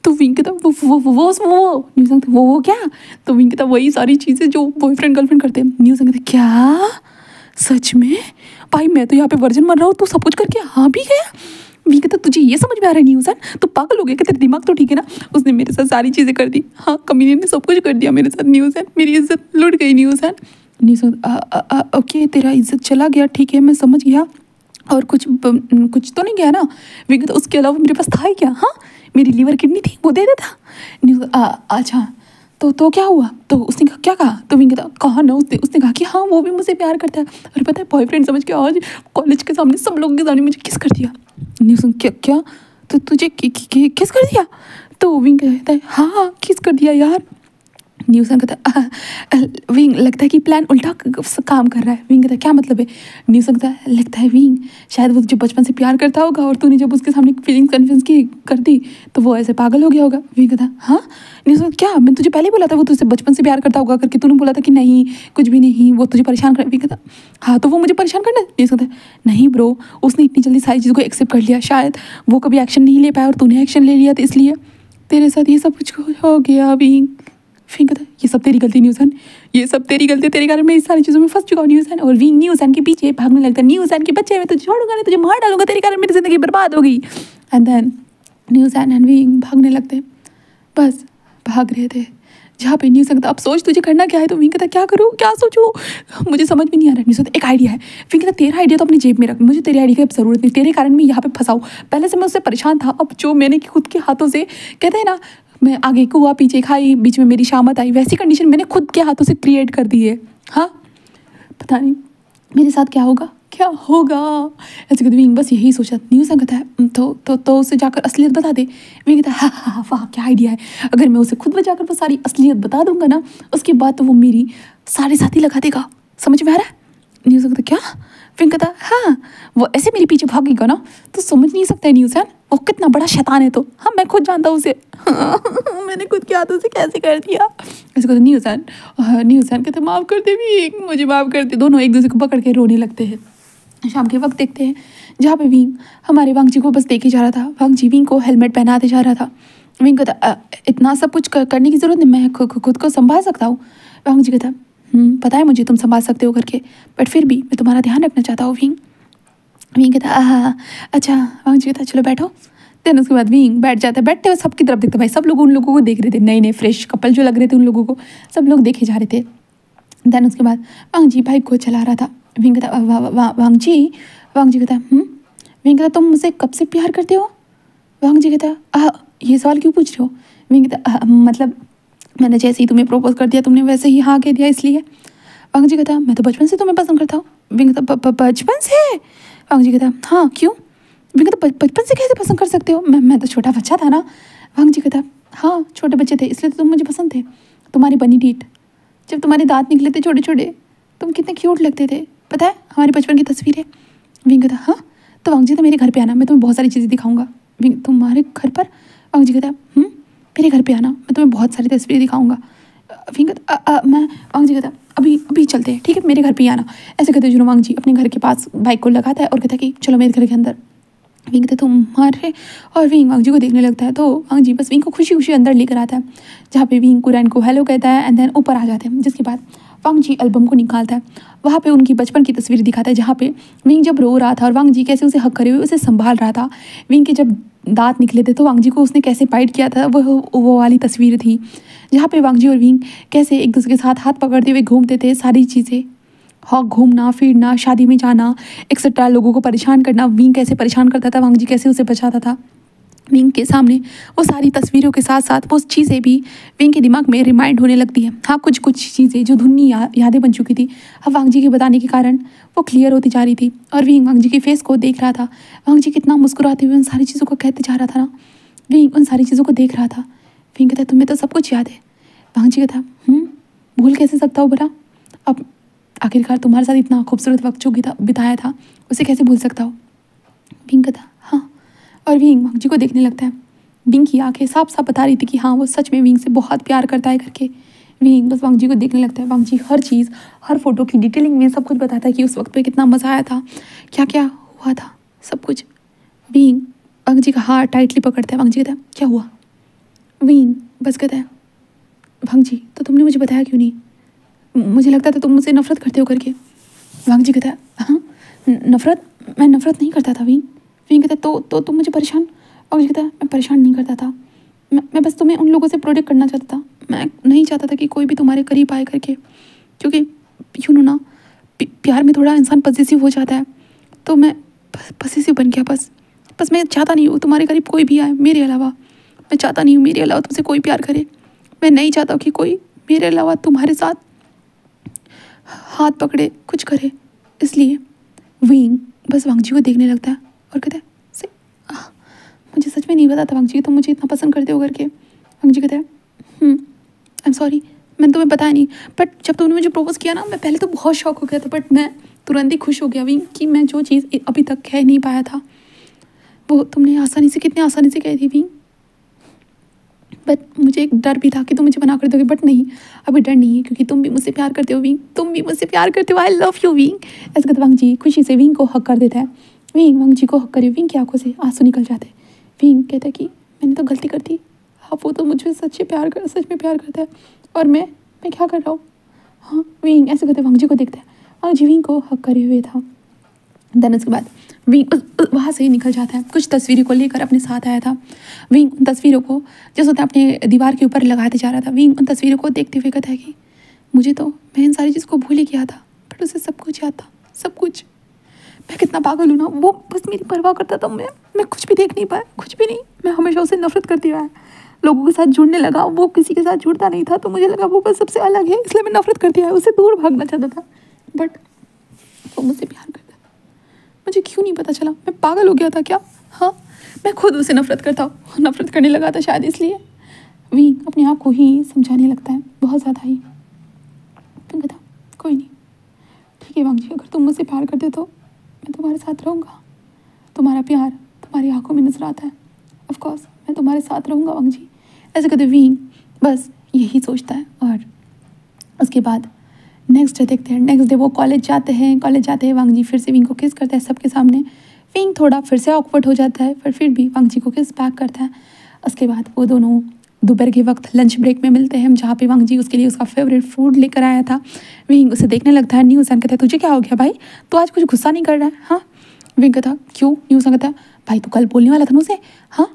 तो विंग कहता वो न्यूज़ वो क्या। तो विंग कहता वही सारी चीज़ें जो बॉयफ्रेंड गर्लफ्रेंड करते हैं। न्यूज़ कहता क्या सच में भाई मैं तो यहाँ पे वर्जन मर रहा हूँ, तू सब कुछ करके हाँ भी गया। विंग कहता तुझे ये समझ में आ रहा है न्यूज़ तो पागल हो गया कि तेरा दिमाग तो ठीक है ना। उसने मेरे साथ सारी चीज़ें कर दी, हाँ कमीने ने सब कुछ कर दिया मेरे साथ। न्यूज़ मेरी इज्जत लुट गई। न्यूज़ ओके तेरा इज्जत चला गया, ठीक है मैं समझ गया, और कुछ तो नहीं गया ना। विंग तो उसके अलावा मेरे पास था ही क्या, हाँ मेरी लीवर किडनी थी वो दे देता। न्यूज़ अच्छा तो क्या हुआ। तो उसने कहा क्या कहा। तो विंग कहा ना उसने कहा कि हाँ वो भी मुझे प्यार करता है, और पता है बॉयफ्रेंड समझ के आज कॉलेज के सामने सब लोगों के सामने मुझे किस कर दिया। न्यूज़ क्या तो तुझे किस कर दिया। तो विंग कहता है हाँ किस कर दिया यार। न्यूज़ कहता विंग लगता है कि प्लान उल्टा काम कर रहा है। विंग कहता क्या मतलब है। न्यूज़ कहता लगता है विंग शायद वो जो बचपन से प्यार करता होगा और तूने जब उसके सामने फीलिंग्स कन्फ्यूज की कर दी तो वो ऐसे पागल हो गया होगा। विंग कहता हाँ। न्यूज़ क्या मैं तुझे पहले बोला था वो तुझसे बचपन से प्यार करता होगा करके, तूने बोला था कि नहीं कुछ भी नहीं वो तुझे परेशान कर। विंग कहता हाँ तो वो मुझे परेशान करना। न्यूज़ कहता नहीं ब्रो उसने इतनी जल्दी सारी चीज़ों को एक्सेप्ट कर लिया, शायद वो कभी एक्शन नहीं ले पाया और तूने एक्शन ले लिया, तो इसलिए तेरे साथ ये सब कुछ हो गया। विंग फिर कहता ये सब तेरी गलती न्यूज़ ये सब तेरी गलती, तेरे कारण मैं इस सारी चीज़ों में फंस चुका हूँ। न्यूज़ और विंग न्यूज़ के पीछे भागने लगता है। न्यूज़ के बच्चे मैं तुझे छोड़ूंगा नहीं, तुझे मार डालूंगा, तेरे कारण मेरी ज़िंदगी बर्बाद होगी। And then news and Wing भागने लगते हैं, बस भाग रहे थे। जहाँ पे न्यूज़ कहता अब सोच तुझे करना क्या है। तो विंग कहता क्या करूँ क्या सोचूँ मुझे समझ में नहीं आ रहा। न्यूज़ एक आइडिया है। विंग कहता तेरा आइडिया तो अपनी जेब में रख, मुझे तेरे आइडिया की ज़रूरत नहीं, तेरे कारण मैं यहाँ पे फंसाऊँ। पहले से मैं उससे परेशान था, अब जो मैंने खुद के हाथों से कहते हैं ना मैं आगे कुआ पीछे खाई बीच में मेरी शामत आई, वैसी कंडीशन मैंने खुद के हाथों से क्रिएट कर दी है। हाँ पता नहीं मेरे साथ क्या होगा ऐसे कहते। विंग बस यही सोचा। न्यूज़ कहता है तो उसे जाकर असलियत बता दे। विंग कहता है हाँ वाह क्या आइडिया है, अगर मैं उसे खुद बजाकर वो सारी असलियत बता दूंगा ना उसके बाद तो वो मेरी सारे साथी लगा देगा। समझ में आ रहा है। न्यूज़ कहता क्या। विंग कहता हाँ वो ऐसे मेरे पीछे भागेगा ना तो समझ नहीं सकता है न्यूज़ वो कितना बड़ा शैतान है। तो हाँ मैं खुद जानता हूँ उसे मैंने खुद के हाथों से कैसे कर दिया। ऐसे कहते न्यूज़ कहते माफ़ कर दे विंग मुझे माफ़ कर दे। दोनों एक दूसरे को पकड़ के रोने लगते हैं। शाम के वक्त देखते हैं जहाँ पे विंग हमारे वांग जी को बस देखे जा रहा था। वांग जी विंग को हेलमेट पहनाते जा रहा था। विंग कहता इतना सब कुछ करने की ज़रूरत नहीं, मैं खुद को संभाल सकता हूँ। वांग जी कहता पता है मुझे तुम संभाल सकते हो करके, बट फिर भी मैं तुम्हारा ध्यान रखना चाहता हूँ। विंग कहता अच्छा। वांग जी कहता चलो बैठो। देन उसके बाद विंग बैठ जाता है। बैठते हुए सबकी तरफ देखते भाई सब लोग उन लोगों को देख रहे थे, नए नए फ्रेश कपल जो लग रहे थे उन लोगों को सब लोग देखे जा रहे थे। देन उसके बाद वांग जी बाइक को चला रहा था। विंग कहता वांग जी कहता विंग कहता तुम मुझसे कब से प्यार करते हो। वांग जी कहता ये सवाल क्यों पूछ रहे हो। विंग कहता मतलब मैंने जैसे ही तुम्हें प्रपोज कर दिया तुमने वैसे ही हाँ कह दिया इसलिए। वांग जी कहता मैं तो बचपन से तुम्हें पसंद करता हूँ। विंग कहता बचपन से। वांग जी कहता हाँ क्यों। विंग कहता बचपन से कैसे पसंद कर सकते हो? मैं तो छोटा बच्चा था ना। वांग जी कहता हाँ छोटे बच्चे थे इसलिए तो तुम मुझे पसंद थे। तुम्हारी बनी डीट, जब तुम्हारे दांत निकले थे छोटे छोटे, तुम कितने क्यूट लगते थे, पता है हमारे बचपन की तस्वीर है। विंग कहता हाँ तो वांग जी तो मेरे घर पे आना, मैं तुम्हें बहुत सारी चीज़ें दिखाऊंगा। विंग तुम्हारे घर पर? वांग जी कहता मेरे घर पे आना, मैं तुम्हें बहुत सारी तस्वीरें दिखाऊंगा। विंग कहता मैं, वांग जी कहता अभी अभी चलते हैं ठीक है, मेरे घर पे ही आना। ऐसे कहते जुनू वांग जी अपने घर के पास बाइक को लगाता है और कहता है कि चलो मेरे घर के अंदर। विंग कहते तुम्हारे, और विंग वांग जी को देखने लगता है। तो वांग जी बस विंग को खुशी खुशी अंदर लेकर आता है, जहाँ पे विंग कुरैन को हेलो कहता है एंड देन ऊपर आ जाते हैं। जिसके बाद वांग जी एल्बम को निकालता है, वहाँ पे उनकी बचपन की तस्वीर दिखाता है, जहाँ पे विंग जब रो रहा था और वांग जी कैसे उसे हक करे हुए उसे संभाल रहा था। विंग के जब दांत निकले थे तो वांग जी को उसने कैसे बाइट किया था, वो वाली तस्वीर थी, जहाँ पे वांग जी और विंग कैसे एक दूसरे के साथ हाथ पकड़ते हुए घूमते थे। सारी चीज़ें, हाँ घूमना फिरना, शादी में जाना एक्सेट्रा, लोगों को परेशान करना, विंग कैसे परेशान करता था, वांग जी कैसे उसे बचाता था। विंग के सामने वो सारी तस्वीरों के साथ साथ वो चीज़ें भी विंग के दिमाग में रिमाइंड होने लगती है। हाँ कुछ कुछ चीज़ें जो धुन्नी यादें बन चुकी थी, अब वांग जी के बताने के कारण वो क्लियर होती जा रही थी। और विंग वांग जी के फेस को देख रहा था, वांग जी कितना मुस्कुराते हुए उन सारी चीज़ों को कहते जा रहा था ना। विंग उन सारी चीज़ों को देख रहा था। विंग कहता तुम्हें तो सब कुछ याद है। वांग जी कहता भूल कैसे सकता हूँ भला, अब आखिरकार तुम्हारे साथ इतना खूबसूरत वक्त जो बिताया था उसे कैसे भूल सकता हूँ। विंग कहता हाँ, और विंग वांग जी को देखने लगता है। विंग की आंखें साफ साफ बता रही थी कि हाँ वो सच में विंग से बहुत प्यार करता है करके। विंग बस वांग जी को देखने लगता है। वांग जी हर चीज़, हर फोटो की डिटेलिंग में सब कुछ बताता है कि उस वक्त पे कितना मज़ा आया था, क्या क्या हुआ था, सब कुछ। विंग वांग जी का हाथ टाइटली पकड़ता है। वांग जी कहता है क्या हुआ? विंग बस कहता है वांग जी तो तुमने मुझे बताया क्यों नहीं? मुझे लगता था तुम मुझसे नफरत करते हो करके। वांग जी कहता है हाँ नफरत, मैं नफरत नहीं करता था विंग। विंग कहता है तो तुम मुझे परेशान? वांग जी कहता है मैं परेशान नहीं करता था, मैं बस तुम्हें उन लोगों से प्रोटेक्ट करना चाहता था। मैं नहीं चाहता था कि कोई भी तुम्हारे करीब आए करके, क्योंकि यू नो ना प्यार में थोड़ा इंसान पॉसेसिव हो जाता है, तो मैं पॉसेसिव बन गया। बस मैं चाहता नहीं हूँ तुम्हारे करीब कोई भी आए मेरे अलावा। मैं चाहता नहीं हूँ मेरे अलावा तुमसे कोई प्यार करे। मैं नहीं चाहता कि कोई मेरे अलावा तुम्हारे साथ हाथ पकड़े कुछ करे। इसलिए विंग बस वांग जी को देखने लगता है और कहता है मुझे सच में नहीं पता था वांग जी तुम मुझे इतना पसंद करते हो करके। वांग जी कहता है आई एम सॉरी, मैंने तुम्हें बताया नहीं, बट जब तुमने मुझे प्रपोज किया ना मैं पहले तो बहुत शौक हो गया था, बट मैं तुरंत ही खुश हो गया विंग कि मैं जो चीज़ अभी तक कह नहीं पाया था वो तुमने आसानी से, कितनी आसानी से कह दी विंग। बट मुझे एक डर भी था कि तुम मुझे मना कर दोगे, बट नहीं, अभी डर नहीं है क्योंकि तुम भी मुझसे प्यार करते हो विंग, तुम भी मुझसे प्यार करते हो। आई लव यू विंग। ऐसे कहते वांग जी खुशी से विंग को हक कर देता है। विंग वांग जी को हक करे, विंग की आंखों से आंसू निकल जाते हैं। विंग कहता है कि मैंने तो गलती कर दी, हाँ वो तो मुझे सच में प्यार करता है और मैं क्या कर रहा हूँ। हाँ विंग ऐसे कहते वांग जी को देखता है। वांग जी विंग को हक करे हुए था। देन उसके बाद विंग वहाँ से ही निकल जाता है। कुछ तस्वीरों को लेकर अपने साथ आया था। विंग उन तस्वीरों को जैसे होता है अपने दीवार के ऊपर लगाते जा रहा था। विंग उन तस्वीरों को देखते हुए कहता है कि मुझे तो, मैं इन सारी चीज़ को भूल ही किया था, बट उसे सब कुछ याद था, सब कुछ। मैं कितना पागल हूँ ना, वो बस मेरी परवाह करता था। मैं कुछ भी देख नहीं पाया, कुछ भी नहीं। मैं हमेशा उसे नफरत करती रहा, लोगों के साथ जुड़ने लगा, वो किसी के साथ जुड़ता नहीं था, तो मुझे लगा वो बस सबसे अलग है, इसलिए मैं नफरत करती रहा, उससे दूर भागना चाहता था, बट वो मुझसे प्यार करता था। मुझे क्यों नहीं पता चला? मैं पागल हो गया था क्या? हाँ मैं खुद उसे नफरत नफरत करने लगा था शायद, इसलिए विंग अपने आप को ही समझाने लगता है बहुत ज़्यादा ही। तुम बता कोई नहीं, ठीक है वांग जी, अगर तुम मुझसे प्यार करते तो मैं तुम्हारे साथ रहूँगा। तुम्हारा प्यार तुम्हारी आंखों में नजर आता है, ऑफ कोर्स मैं तुम्हारे साथ रहूँगा वांग जी। ऐसे कहते विंग बस यही सोचता है। और उसके बाद नेक्स्ट डे देखते हैं। नेक्स्ट डे वो कॉलेज जाते हैं। वांग जी फिर से विंग को किस करता है सबके सामने। विंग थोड़ा फिर से ऑकवर्ड हो जाता है, पर फिर भी वांग जी को किस बैक करता है। उसके बाद वो दोनों दोपहर के वक्त लंच ब्रेक में मिलते हैं, जहाँ पे वांग जी उसके लिए उसका फेवरेट फूड लेकर आया था। विंग उसे देखने लगता है। न्यूज़न कहता है तुझे क्या हो गया भाई, तो आज कुछ गुस्सा नहीं कर रहा है? हाँ विंग कहता क्यों? न्यूज़न कहता भाई तू कल बोलने वाला था ना उसे। हाँ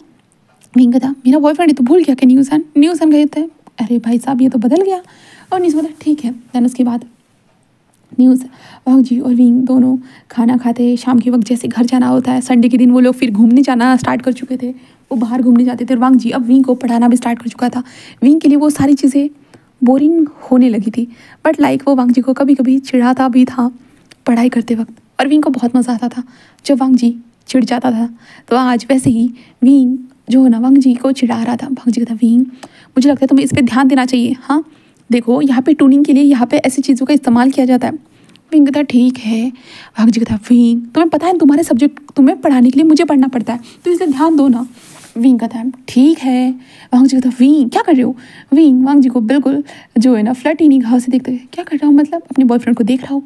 विंग कहता मेरा बॉयफ्रेंड है, तो भूल गया क्या? न्यूज़न कहता है अरे भाई साहब ये तो बदल गया। और न्यूज़ कहता ठीक है। देन उसके बाद वांग जी और विंग दोनों खाना खाते। शाम के वक्त जैसे घर जाना होता है, संडे के दिन वो लोग फिर घूमने जाना स्टार्ट कर चुके थे, वो बाहर घूमने जाते थे। और वांग जी अब विंग को पढ़ाना भी स्टार्ट कर चुका था। विंग के लिए वो सारी चीज़ें बोरिंग होने लगी थी, बट वो वांग जी को कभी कभी चिढ़ाता भी था पढ़ाई करते वक्त। और विंग को बहुत मज़ा आता था जब वांग जी चिढ़ जाता था। तो आज वैसे ही विंग जो है ना वांग जी को चिढ़ा रहा था। वांग जी कहता विंग मुझे लगता है तुम्हें इस पर ध्यान देना चाहिए। हाँ देखो यहाँ पे ट्यूनिंग के लिए यहाँ पे ऐसी चीज़ों का इस्तेमाल किया जाता है। विंग कहता ठीक है। वांग जी कहता विंग तुम्हें पता है तुम्हारे सब्जेक्ट तुम्हें पढ़ाने के लिए मुझे पढ़ना पड़ता है, तो इसे ध्यान दो ना। विंग कहता है ठीक है। वांग जी कहता विंग क्या कर रहे हो। विंग वांग जी को बिल्कुल जो है ना फ्लर्टी घाव से देखते हुए क्या कर रहा हूँ, मतलब अपने बॉयफ्रेंड को देख रहा हूँ।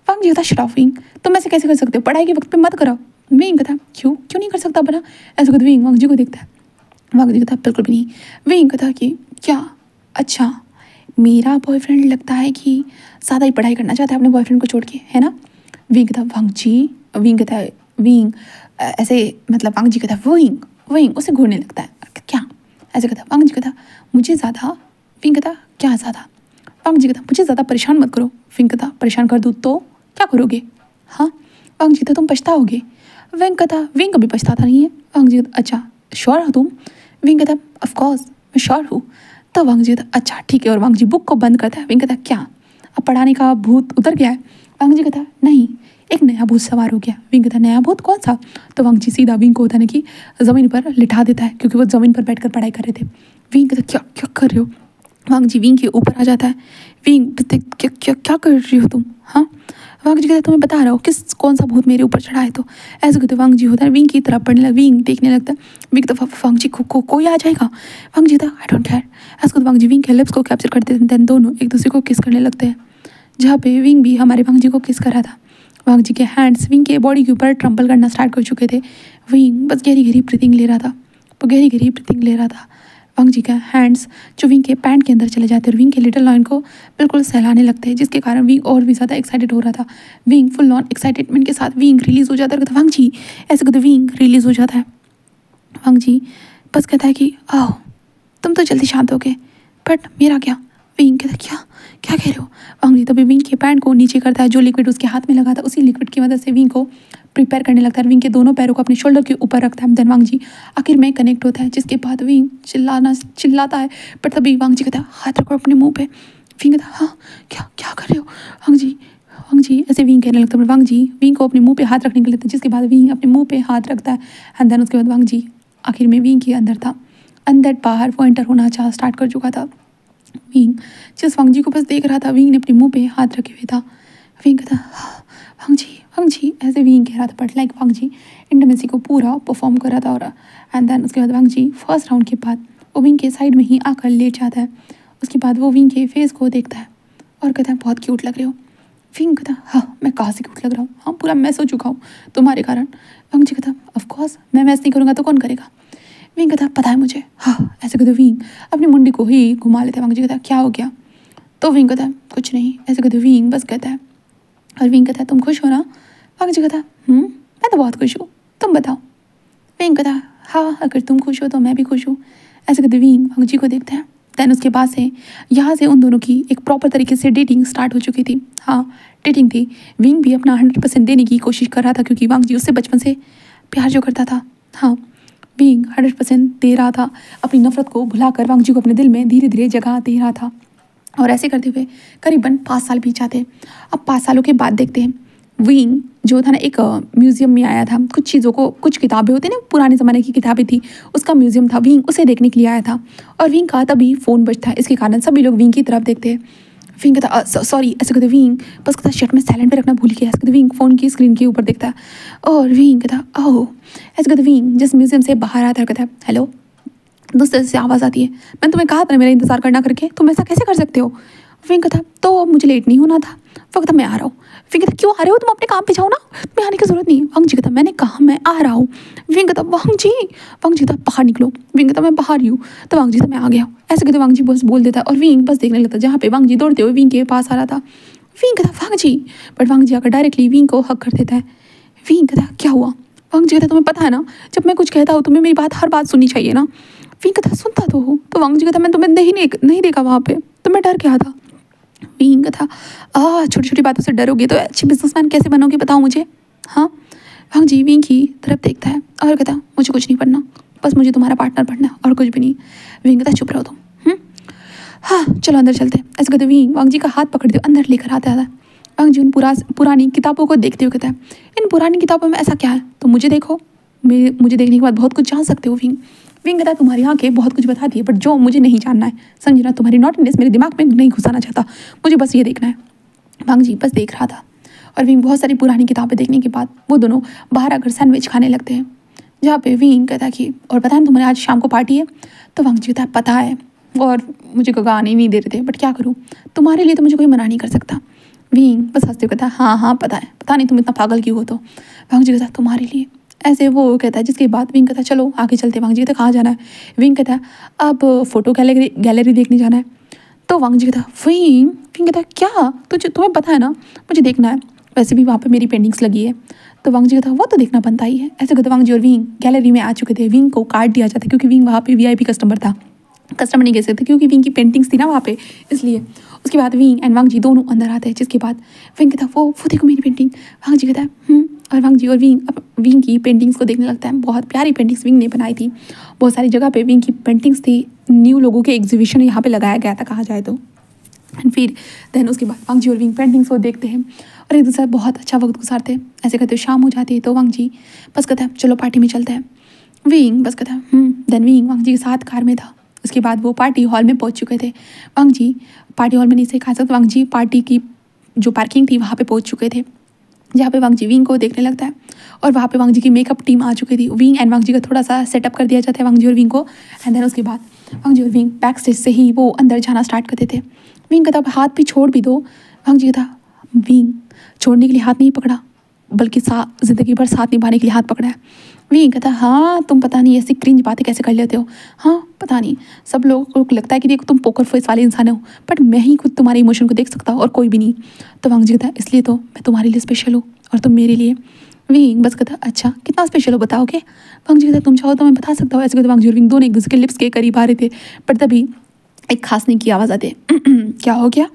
वांग जी कहता शट अप विंग तुम ऐसे कैसे कर सकते हो, पढ़ाई के वक्त पे मत करो। विंग कहता क्यों क्यों नहीं कर सकता बना, ऐसे कहते विंग वांग जी को देखता है। वांग जी कहता बिल्कुल भी नहीं। विंग कहता कि क्या अच्छा मेरा बॉयफ्रेंड लगता है कि ज़्यादा ही पढ़ाई करना चाहता है अपने बॉयफ्रेंड को छोड़ के, है ना। विंग कहता वांग जी, विंग कहता है विंग ऐसे मतलब वांग जी कहता विंग विंग उसे घूरने लगता है क्या, ऐसे कहता वांग जी कहता मुझे ज़्यादा, विंग कहता क्या ज़्यादा, वांग जी कहता मुझे ज़्यादा परेशान मत करो। विंग कहता परेशान कर दूँ तो क्या करोगे, हाँ। वांग जी कहता तुम पछताओगे। विंग कहता विंग कभी पछताता नहीं है। वांग जी कहता अच्छा श्योर हो तुम। विंग कहता ऑफकोर्स मैं श्योर हूँ। तो वांग जी कहता अच्छा ठीक है, और वांग जी बुक को बंद करता है। विंग कहता क्या अब पढ़ाने का भूत उतर गया है। वांग जी कहता नहीं एक नया भूत सवार हो गया। विंग कहता नया भूत कौन सा। तो वांग जी सीधा विंग को होता है ना कि ज़मीन पर लिटा देता है, क्योंकि वो ज़मीन पर बैठकर पढ़ाई कर रहे थे। विंग कहता क्या क्या कर रहे हो। वांग जी विंग के ऊपर आ जाता है। विंग क्या क्या क्या कर रही हो तुम, हाँ। वांग जी कहता तुम्हें बता रहा हो किस कौन सा भूत मेरे ऊपर चढ़ा है। तो ऐसे कहते वांग जी होता है विंग की तरफ पढ़ने लगा, विंग देखने लगता है। विंग तो वांग जी को कोई आ जाएगा। वांग जी था आई डोंट केयर। ऐसे कहते वांग जी विंग के लिप्स को कैप्चर करते हैं, देन दोनों एक दूसरे को किस करने लगते हैं, जहाँ पे विंग भी हमारे वांग जी को किस कर रहा था। वांग जी के हैंड्स विंग के बॉडी के ऊपर ट्रम्पल करना स्टार्ट कर चुके थे। विंग बस गहरी गहरी ब्रीथिंग ले रहा था, वो गहरी गहरी ब्रीथिंग ले रहा था। वांग जी का हैंड्स जो विंग के पैंट के अंदर चले जाते और विंग के लिटिल लॉइन को बिल्कुल सहलाने लगते हैं, जिसके कारण विंग और भी ज़्यादा एक्साइटेड हो रहा था। विंग फुल ऑन एक्साइटेडमेंट के साथ विंग रिलीज़ हो जाता है। कहता वांग जी ऐसे कहते विंग रिलीज़ हो जाता है। वांग जी बस कहता है कि आओ तुम तो जल्दी शांत हो गए, बट मेरा क्या। विंग कहता क्या क्या कह रहे हो। वांग जी तभी विंग के पैंट को नीचे करता है, जो लिक्विड उसके हाथ में लगा था उसी लिक्विड की मदद से विंग को प्रिपेयर करने लगता है। विंग के दोनों पैरों को अपने शोल्डर के ऊपर रखता है। देन वांग जी आखिर में कनेक्ट होता है, जिसके बाद विंग चिल्लाता है, बट तभी वांग जी कहता है हाथ रखो अपने मुंह पे। विंग कहता हाँ क्या क्या कर रहे हो। वांग जी ऐसे विंग कहने लगता है, वांग जी विंग को अपने मुंह पे हाथ रखने के लिए, जिसके बाद विंग अपने मुंह पे हाथ रखता है। एंड देन उसके बाद वांग जी आखिर में विंग के अंदर था, अंदर बाहर वो एंटर होना स्टार्ट कर चुका था। विंग जिस वांग जी को बस देख रहा था, विंग ने अपने मुंह पे हाथ रखे हुए था। विंग कहता वांग जी ऐसे विंग कह रहा था, but like Wang ji intimacy को पूरा परफॉर्म कर रहा था। और एंड देन उसके बाद वांग जी फर्स्ट राउंड के बाद वो विंग के साइड में ही आकर लेट जाता है। उसके बाद वो विंग के फेस को देखता है और कहता है बहुत क्यूट लग रहे हो। विंग कहता हाँ मैं कहाँ से क्यूट लग रहा हूँ, हाँ पूरा मैस हो चुका हूँ तुम्हारे कारण। वांग जी कहता ऑफकोर्स मैं मैस नहीं करूँगा तो कौन करेगा। विंग कहता पता है मुझे, हाँ। ऐसे कहते विंग अपनी मुंडी को ही घुमा लेते। वांग जी कहता क्या हो गया। तो विंग कहता कुछ नहीं। ऐसे कहते विंग बस कहता है, और विंग कहता तुम खुश हो ना। वांग जी कहता मैं तो बहुत खुश हूँ, तुम बताओ। विंग कहता हाँ अगर तुम खुश हो तो मैं भी खुश हूँ। ऐसे कहते विंग वांग जी को देखते हैं। दैन उसके बाद से यहाँ से उन दोनों की एक प्रॉपर तरीके से डेटिंग स्टार्ट हो चुकी थी। हाँ डेटिंग थी। विंग भी अपना 100% देने की कोशिश कर रहा था, क्योंकि वांग जी उससे बचपन से प्यार जो करता था। हाँ विंग 100% दे रहा था, अपनी नफरत को भुलाकर वांग जी को अपने दिल में धीरे धीरे जगह दे रहा था। और ऐसे करते हुए करीबन 5 साल बीत जाते। अब 5 सालों के बाद देखते हैं विंग जो था ना एक म्यूज़ियम में आया था। कुछ चीज़ों को, कुछ किताबें होती ना पुराने ज़माने की किताबें थी, उसका म्यूज़ियम था। विंग उसे देखने के लिए आया था, और विंग का तभी फ़ोन बजता है। इसके कारण सभी लोग विंग की तरफ देखते हैं। विंग कहता सॉरी। ऐसे कहते विंग बस कहता शर्ट में साइलेंट पे रखना भूल गया। ऐसे कहते विंग फ़ोन की स्क्रीन के ऊपर देखता है, और विंग कहता ओह। ऐसे कहते विंग जिस म्यूज़ियम से बाहर आता है कहता है हेलो। दूसरे से आवाज़ आती है मैंने तुम्हें कहा था मेरा इंतज़ार करना करके, तुम ऐसा कैसे कर सकते हो। विंग कहता तो मुझे लेट नहीं होना था। वो कहता मैं आ रहा हूँ। विंग कहता क्यों आ रहे हो, तुम अपने काम पे जाओ ना, तुम्हें आने की ज़रूरत नहीं। वांग जी कहता मैंने कहा मैं आ रहा हूँ। विंग कहता वांग जी कहता बाहर निकलो। विंग कहता मैं बाहर ही हूँ। तो वांग जी मैं आ गया। ऐसे कहते वांग जी बस बोल देता है, और विंग बस देखने लगता है जहाँ पे वांग जी दौड़ते हुए विंग के पास आ रहा था। विंग कहता वांग जी, बट वांग जी आकर डायरेक्टली विंग को हक कर देता है। विंग कहता क्या हुआ। वांग जी कहता तुम्हें पता है ना जब मैं कुछ कहता हूँ तुम्हें मेरी बात हर बात सुननी चाहिए ना। विंग कहता सुनता तो हो। तो वांग जी कहता मैं तुम्हें नहीं देखा वहाँ पे, तो मैं डर गया था। विंग कहता छोटी छोटी बातों से डरोगे तो अच्छे बिजनेसमैन कैसे बनोगे बताओ मुझे, हाँ। वांग जी विंग की तरफ देखता है और कहता मुझे कुछ नहीं बनना, बस मुझे तुम्हारा पार्टनर बनना है और कुछ भी नहीं। विंग कहता चुप रहो तुम, हाँ चलो अंदर चलते हैं। ऐसे कहते विंग वांग जी का हाथ पकड़ते अंदर लेकर आता है। वांग जी उन पुरानी किताबों को देखते हुए कहता है, इन पुरानी किताबों में ऐसा क्या है, तो मुझे देखो, मुझे देखने के बाद बहुत कुछ जान सकते हो विंग। विंग कहता है, तुम्हारी आंखें बहुत कुछ बता दी है, बट जो मुझे नहीं जानना है, समझ रहा, तुम्हारी नॉटीनेस मेरे दिमाग में नहीं घुसाना चाहता, मुझे बस ये देखना है। वांग जी बस देख रहा था। और विंग बहुत सारी पुरानी किताबें देखने के बाद वो दोनों बाहर आकर सैंडविच खाने लगते हैं, जहाँ पे विंग कहता है कि और पता है तुम्हारे आज शाम को पार्टी है, तो वांग जी कहता है पता है, और मुझे गगा आने नहीं दे रहे थे, बट क्या करूँ, तुम्हारे लिए तो मुझे कोई मना नहीं कर सकता। विंग बस हंसते हुए कहता है, हाँ हाँ पता है, पता नहीं तुम इतना पागल क्यों हो। तो वांग जी कहता है तुम्हारे लिए, ऐसे वो कहता है। जिसके बाद विंग कहता है चलो आगे चलते। वांग जी कहता है कहाँ जाना है। विंग कहता है अब फोटो गैलरी देखने जाना है। तो वांग जी कहता है विंग कहता है क्या, तुम्हें पता है ना मुझे देखना है, वैसे भी वहाँ पे मेरी पेंटिंग्स लगी है। तो वांग जी कहता है वो तो देखना बनता ही है। ऐसे कहते वांग जी और विंग गैलरी में आ चुके थे। विंग को कार्ड दिया जाता है क्योंकि विंग वहाँ पे VIP कस्टमर था, कस्टमर नहीं कह सकते क्योंकि विंग की पेंटिंग्स थी ना वहाँ पे, इसलिए। उसके बाद विंग एंड वांग जी दोनों अंदर आते हैं। जिसके बाद विंग कहता है वो देखो मेरी पेंटिंग। वांग जी कहता है और वांग जी और विंग अब विंग की पेंटिंग्स को देखने लगता है। बहुत प्यारी पेंटिंग्स विंग ने बनाई थी, बहुत सारी जगह पे विंग की पेंटिंग्स थी। न्यू लोगों के एग्जीबिशन यहाँ पे लगाया गया था कहा जाए तो। एंड फिर देन उसके बाद वांग जी और विंग पेंटिंग्स को देखते हैं और एक दूसरे बहुत अच्छा वक्त गुजारते हैं। ऐसे कहते शाम हो जाती है तो वांग जी बस कहता है चलो पार्टी में चलते हैं। विंग बस कहता है देन विंग वांग जी के साथ कार में था। उसके बाद वो पार्टी हॉल में पहुंच चुके थे। वांग जी पार्टी हॉल में नहीं से खा सकते, वांग जी पार्टी की जो पार्किंग थी वहाँ पे पहुंच चुके थे, जहाँ पे वांग जी विंग को देखने लगता है। और वहाँ पे वांग जी की मेकअप टीम आ चुकी थी। विंग एंड वांग जी का थोड़ा सा सेटअप कर दिया जाता है वांग जी और विंग को। एंड देन उसके बाद वांग जी और विंग बैक स्टेज से ही वो अंदर जाना स्टार्ट करते थे। विंग कहता अब हाथ भी छोड़ भी दो। वांग जी कहता विंग छोड़ने के लिए हाथ नहीं पकड़ा, बल्कि जिंदगी भर साथ निभाने के लिए हाथ पकड़ा है। विंग कहता हाँ तुम पता नहीं ऐसी क्रिंज बातें कैसे कर लेते हो, हाँ पता नहीं सब लोगों को लगता है कि देखो तुम पोकर फेस वाले इंसान हो, बट मैं ही खुद तुम्हारे इमोशन को देख सकता हूँ और कोई भी नहीं। तो वांग जी कहता इसलिए तो मैं तुम्हारे लिए स्पेशल हूँ और तुम मेरे लिए। विंग बस कहता अच्छा कितना स्पेशल हो बताओगे। वांग जी कहता तुम चाहो तो मैं बता सकता हूँ। ऐसे कहते वांग जी और विंग दोनों एक दूसरे के लिप्स के करीब आ रहे थे, पर तभी एक खांसने की आवाज़ आती है क्या हो गया।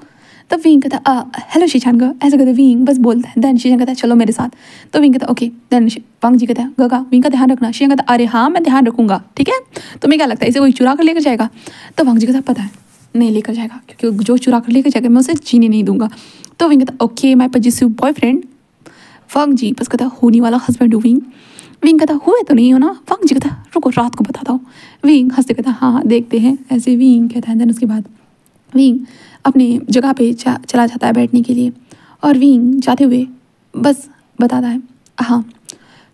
तब विंग कहता हेलो शीशान गा। ऐसे कहते विंग बस बोलता है। देन शीशान कहता है चलो मेरे साथ। तो विंग कहता ओके। देन वांग जी कहता है गगा विंग का ध्यान रखना। शीशान कहता अरे हाँ मैं ध्यान रखूंगा, ठीक है। तुम्हें क्या लगता है इसे कोई चुरा कर लेकर जाएगा। तो वांग जी कहता पता है नहीं लेकर जाएगा, क्योंकि जो चुरा कर लेकर जाएगा मैं उसे जीने नहीं दूंगा। तो विंग कहता ओके माई पॉजेसिव बॉयफ्रेंड। वांग जी बस कहता होने वाला हस्बैंड विंग। विंग कहता हुए तो नहीं हो ना। वांग जी कहता रुको रात को बताता हूँ। विंग हंसते कहता हाँ देखते हैं। ऐसे विंग कहता है। देन उसके बाद विंग अपनी जगह पे चला जाता है बैठने के लिए। और विंग जाते हुए बस बताता है हाँ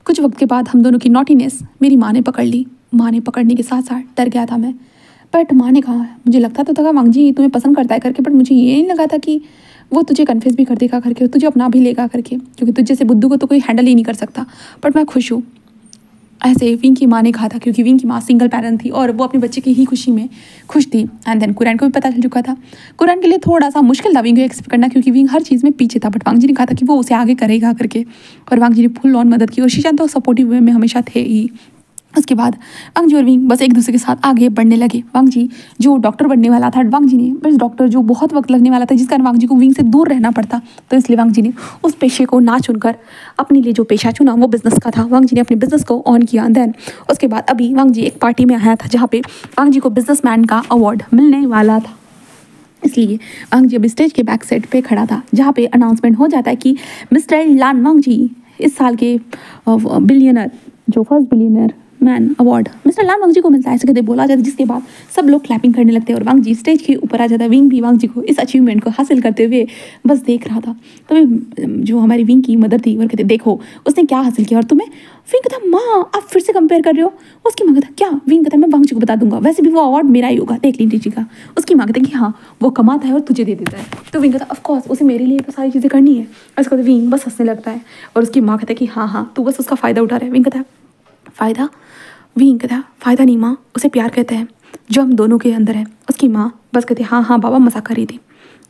कुछ वक्त के बाद हम दोनों की नॉटीनेस मेरी माँ ने पकड़ ली। माँ ने पकड़ने के साथ साथ डर गया था मैं, बट माँ ने कहा मुझे लगता तो था वांग जी तुम्हें पसंद करता है करके, बट मुझे ये नहीं लगा था कि वो तुझे कन्फेस भी कर देगा करके, तुझे अपना भी लेगा करके, क्योंकि तुझे से बुद्धू को तो कोई हैंडल ही नहीं कर सकता। बट मैं खुश हूँ। ऐसे विंग की माँ ने कहा था, क्योंकि विंग की माँ सिंगल पेरेंट थी और वो अपने बच्चे की ही खुशी में खुश थी। एंड देन कुरैन को भी पता चल चुका था। कुरैन के लिए थोड़ा सा मुश्किल था विंग को एक्सेप्ट करना, क्योंकि विंग हर चीज़ में पीछे था, बट वांग जी ने कहा था कि वो उसे आगे करेगा करके, और वांग जी ने फुल ऑन मदद की। और शीशान तो सपोर्टिव वे में हमेशा थे ही। उसके बाद वांग जी और विंग बस एक दूसरे के साथ आगे बढ़ने लगे। वांग जी जो डॉक्टर बनने वाला था, वांग जी ने बस डॉक्टर जो बहुत वक्त लगने वाला था, जिस कारण वांग जी को विंग से दूर रहना पड़ता, तो इसलिए वांग जी ने उस पेशे को ना चुनकर अपने लिए जो पेशा चुना वो बिजनेस का था। वांग जी ने अपने बिजनेस को ऑन किया। देन उसके बाद अभी वांग जी एक पार्टी में आया था जहाँ पे वांग जी को बिजनेसमैन का अवार्ड मिलने वाला था, इसलिए वांग जी अभी स्टेज के बैक साइड पे खड़ा था, जहाँ पे अनाउंसमेंट हो जाता है कि मिस्टर लान वांग जी इस साल के बिलियनर, जो first billionaire man award mister Lan Wang ji को मिलता है। ऐसे कहते बोला जाता है, जिसके बाद सब लोग क्लैपिंग करने लगते हैं और वांग जी स्टेज के ऊपर आ जाता है। विंग भी वांग जी को इस अचीवमेंट को हासिल करते हुए बस देख रहा था। तो जो हमारी विंग की मदर थी वो कहते देखो उसने क्या हासिल किया और तुम्हें। विंग कहता माँ आप फिर से कंपेयर कर रहे हो। उसकी माँ कहता क्या। विंग कहता मैं वांग जी को बता दूंगा, वैसे भी वो अवार्ड मेरा ही होगा, देख लीजिए का। उसकी माँ कहते कि हाँ वो कमाता है और तुझे दे देता है। तो विंग कहता ऑफकोर्स उसे मेरे लिए तो सारी चीज़ें करनी है। उसके बाद विंग बस हंसने लगता है और उसकी माँ कहता है कि हाँ तू बस उसका फ़ायदा उठा रहा है। विंग कहता है फ़ायदा। विंग कहता फ़ायदा नहीं माँ, उसे प्यार कहते हैं जो हम दोनों के अंदर है। उसकी माँ बस कहती हाँ बाबा मजाक कर रही थी।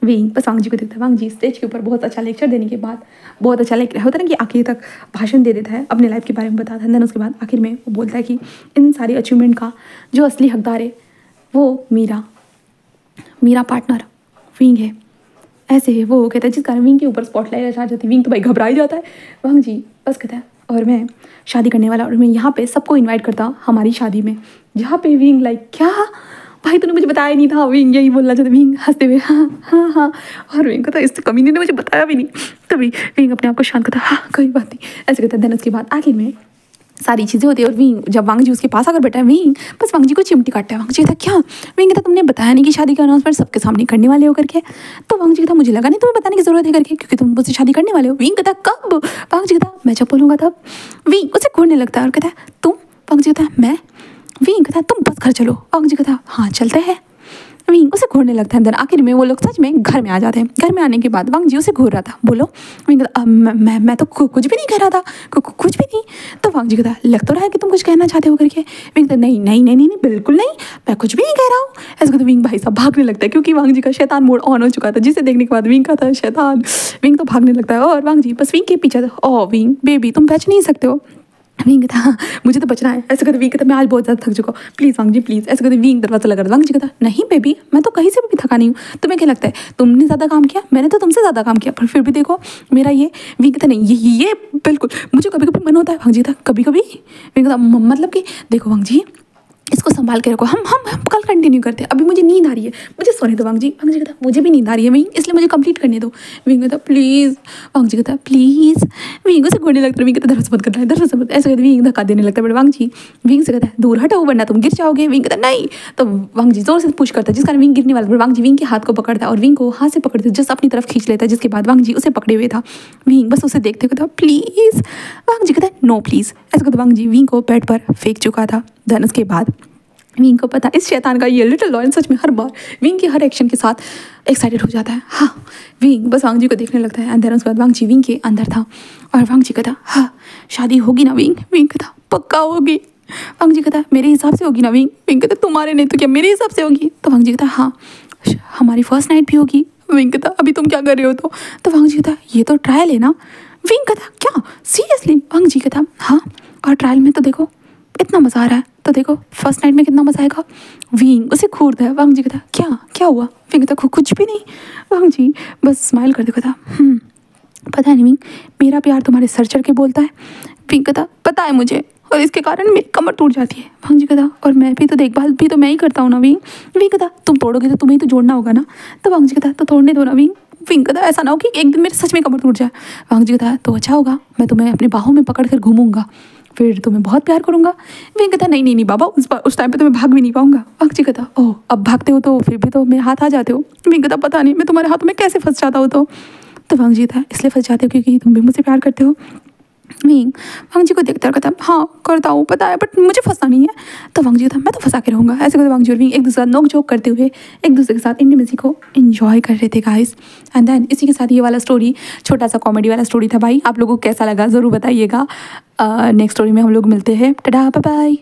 विंग बस वांग जी को देखता है। वांग जी स्टेज के ऊपर बहुत अच्छा लेक्चर देने के बाद बहुत अच्छा होता है ना कि आखिर तक भाषण दे देता है, अपने लाइफ के बारे में बताता है। देन उसके बाद आखिर में वो बोलता है कि इन सारी अचीवमेंट का जो असली हकदार है वो मेरा पार्टनर विंग है। ऐसे है वो कहता है, जिस कारण विंग के ऊपर स्पॉटलाइट आ जाती है। विंग तो भाई घबरा ही जाता है। वांग जी बस कहता है और मैं शादी करने वाला और मैं यहाँ पे सबको इनवाइट करता हमारी शादी में, जहाँ पे विंग लाइक क्या भाई तूने मुझे बताया नहीं था। विंग यही बोलना चाहते, विंग हंसते हुए हाँ हाँ हाँ। और विंग कहता इस कमीने ने मुझे बताया भी नहीं। तभी विंग अपने आप को शांत करता, हाँ कोई बात नहीं ऐसे कहता। देन उसके बाद आखिर में सारी चीज़ें होती है और विंग जब वांग जी उसके पास आकर बैठा है, विंग बस वांग जी को चिमटी काटता है। वांग जी कहता क्या? विंग कहता तुमने बताया नहीं कि शादी का अनाउंसमेंट सबके सामने करने वाले हो करके। तो वांग जी कहता मुझे लगा नहीं तुम्हें बताने की जरूरत है करके, क्योंकि तुम मुझसे शादी करने वाले हो। विंग कहता कब? वांग जी कहता मैं जब बोलूँगा तब। विंग उसे घूरने लगता है और कहता है तुम? वांग जी कहता है मैं। विंग कहता तुम बस घर चलो। वांग जी कहता हाँ चलते हैं। विंग उसे घूरने लगता है। अंदर आखिर में वो लोग सच में घर में आ जाते हैं। घर में आने के बाद वांग जी उसे घूर रहा था। बोलो। विंग कहता मैं तो कुछ भी नहीं कह रहा था, कुछ भी नहीं। तो वांग जी कहता लग तो रहा है कि तुम कुछ कहना चाहते हो करके। विंग कहता नहीं नहीं नहीं नहीं बिल्कुल नहीं, मैं कुछ भी नहीं कह रहा हूँ। ऐसे कहते विंग भाई साहब भागने लगता है, क्योंकि वांग जी का शैतान मोड ऑन हो चुका था, जिसे देखने के बाद विंग का था शैतान। विंग तो भागने लगता है और वांग जी बस विंग के पीछे था। ओ विंग बेबी तुम बच नहीं सकते हो। विंग कहता हाँ मुझे तो बचना है। ऐसे कहते विंग कहता मैं आज बहुत ज़्यादा थक चुका हूँ, प्लीज़ वांग जी प्लीज़। ऐसे कहते विंग दरवाजा लगा। वांग जी कहता नहीं बेबी मैं तो कहीं से भी थका नहीं हूँ, तुम्हें क्या लगता है तुमने ज़्यादा काम किया? मैंने तो तुमसे ज़्यादा काम किया, पर फिर भी देखो मेरा ये। विंग कहता नहीं ये बिल्कुल मुझे कभी कभी मन होता है। वांग जी कहता कभी कभी? विंग कहता मतलब कि देखो वांग जी इसको संभाल के रखो, हम कल कंटिन्यू करते हैं, अभी मुझे नींद आ रही है, मुझे सोने दो। वांग जी कहता मुझे भी नींद आ रही है विंग, इसलिए मुझे कंप्लीट करने दो। विंग कहता प्लीज़। वांग जी कहता प्लीज़। विंग उसे घूरने लगता है। विंग कहता दरवाजा बंद करना है, दरवाजा बंद। ऐसे कहते विंग धक्का देने लगता है। बट वांग जी विंग से कहता है दूर हटो वरना तुम गिर जाओगे। विंग कहता नहीं। तो वांग जी जोर से पुश करता है जिस कारण विंग गिरने वाला। वांग जी विंग के हाथ को पकड़ता है और विंग को हाथ से पकड़ते जस्ट अपनी तरफ खींच लेता है, जिसके बाद वांग जी उसे पकड़े हुए था। विंग बस उसे देखते कहता प्लीज़। वांग जी कहता नो प्लीज़। ऐसे कहते वांग जी विंग को बेड पर फेंक चुका था। देन उसके बाद विंग को पता इस शैतान का ये लिटिल लॉयन सच में हर बार विंग के हर एक्शन के साथ एक्साइटेड हो जाता है। हाँ विंग बस वांग जी को देखने लगता है। अंदर उसके बाद वांग जी विंग के अंदर था और वांग जी कहता हाँ शादी होगी ना विंग? विंग कहता पक्का होगी। वांग जी कहता मेरे हिसाब से होगी ना विंग? विंग कहता तुम्हारे नहीं तो क्या मेरे हिसाब से होगी? तो वांग जी कहता हाँ हमारी फर्स्ट नाइट भी होगी। विंग कहता अभी तुम क्या कर रहे हो? तो वांग जी कहता ये तो ट्रायल है ना। विंग कहता क्या सीरियसली? वांग जी कहता हाँ और ट्रायल में तो देखो इतना मज़ा आ रहा है, तो देखो फर्स्ट नाइट में कितना मज़ा आएगा। विंग उसे घूरता है। वांग जी कहता क्या हुआ? विंग कहता कुछ भी नहीं। वांग जी बस स्माइल करते कहता पता नहीं विंग मेरा प्यार तुम्हारे सर चढ़ के बोलता है। विंग कहता पता है मुझे, और इसके कारण मेरी कमर टूट जाती है। वांग जी कहता और मैं भी तो देखभाल भी तो मैं ही करता हूँ ना विंग। विंग कहता तुम तोड़ोगे तो तुम्हें ही तो जोड़ना होगा ना। तो वांग जी कहता तो तोड़ने दो ना विंग। विंग कहता ऐसा ना हो कि एक दिन मेरे सच में कमर टूट जाए। वांग जी कहता तो अच्छा होगा, मैं तुम्हें अपने बाहों में पकड़ कर घूमूंगा, फिर तुम्हें बहुत प्यार करूंगा। विंग कहता नहीं नहीं नहीं बाबा उस टाइम पे तो मैं भाग भी नहीं पाऊंगा। वांग जी कहता ओह अब भागते हो तो फिर भी तो मेरे हाथ आ जाते हो। विंग कहता पता नहीं मैं तुम्हारे हाथों में कैसे फंस जाता हूँ। तो वांग जी था इसलिए फंस जाते हो क्योंकि तुम भी मुझसे प्यार करते हो। विंग वांग जी को देखता कहता हाँ करता हूँ पता है, बट मुझे फंसना नहीं है। तो वांग जी था मैं तो फंसा के रहूँगा। ऐसे करते वांग जी और विंग एक दूसरे का नोक झोंक करते हुए एक दूसरे के साथ इंटीमेसी को एंजॉय कर रहे थे गाइस। एंड देन इसी के साथ ये वाला स्टोरी छोटा सा कॉमेडी वाला स्टोरी था भाई। आप लोगों को कैसा लगा ज़रूर बताइएगा। नेक्स्ट स्टोरी में हम लोग मिलते हैं। Tata bye bye.